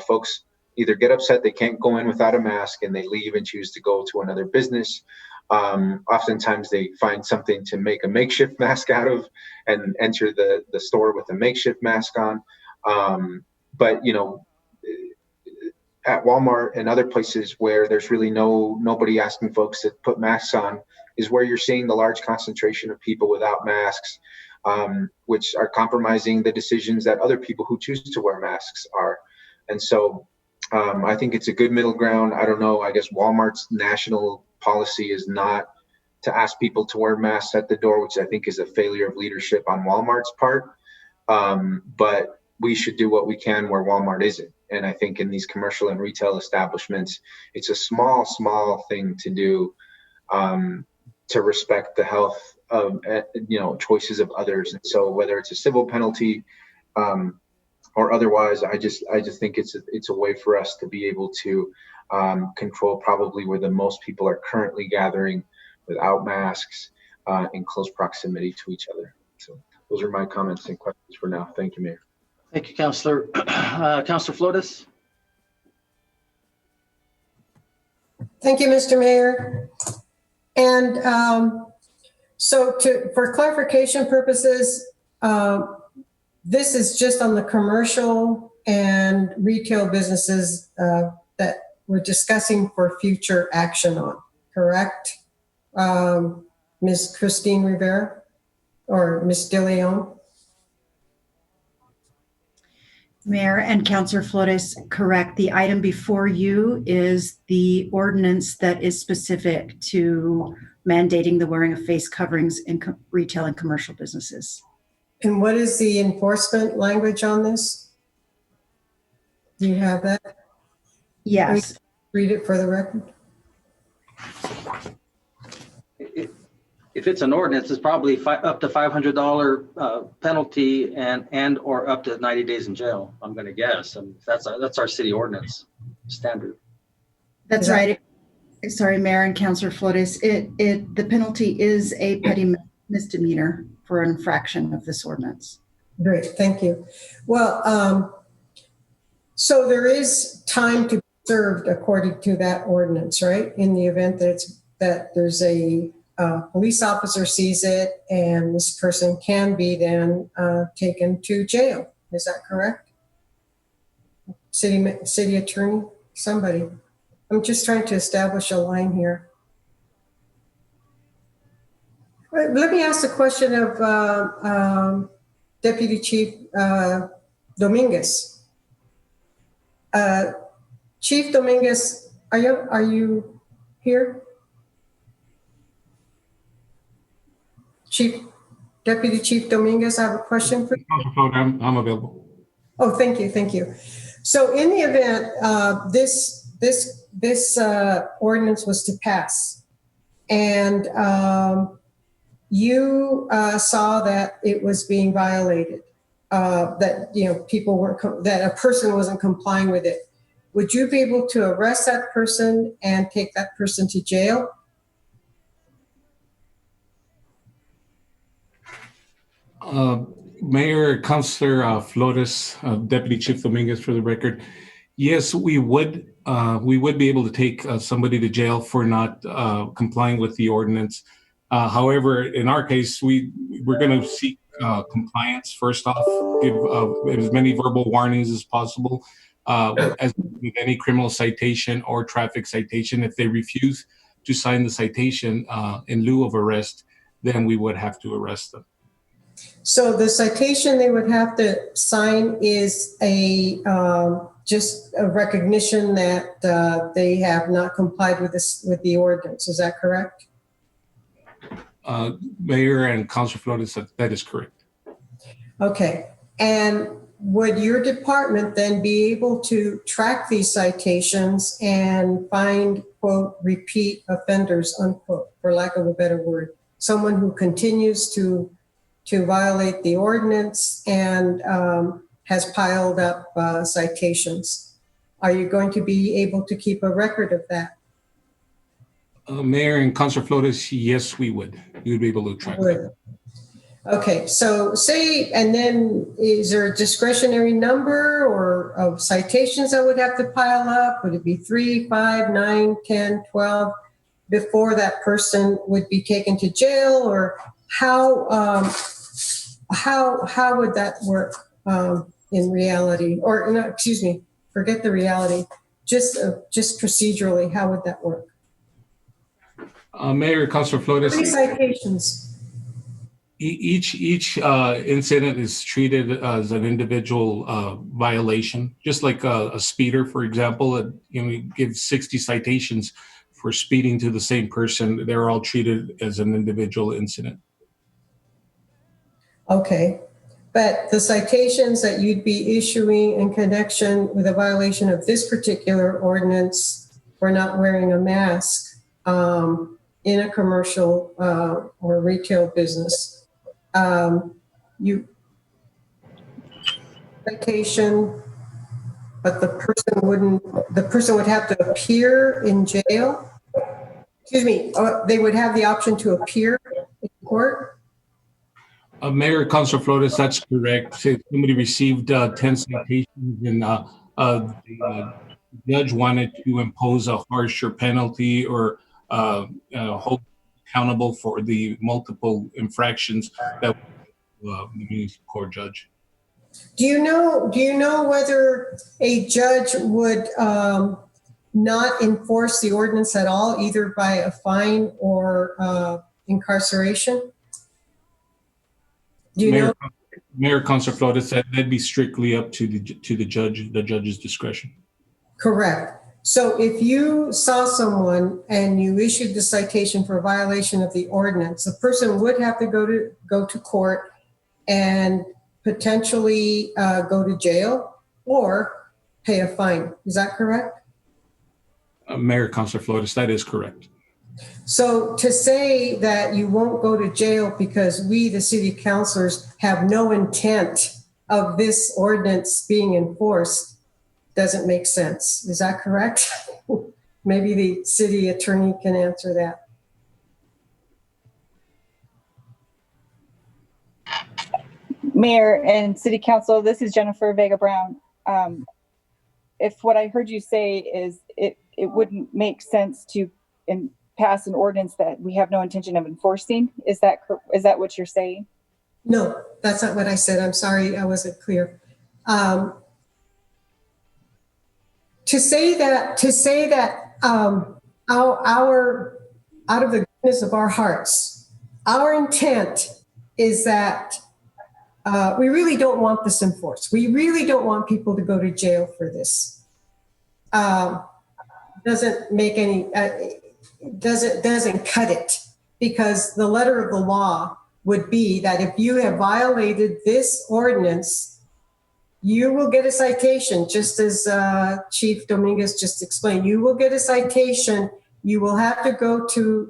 folks either get upset they can't go in without a mask and they leave and choose to go to another business. Oftentimes they find something to make a makeshift mask out of and enter the store with a makeshift mask on. But at Walmart and other places where there's really nobody asking folks to put masks on is where you're seeing the large concentration of people without masks, which are compromising the decisions that other people who choose to wear masks are. And so I think it's a good middle ground. I don't know, I guess Walmart's national policy is not to ask people to wear masks at the door, which I think is a failure of leadership on Walmart's part. But we should do what we can where Walmart isn't. And I think in these commercial and retail establishments, it's a small thing to do to respect the health of choices of others. And so whether it's a civil penalty or otherwise, I just think it's a way for us to be able to control probably where the most people are currently gathering without masks in close proximity to each other. So those are my comments and questions for now. Thank you, Mayor. Thank you, Councilor. Councilor Flores? Thank you, Mr. Mayor. And for clarification purposes, this is just on the commercial and retail businesses that we're discussing for future action on, correct? Ms. Christine Rivera or Ms. DeLeon? Mayor and Councilor Flores, correct. The item before you is the ordinance that is specific to mandating the wearing of face coverings in retail and commercial businesses. And what is the enforcement language on this? Do you have that? Yes. Read it for the record. If it's an ordinance, it's probably up to $500 penalty and or up to 90 days in jail, I'm going to guess. And that's our city ordinance standard. That's right. Sorry, Mayor and Councilor Flores. The penalty is a petty misdemeanor for an infraction of this ordinance. Great, thank you. Well, so there is time to be served according to that ordinance, right? In the event that there's a police officer sees it and this person can be then taken to jail. Is that correct? City attorney, somebody. I'm just trying to establish a line here. Let me ask the question of Deputy Chief Dominguez. Chief Dominguez, are you here? Deputy Chief Dominguez, I have a question for you. I'm available. Oh, thank you. So in the event this ordinance was to pass and you saw that it was being violated, that people weren't, that a person wasn't complying with it, would you be able to arrest that person and take that person to jail? Mayor, Councilor Flores, Deputy Chief Dominguez, for the record, yes, we would be able to take somebody to jail for not complying with the ordinance. However, in our case, we're going to seek compliance first off, give as many verbal warnings as possible. As with any criminal citation or traffic citation, if they refuse to sign the citation in lieu of arrest, then we would have to arrest them. So the citation they would have to sign is just a recognition that they have not complied with the ordinance. Is that correct? Mayor and Councilor Flores, that is correct. Okay. And would your department then be able to track these citations and find, quote, repeat offenders, unquote, for lack of a better word, someone who continues to violate the ordinance and has piled up citations? Are you going to be able to keep a record of that? Mayor and Councilor Flores, yes, we would. We would be able to track that. Okay, so say, and then is there a discretionary number or of citations that would have to pile up? Would it be 3, 5, 9, 10, 12 before that person would be taken to jail? Or how would that work in reality? Or no, excuse me, forget the reality. Just procedurally, how would that work? Mayor, Councilor Flores. How many citations? Each incident is treated as an individual violation, just like a speeder, for example. You give 60 citations for speeding to the same person. They're all treated as an individual incident. Okay, but the citations that you'd be issuing in connection with a violation of this particular ordinance for not wearing a mask in a commercial or retail business, you citation, but the person would have to appear in jail. Excuse me, they would have the option to appear in court. Mayor, Councilor Flores, that's correct. If somebody received 10 citations and the judge wanted to impose a harsher penalty or hold accountable for the multiple infractions that the municipal court judge. Do you know whether a judge would not enforce the ordinance at all, either by a fine or incarceration? Do you know? Mayor, Councilor Flores, that'd be strictly up to the judge's discretion. Correct. So if you saw someone and you issued the citation for a violation of the ordinance, the person would have to go to court and potentially go to jail or pay a fine. Is that correct? Mayor, Councilor Flores, that is correct. So to say that you won't go to jail because we, the city councilors, have no intent of this ordinance being enforced doesn't make sense. Is that correct? Maybe the city attorney can answer that. Mayor and City Council, this is Jennifer Vega Brown. If what I heard you say is it wouldn't make sense to pass an ordinance that we have no intention of enforcing, is that what you're saying? No, that's not what I said. I'm sorry, I wasn't clear. To say that our out of the goodness of our hearts, our intent is that we really don't want this enforced. We really don't want people to go to jail for this. Doesn't make any doesn't cut it, because the letter of the law would be that if you have violated this ordinance, you will get a citation, just as Chief Dominguez just explained. You will get a citation. You will have to go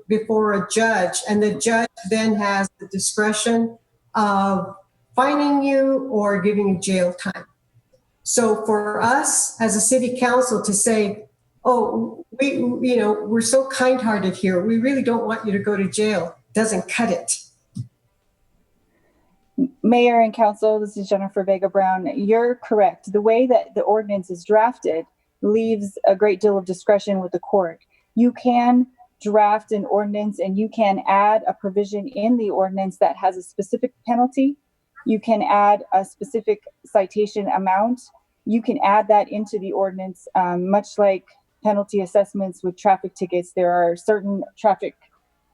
before a judge, and the judge then has the discretion of fining you or giving you jail time. So for us as a city council to say, oh, we're so kind-hearted here, we really don't want you to go to jail, doesn't cut it. Mayor and Council, this is Jennifer Vega Brown. You're correct. The way that the ordinance is drafted leaves a great deal of discretion with the court. You can draft an ordinance and you can add a provision in the ordinance that has a specific penalty. You can add a specific citation amount. You can add that into the ordinance, much like penalty assessments with traffic tickets. There are certain traffic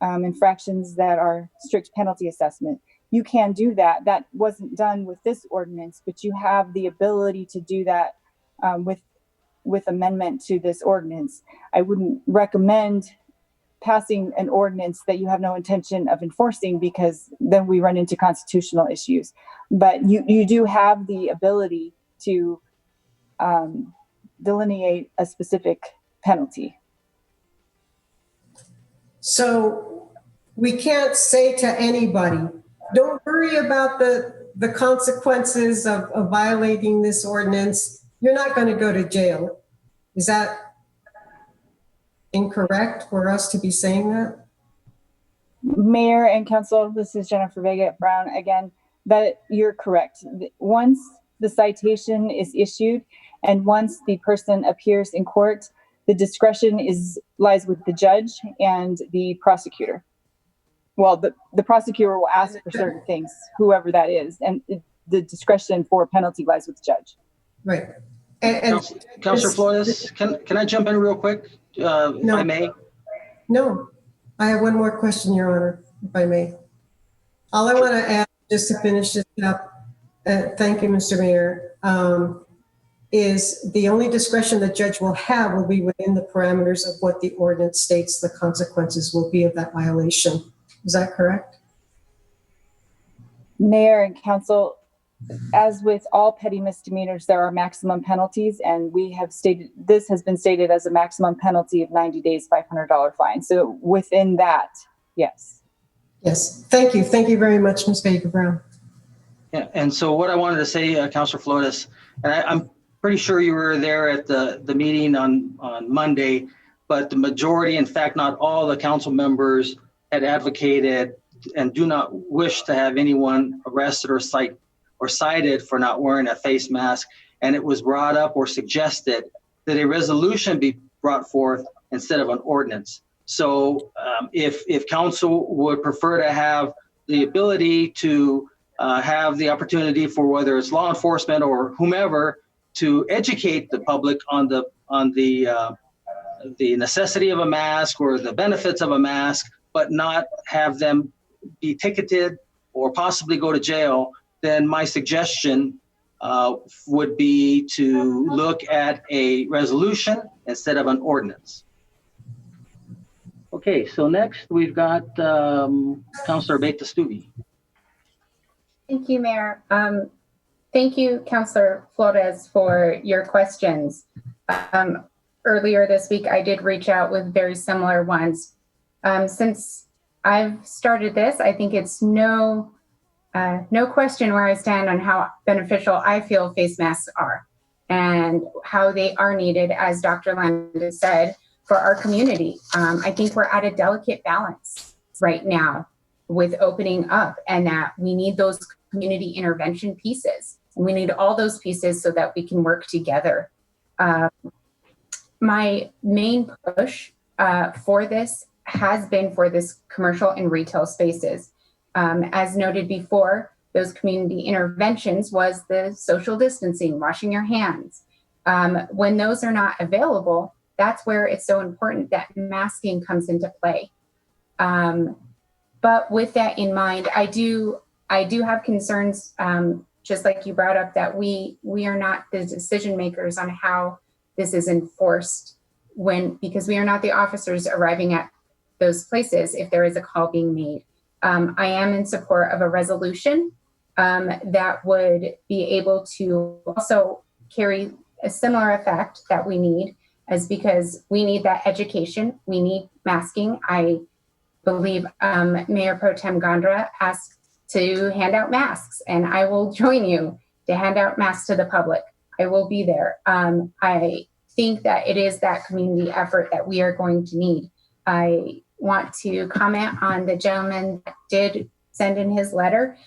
infractions that are strict penalty assessment. You can do that. That wasn't done with this ordinance, but you have the ability to do that with amendment to this ordinance. I wouldn't recommend passing an ordinance that you have no intention of enforcing, because then we run into constitutional issues. But you do have the ability to delineate a specific penalty. So we can't say to anybody, don't worry about the consequences of violating this ordinance. You're not going to go to jail. Is that incorrect for us to be saying that? Mayor and Council, this is Jennifer Vega Brown again. That you're correct. Once the citation is issued and once the person appears in court, the discretion lies with the judge and the prosecutor. Well, the prosecutor will ask for certain things, whoever that is, and the discretion for penalty lies with the judge. Right. Councilor Flores, can I jump in real quick, if I may? No, I have one more question, Your Honor, if I may. All I want to add, just to finish this up, thank you, Mr. Mayor, is the only discretion the judge will have will be within the parameters of what the ordinance states the consequences will be of that violation. Is that correct? Mayor and Council, as with all petty misdemeanors, there are maximum penalties, and we have stated, this has been stated as a maximum penalty of 90 days, $500 fine. So within that, yes. Yes, thank you. Thank you very much, Ms. Vega Brown. Yeah, and so what I wanted to say, Councilor Flores, and I'm pretty sure you were there at the meeting on Monday, but the majority, in fact, not all the council members had advocated and do not wish to have anyone arrested or cited for not wearing a face mask. And it was brought up or suggested that a resolution be brought forth instead of an ordinance. So if council would prefer to have the ability to have the opportunity for whether it's law enforcement or whomever to educate the public on the necessity of a mask or the benefits of a mask, but not have them be ticketed or possibly go to jail, then my suggestion would be to look at a resolution instead of an ordinance. Okay, so next we've got Councilor Abeyta-Stube. Thank you, Mayor. Thank you, Councilor Flores, for your questions. Earlier this week, I did reach out with very similar ones. Since I've started this, I think it's no question where I stand on how beneficial I feel face masks are and how they are needed, as Dr. Landon said, for our community. I think we're at a delicate balance right now with opening up, and that we need those community intervention pieces. We need all those pieces so that we can work together. My main push for this has been for this commercial and retail spaces. As noted before, those community interventions was the social distancing, washing your hands. When those are not available, that's where it's so important that masking comes into play. But with that in mind, I do have concerns, just like you brought up, that we are not the decision makers on how this is enforced because we are not the officers arriving at those places if there is a call being made. I am in support of a resolution that would be able to also carry a similar effect that we need, because we need that education, we need masking. I believe Mayor Pro Tem Gondra asked to hand out masks, and I will join you to hand out masks to the public. I will be there. I think that it is that community effort that we are going to need. I want to comment on the gentleman that did send in his letter.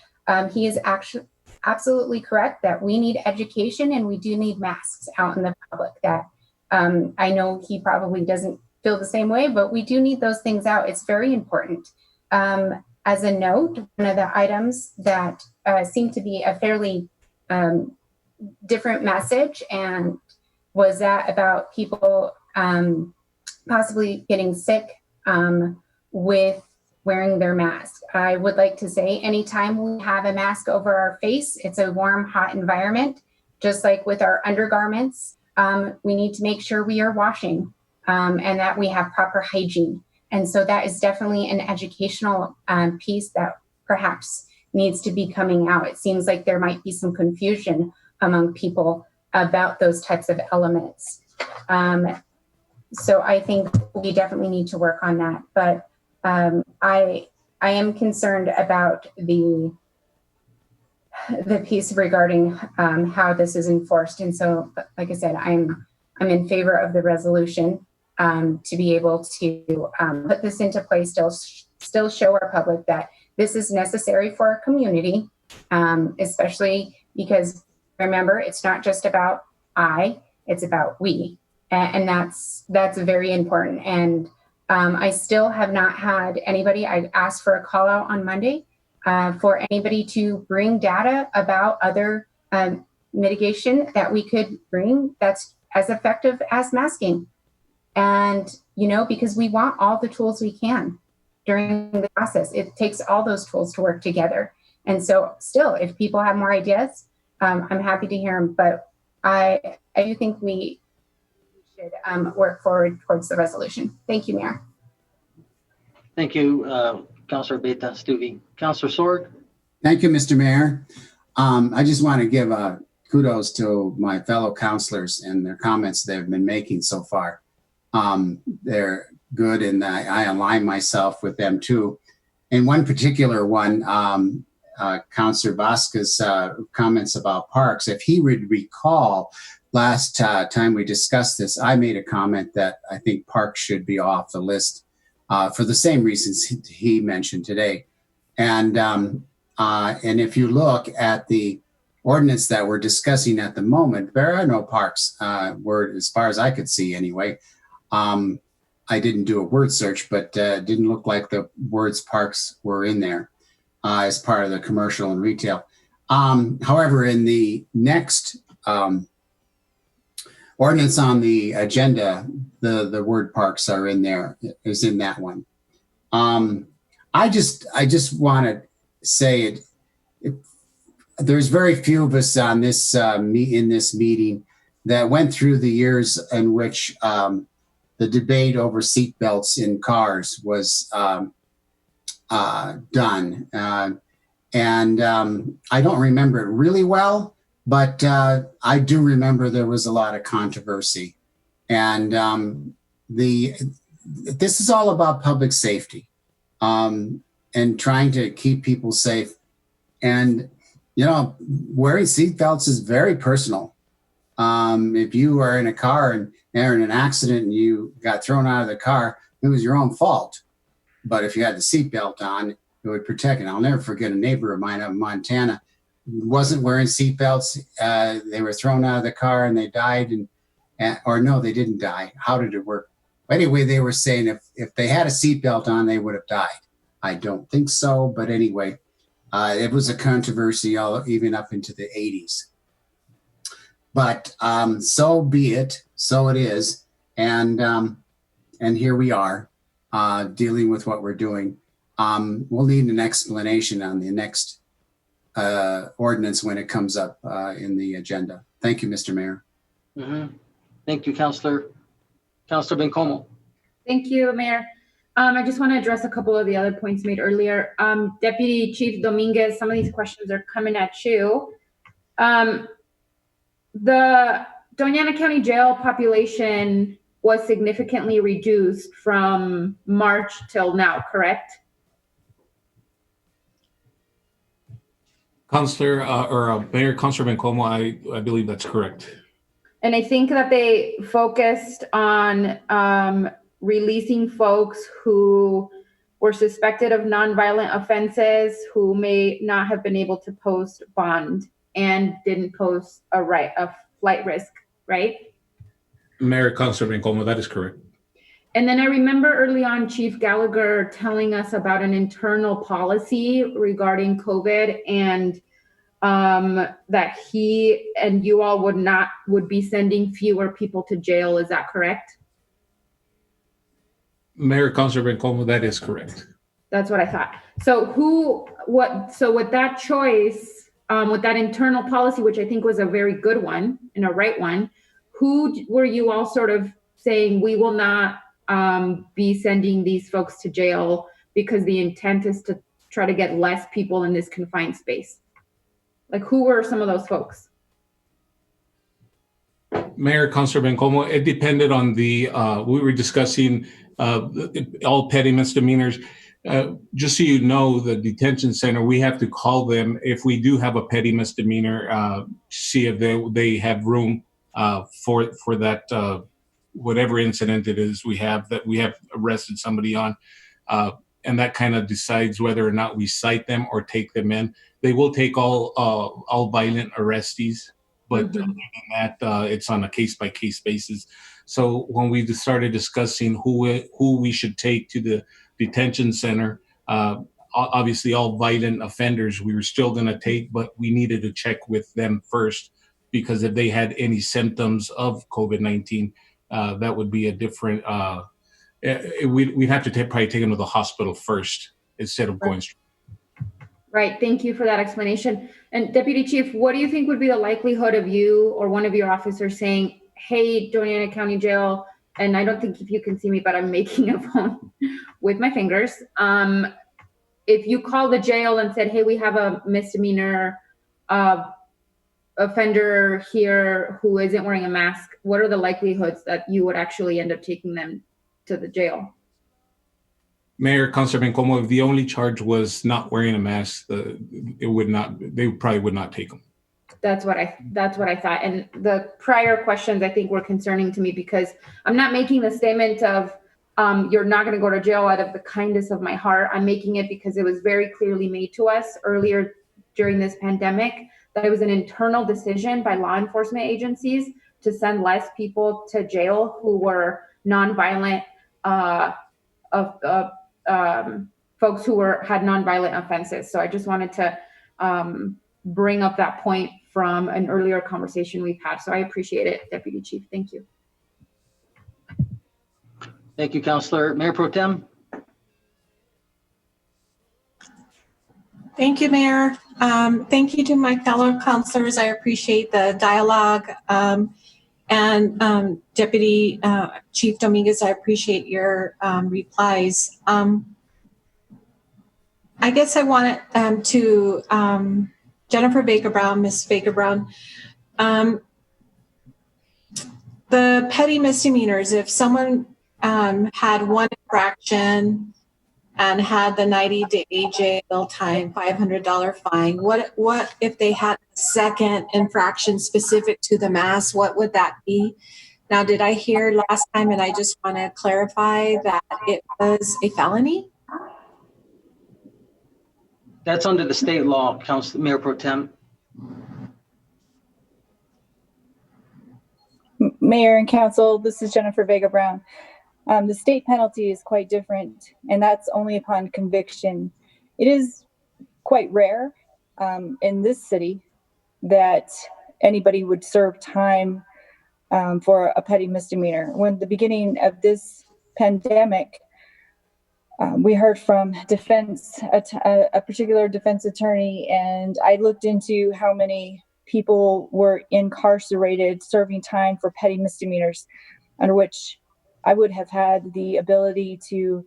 He is actually absolutely correct that we need education and we do need masks out in the public. That I know he probably doesn't feel the same way, but we do need those things out. It's very important. As a note, one of the items that seemed to be a fairly different message and was that about people possibly getting sick with wearing their mask. I would like to say anytime we have a mask over our face, it's a warm, hot environment. Just like with our undergarments, we need to make sure we are washing and that we have proper hygiene. And so that is definitely an educational piece that perhaps needs to be coming out. It seems like there might be some confusion among people about those types of elements. So I think we definitely need to work on that. But I am concerned about the piece regarding how this is enforced. And so, like I said, I'm in favor of the resolution to be able to put this into place, still show our public that this is necessary for our community, especially because remember, it's not just about it's about we. And that's very important. And I still have not had anybody, I asked for a call out on Monday for anybody to bring data about other mitigation that we could bring that's as effective as masking. And, because we want all the tools we can during the process. It takes all those tools to work together. And so still, if people have more ideas, I'm happy to hear them. But I do think we should work forward towards the resolution. Thank you, Mayor. Thank you, Councilor Beta Stuvey. Councilor Sorg? Thank you, Mr. Mayor. I just want to give kudos to my fellow councilors and their comments they've been making so far. They're good, and I align myself with them too. In one particular one, Councilor Vasquez comments about parks. If he would recall, last time we discussed this, I made a comment that I think parks should be off the list for the same reasons he mentioned today. And if you look at the ordinance that we're discussing at the moment, there are no parks, as far as I could see anyway. I didn't do a word search, but didn't look like the words parks were in there as part of the commercial and retail. However, in the next ordinance on the agenda, the word parks are in there, is in that one. I just want to say there's very few of us on this in this meeting that went through the years in which the debate over seatbelts in cars was done. And I don't remember it really well, but I do remember there was a lot of controversy. And this is all about public safety and trying to keep people safe. And, wearing seatbelts is very personal. If you are in a car and are in an accident and you got thrown out of the car, it was your own fault. But if you had the seatbelt on, it would protect. And I'll never forget a neighbor of mine up in Montana wasn't wearing seatbelts. They were thrown out of the car and they died. Or no, they didn't die. How did it work? Anyway, they were saying if they had a seatbelt on, they would have died. I don't think so. But anyway, it was a controversy even up into the 80s. But so be it. So it is. And here we are dealing with what we're doing. We'll need an explanation on the next ordinance when it comes up in the agenda. Thank you, Mr. Mayor. Mm-hmm. Thank you, Councilor Bencomo. Thank you, Mayor. I just want to address a couple of the other points made earlier. Deputy Chief Dominguez, some of these questions are coming at you. The Doña Ana County Jail population was significantly reduced from March till now, correct? Mayor Councilor Bencomo, I believe that's correct. And I think that they focused on releasing folks who were suspected of nonviolent offenses, who may not have been able to post bond and didn't pose a flight risk, right? Mayor Councilor Bencomo, that is correct. And then I remember early on Chief Gallagher telling us about an internal policy regarding COVID, and that he and you all would be sending fewer people to jail. Is that correct? Mayor, Councilor Bencomo, that is correct. That's what I thought. So with that choice, with that internal policy, which I think was a very good one and a right one, who were you all sort of saying we will not be sending these folks to jail because the intent is to try to get less people in this confined space? Like, who were some of those folks? Mayor, Councilor Bencomo, it depended on we were discussing all petty misdemeanors. Just so you know, the detention center, we have to call them if we do have a petty misdemeanor, see if they have room for that, whatever incident it is we have arrested somebody on. And that kind of decides whether or not we cite them or take them in. They will take all violent arrestees, but other than that, it's on a case-by-case basis. So when we started discussing who we should take to the detention center, obviously all violent offenders we were still going to take, but we needed to check with them first, because if they had any symptoms of COVID-19, that would be a different, we'd have to probably take them to the hospital first instead of going straight. Right. Thank you for that explanation. And Deputy Chief, what do you think would be the likelihood of you or one of your officers saying, hey, Doña Ana County Jail, and I don't think if you can see me, but I'm making a phone with my fingers. If you call the jail and said, hey, we have a misdemeanor offender here who isn't wearing a mask, what are the likelihoods that you would actually end up taking them to the jail? Mayor, Councilor Bencomo, if the only charge was not wearing a mask, they probably would not take them. That's what I thought. And the prior questions I think were concerning to me, because I'm not making the statement of you're not going to go to jail out of the kindness of my heart. I'm making it because it was very clearly made to us earlier during this pandemic that it was an internal decision by law enforcement agencies to send less people to jail who were nonviolent folks who had nonviolent offenses. So I just wanted to bring up that point from an earlier conversation we've had. So I appreciate it, Deputy Chief. Thank you. Thank you, Councilor. Mayor Pro Tem. Thank you, Mayor. Thank you to my fellow councilors. I appreciate the dialogue. And Deputy Chief Dominguez, I appreciate your replies. I guess I wanted to Jennifer Baker-Brown, Ms. Baker-Brown, the petty misdemeanors, if someone had one infraction and had the 90-day jail time, $500 fine, what if they had a second infraction specific to the mask, what would that be? Now, did I hear last time, and I just want to clarify that it was a felony? That's under the state law, Mayor Pro Tem. Mayor and Council, this is Jennifer Vega-Brown. The state penalty is quite different, and that's only upon conviction. It is quite rare in this city that anybody would serve time for a petty misdemeanor. When the beginning of this pandemic, we heard from a particular defense attorney, and I looked into how many people were incarcerated serving time for petty misdemeanors, under which I would have had the ability to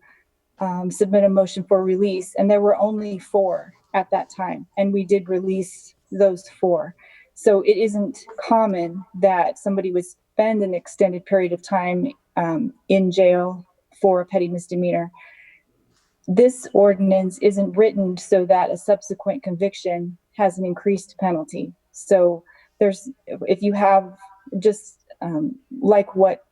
submit a motion for release. And there were only 4 at that time. And we did release those 4. So it isn't common that somebody would spend an extended period of time in jail for a petty misdemeanor. This ordinance isn't written so that a subsequent conviction has an increased penalty. So if you have just like what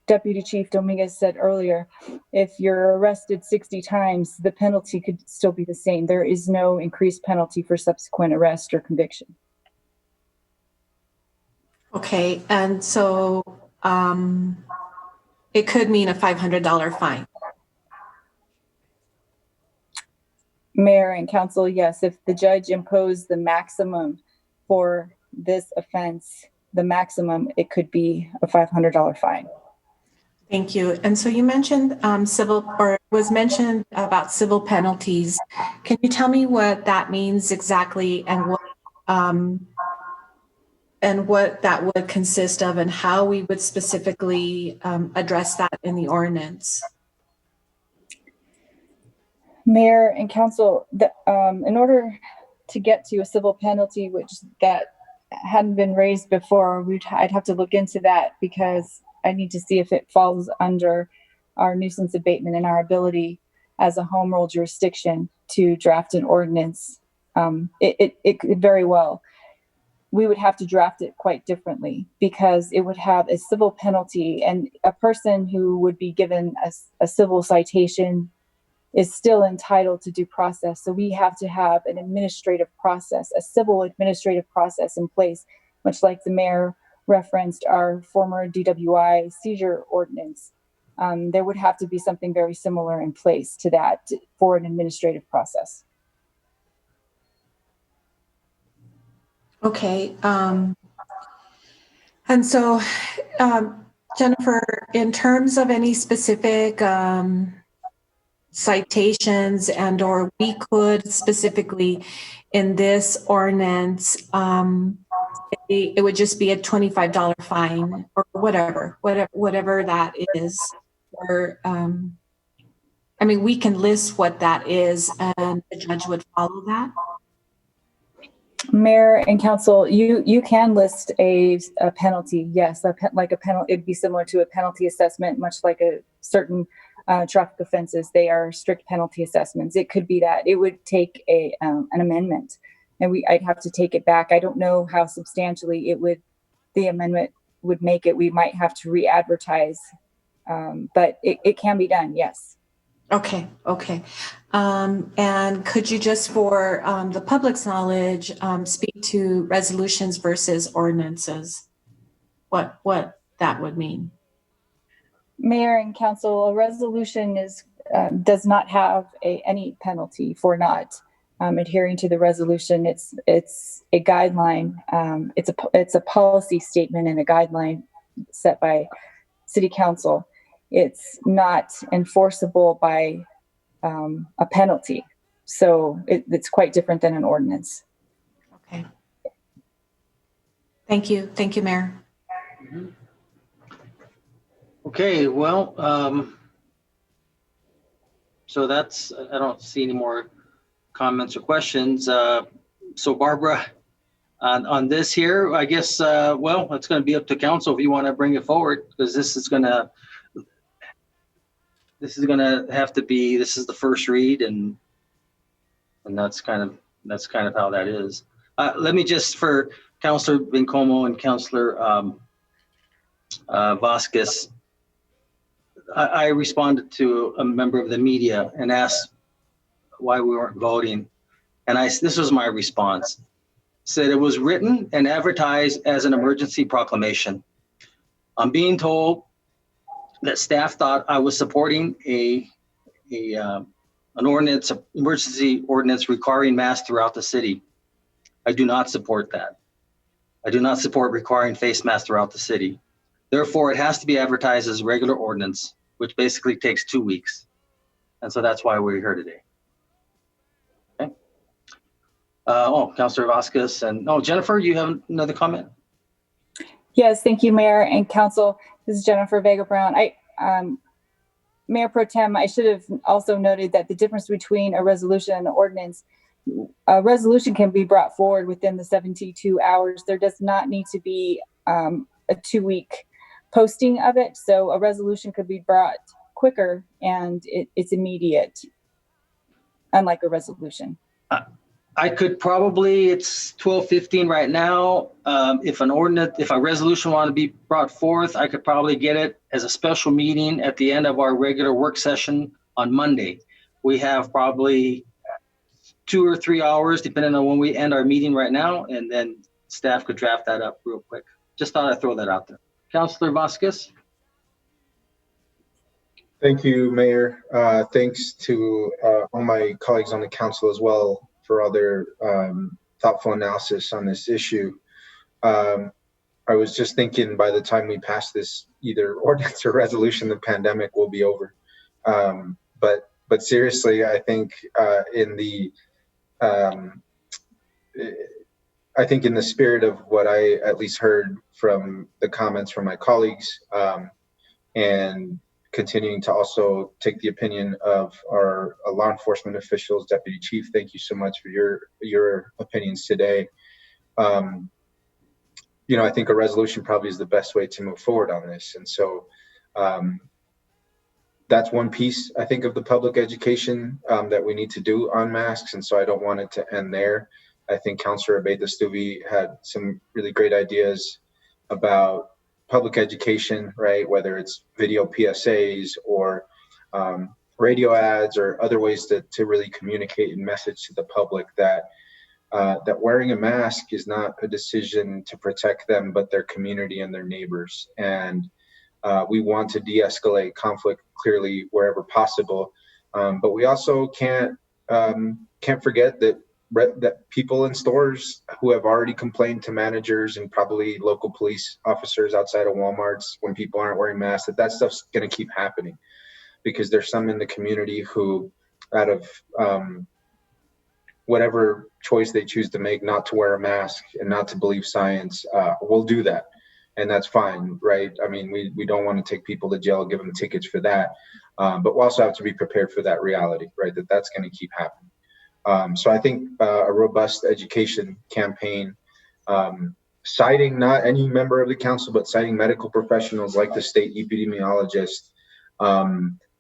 Deputy Chief Dominguez said earlier, if you're arrested 60 times, the penalty could still be the same. There is no increased penalty for subsequent arrest or conviction. Okay, and so it could mean a $500 fine. Mayor and council, yes, if the judge imposed the maximum for this offense, the maximum, it could be a $500 fine. Thank you. And so you mentioned civil, or was mentioned about civil penalties. Can you tell me what that means exactly, and what that would consist of, and how we would specifically address that in the ordinance? Mayor and council, in order to get to a civil penalty, which that hadn't been raised before, I'd have to look into that, because I need to see if it falls under our nuisance abatement and our ability as a home rule jurisdiction to draft an ordinance. It could very well. We would have to draft it quite differently, because it would have a civil penalty, and a person who would be given a civil citation is still entitled to due process. So we have to have an administrative process, a civil administrative process in place, much like the mayor referenced our former DWI seizure ordinance. There would have to be something very similar in place to that for an administrative process. Okay. And so, Jennifer, in terms of any specific citations, and or we could specifically in this ordinance, it would just be a $25 fine or whatever that is. Or, I mean, we can list what that is, and the judge would follow that. Mayor and council, you can list a penalty. Yes, like a penalty. It'd be similar to a penalty assessment, much like a certain traffic offenses. They are strict penalty assessments. It could be that. It would take an amendment, and I'd have to take it back. I don't know how substantially the amendment would make it. We might have to re-advertise, but it can be done. Yes. Okay. And could you just, for the public's knowledge, speak to resolutions versus ordinances? What that would mean? Mayor and council, a resolution does not have any penalty for not adhering to the resolution. It's a guideline. It's a policy statement and a guideline set by city council. It's not enforceable by a penalty. So it's quite different than an ordinance. Okay. Thank you, Mayor. Mm-hmm. Okay, well, so that's, I don't see any more comments or questions. So Barbara, on this here, I guess, well, it's going to be up to council if you want to bring it forward, because this is going to have to be, this is the first read, and that's kind of how that is. Let me just, for Councilor Bencomo and Councilor Vasquez, I responded to a member of the media and asked why we weren't voting. And this was my response. Said it was written and advertised as an emergency proclamation. I'm being told that staff thought I was supporting an ordinance, an emergency ordinance requiring masks throughout the city. I do not support that. I do not support requiring face masks throughout the city. Therefore, it has to be advertised as a regular ordinance, which basically takes 2 weeks. And so that's why we're here today. Okay. Councilor Vasquez and, Jennifer, you have another comment? Yes, thank you, Mayor and Council. This is Jennifer Vega Brown. Mayor Pro Tem, I should have also noted that the difference between a resolution and an ordinance, a resolution can be brought forward within the 72 hours. There does not need to be a 2-week posting of it. So a resolution could be brought quicker and it's immediate, unlike a resolution. I could probably, it's 12:15 right now. If a resolution wanted to be brought forth, I could probably get it as a special meeting at the end of our regular work session on Monday. We have probably 2 or 3 hours, depending on when we end our meeting right now, and then staff could draft that up real quick. Just thought I'd throw that out there. Councilor Vasquez? Thank you, Mayor. Thanks to all my colleagues on the council as well for all their thoughtful analysis on this issue. I was just thinking by the time we pass this either ordinance or resolution, the pandemic will be over. But seriously, I think in the spirit of what I at least heard from the comments from my colleagues, and continuing to also take the opinion of our law enforcement officials, Deputy Chief, thank you so much for your opinions today. I think a resolution probably is the best way to move forward on this. And so that's one piece, I think, of the public education that we need to do on masks. And so I don't want it to end there. I think Councilor Abeyta-Stube had some really great ideas about public education, right? Whether it's video PSAs or radio ads or other ways to really communicate and message to the public that wearing a mask is not a decision to protect them, but their community and their neighbors. And we want to de-escalate conflict clearly wherever possible. But we also can't forget that people in stores who have already complained to managers and probably local police officers outside of Walmarts when people aren't wearing masks, that stuff's going to keep happening, because there's some in the community who, out of whatever choice they choose to make, not to wear a mask and not to believe science, will do that. And that's fine, right? I mean, we don't want to take people to jail, give them tickets for that. But we also have to be prepared for that reality, right? That's going to keep happening. So I think a robust education campaign, citing not any member of the council, but citing medical professionals like the state epidemiologist,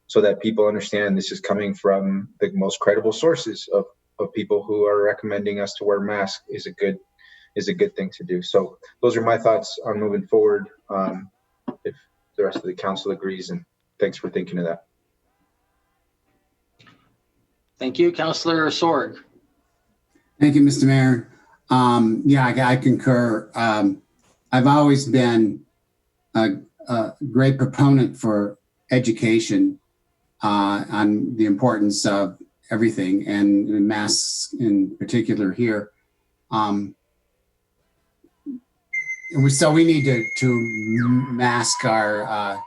so that people understand this is coming from the most credible sources of people who are recommending us to wear masks is a good thing to do. So those are my thoughts on moving forward. If the rest of the council agrees, and thanks for thinking of that. Thank you, Councilor Sorg. Thank you, Mr. Mayor. I concur. I've always been a great proponent for education on the importance of everything, and masks in particular here. So we need to mask our.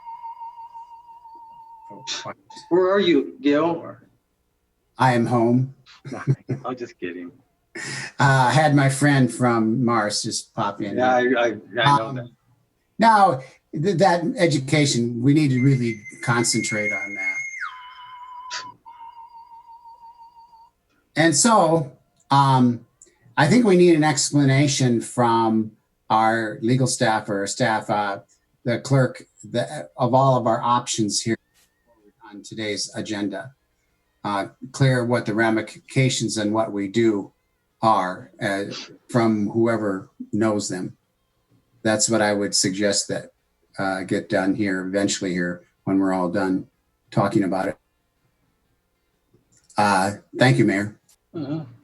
Where are you, Gil? I am home. I'm just kidding. I had my friend from Mars just pop in. Yeah, I know that. Now, that education, we need to really concentrate on that. And so I think we need an explanation from our legal staff or staff, the clerk, of all of our options here on today's agenda. Clear what the ramifications and what we do are from whoever knows them. That's what I would suggest that get done here eventually here when we're all done talking about it. Thank you, Mayor.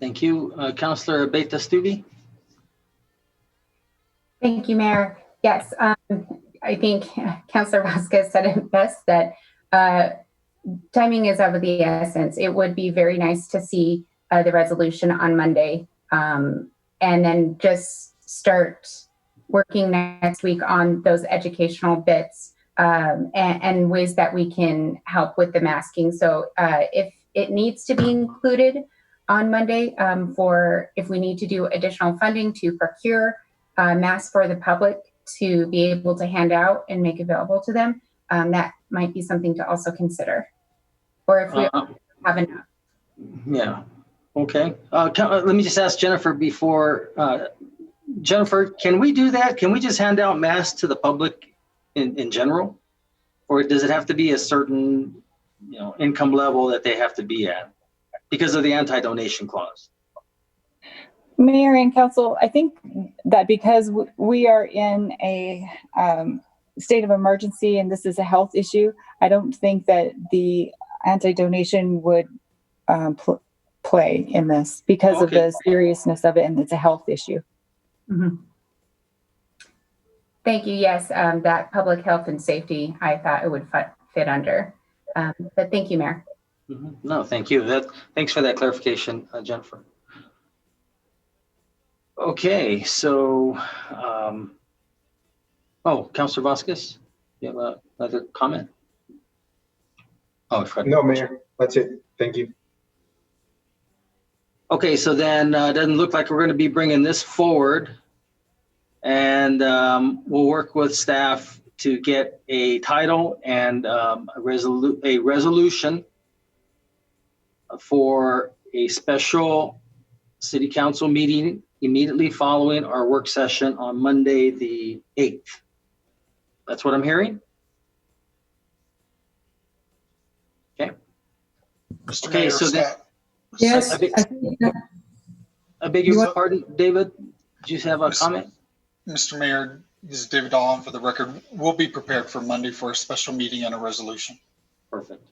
Thank you. Councilor Abeyta-Stube. Thank you, Mayor. Yes, I think Councilor Vasquez said it best, that timing is of the essence. It would be very nice to see the resolution on Monday, and then just start working next week on those educational bits and ways that we can help with the masking. So if it needs to be included on Monday, for if we need to do additional funding to procure masks for the public to be able to hand out and make available to them, that might be something to also consider. Or if we have enough. Yeah. Okay. Let me just ask Jennifer before. Jennifer, can we do that? Can we just hand out masks to the public in general? Or does it have to be a certain income level that they have to be at because of the anti-donation clause? Mayor and Council, I think that because we are in a state of emergency and this is a health issue, I don't think that the anti-donation would play in this because of the seriousness of it, and it's a health issue. Mm-hmm. Thank you. Yes, that public health and safety, I thought it would fit under. But thank you, Mayor. No, thank you. Thanks for that clarification, Jennifer. Okay, so, Councilor Vasquez, you have another comment? Oh, Fred. No, Mayor, that's it. Thank you. Okay, so then it doesn't look like we're going to be bringing this forward. And we'll work with staff to get a title and a resolution for a special city council meeting immediately following our work session on Monday, the 8th. That's what I'm hearing? Okay. Mr. Okay, Mayor, so then, Yes. I beg your pardon, David? Did you have a comment? Mr. Mayor, this is David Dahlon for the record. We'll be prepared for Monday for a special meeting and a resolution. Perfect.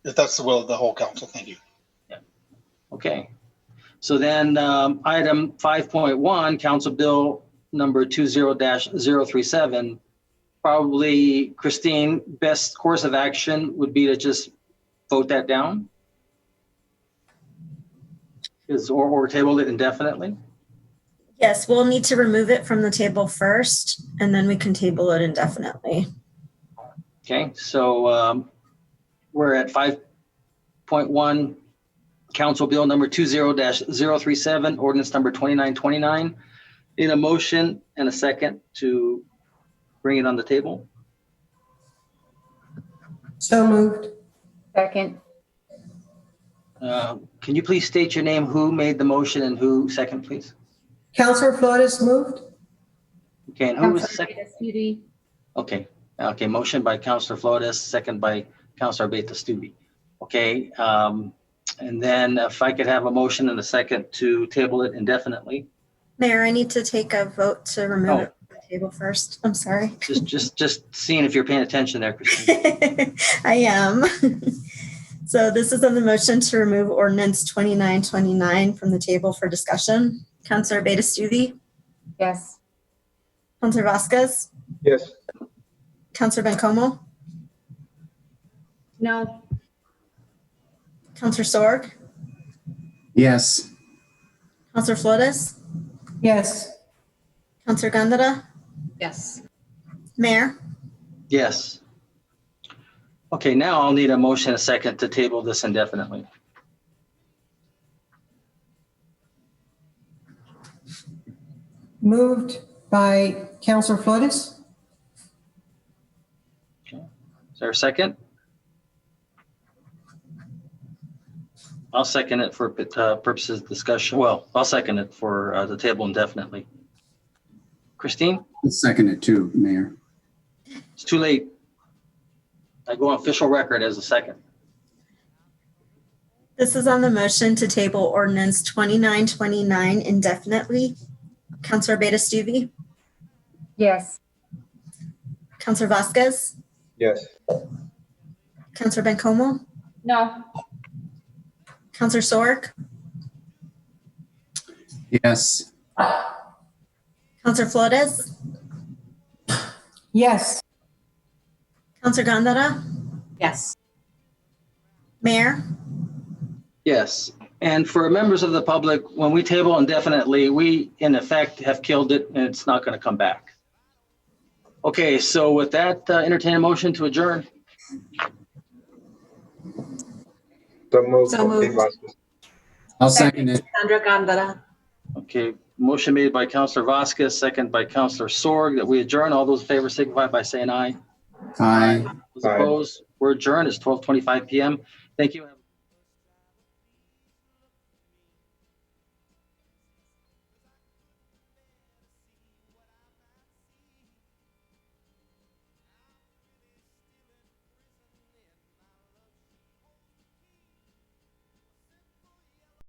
If that's the will of the whole council, thank you. Yeah. Okay. So then item 5.1, Council Bill number 20-037, probably, Christine, best course of action would be to just vote that down? Or table it indefinitely? Yes, we'll need to remove it from the table first, and then we can table it indefinitely. Okay, so we're at 5.1, Council Bill number 20-037, ordinance number 2929. Need a motion and a second to bring it on the table? So moved. Second. Can you please state your name, who made the motion and who second, please? Councilor Flores moved. Okay, and who was the second? Okay, motion by Councilor Flores, second by Councilor Beta-Stubbe. Okay, and then if I could have a motion and a second to table it indefinitely. Mayor, I need to take a vote to remove it from the table first. I'm sorry. Just seeing if you're paying attention there, Christine. I am. So this is on the motion to remove ordinance 2929 from the table for discussion. Councilor Beta-Stubbe? Yes. Councilor Vasquez? Yes. Councilor Bencomo? No. Councilor Sorg? Yes. Councilor Flores? Yes. Councilor Gandara? Yes. Mayor? Yes. Okay, now I'll need a motion and a second to table this indefinitely. Moved by Councilor Flores. Is there a second? I'll second it for purposes of discussion. Well, I'll second it for the table indefinitely. Christine? I'll second it too, Mayor. It's too late. I go on official record as a second. This is on the motion to table ordinance 2929 indefinitely. Councilor Beta-Stubbe? Yes. Councilor Vasquez? Yes. Councilor Bencomo? No. Councilor Sorg? Yes. Councilor Flores? Yes. Councilor Gandara? Yes. Mayor? Yes. And for members of the public, when we table indefinitely, we in effect have killed it and it's not going to come back. Okay, so with that, entertain a motion to adjourn. So moved. So moved. I'll second it. Sandra Gandara. Okay, motion made by Councilor Vasquez, second by Councilor Sorg that we adjourn. All those in favor signify by saying aye. Aye. Those opposed, we're adjourned. It's 12:25 p.m. Thank you.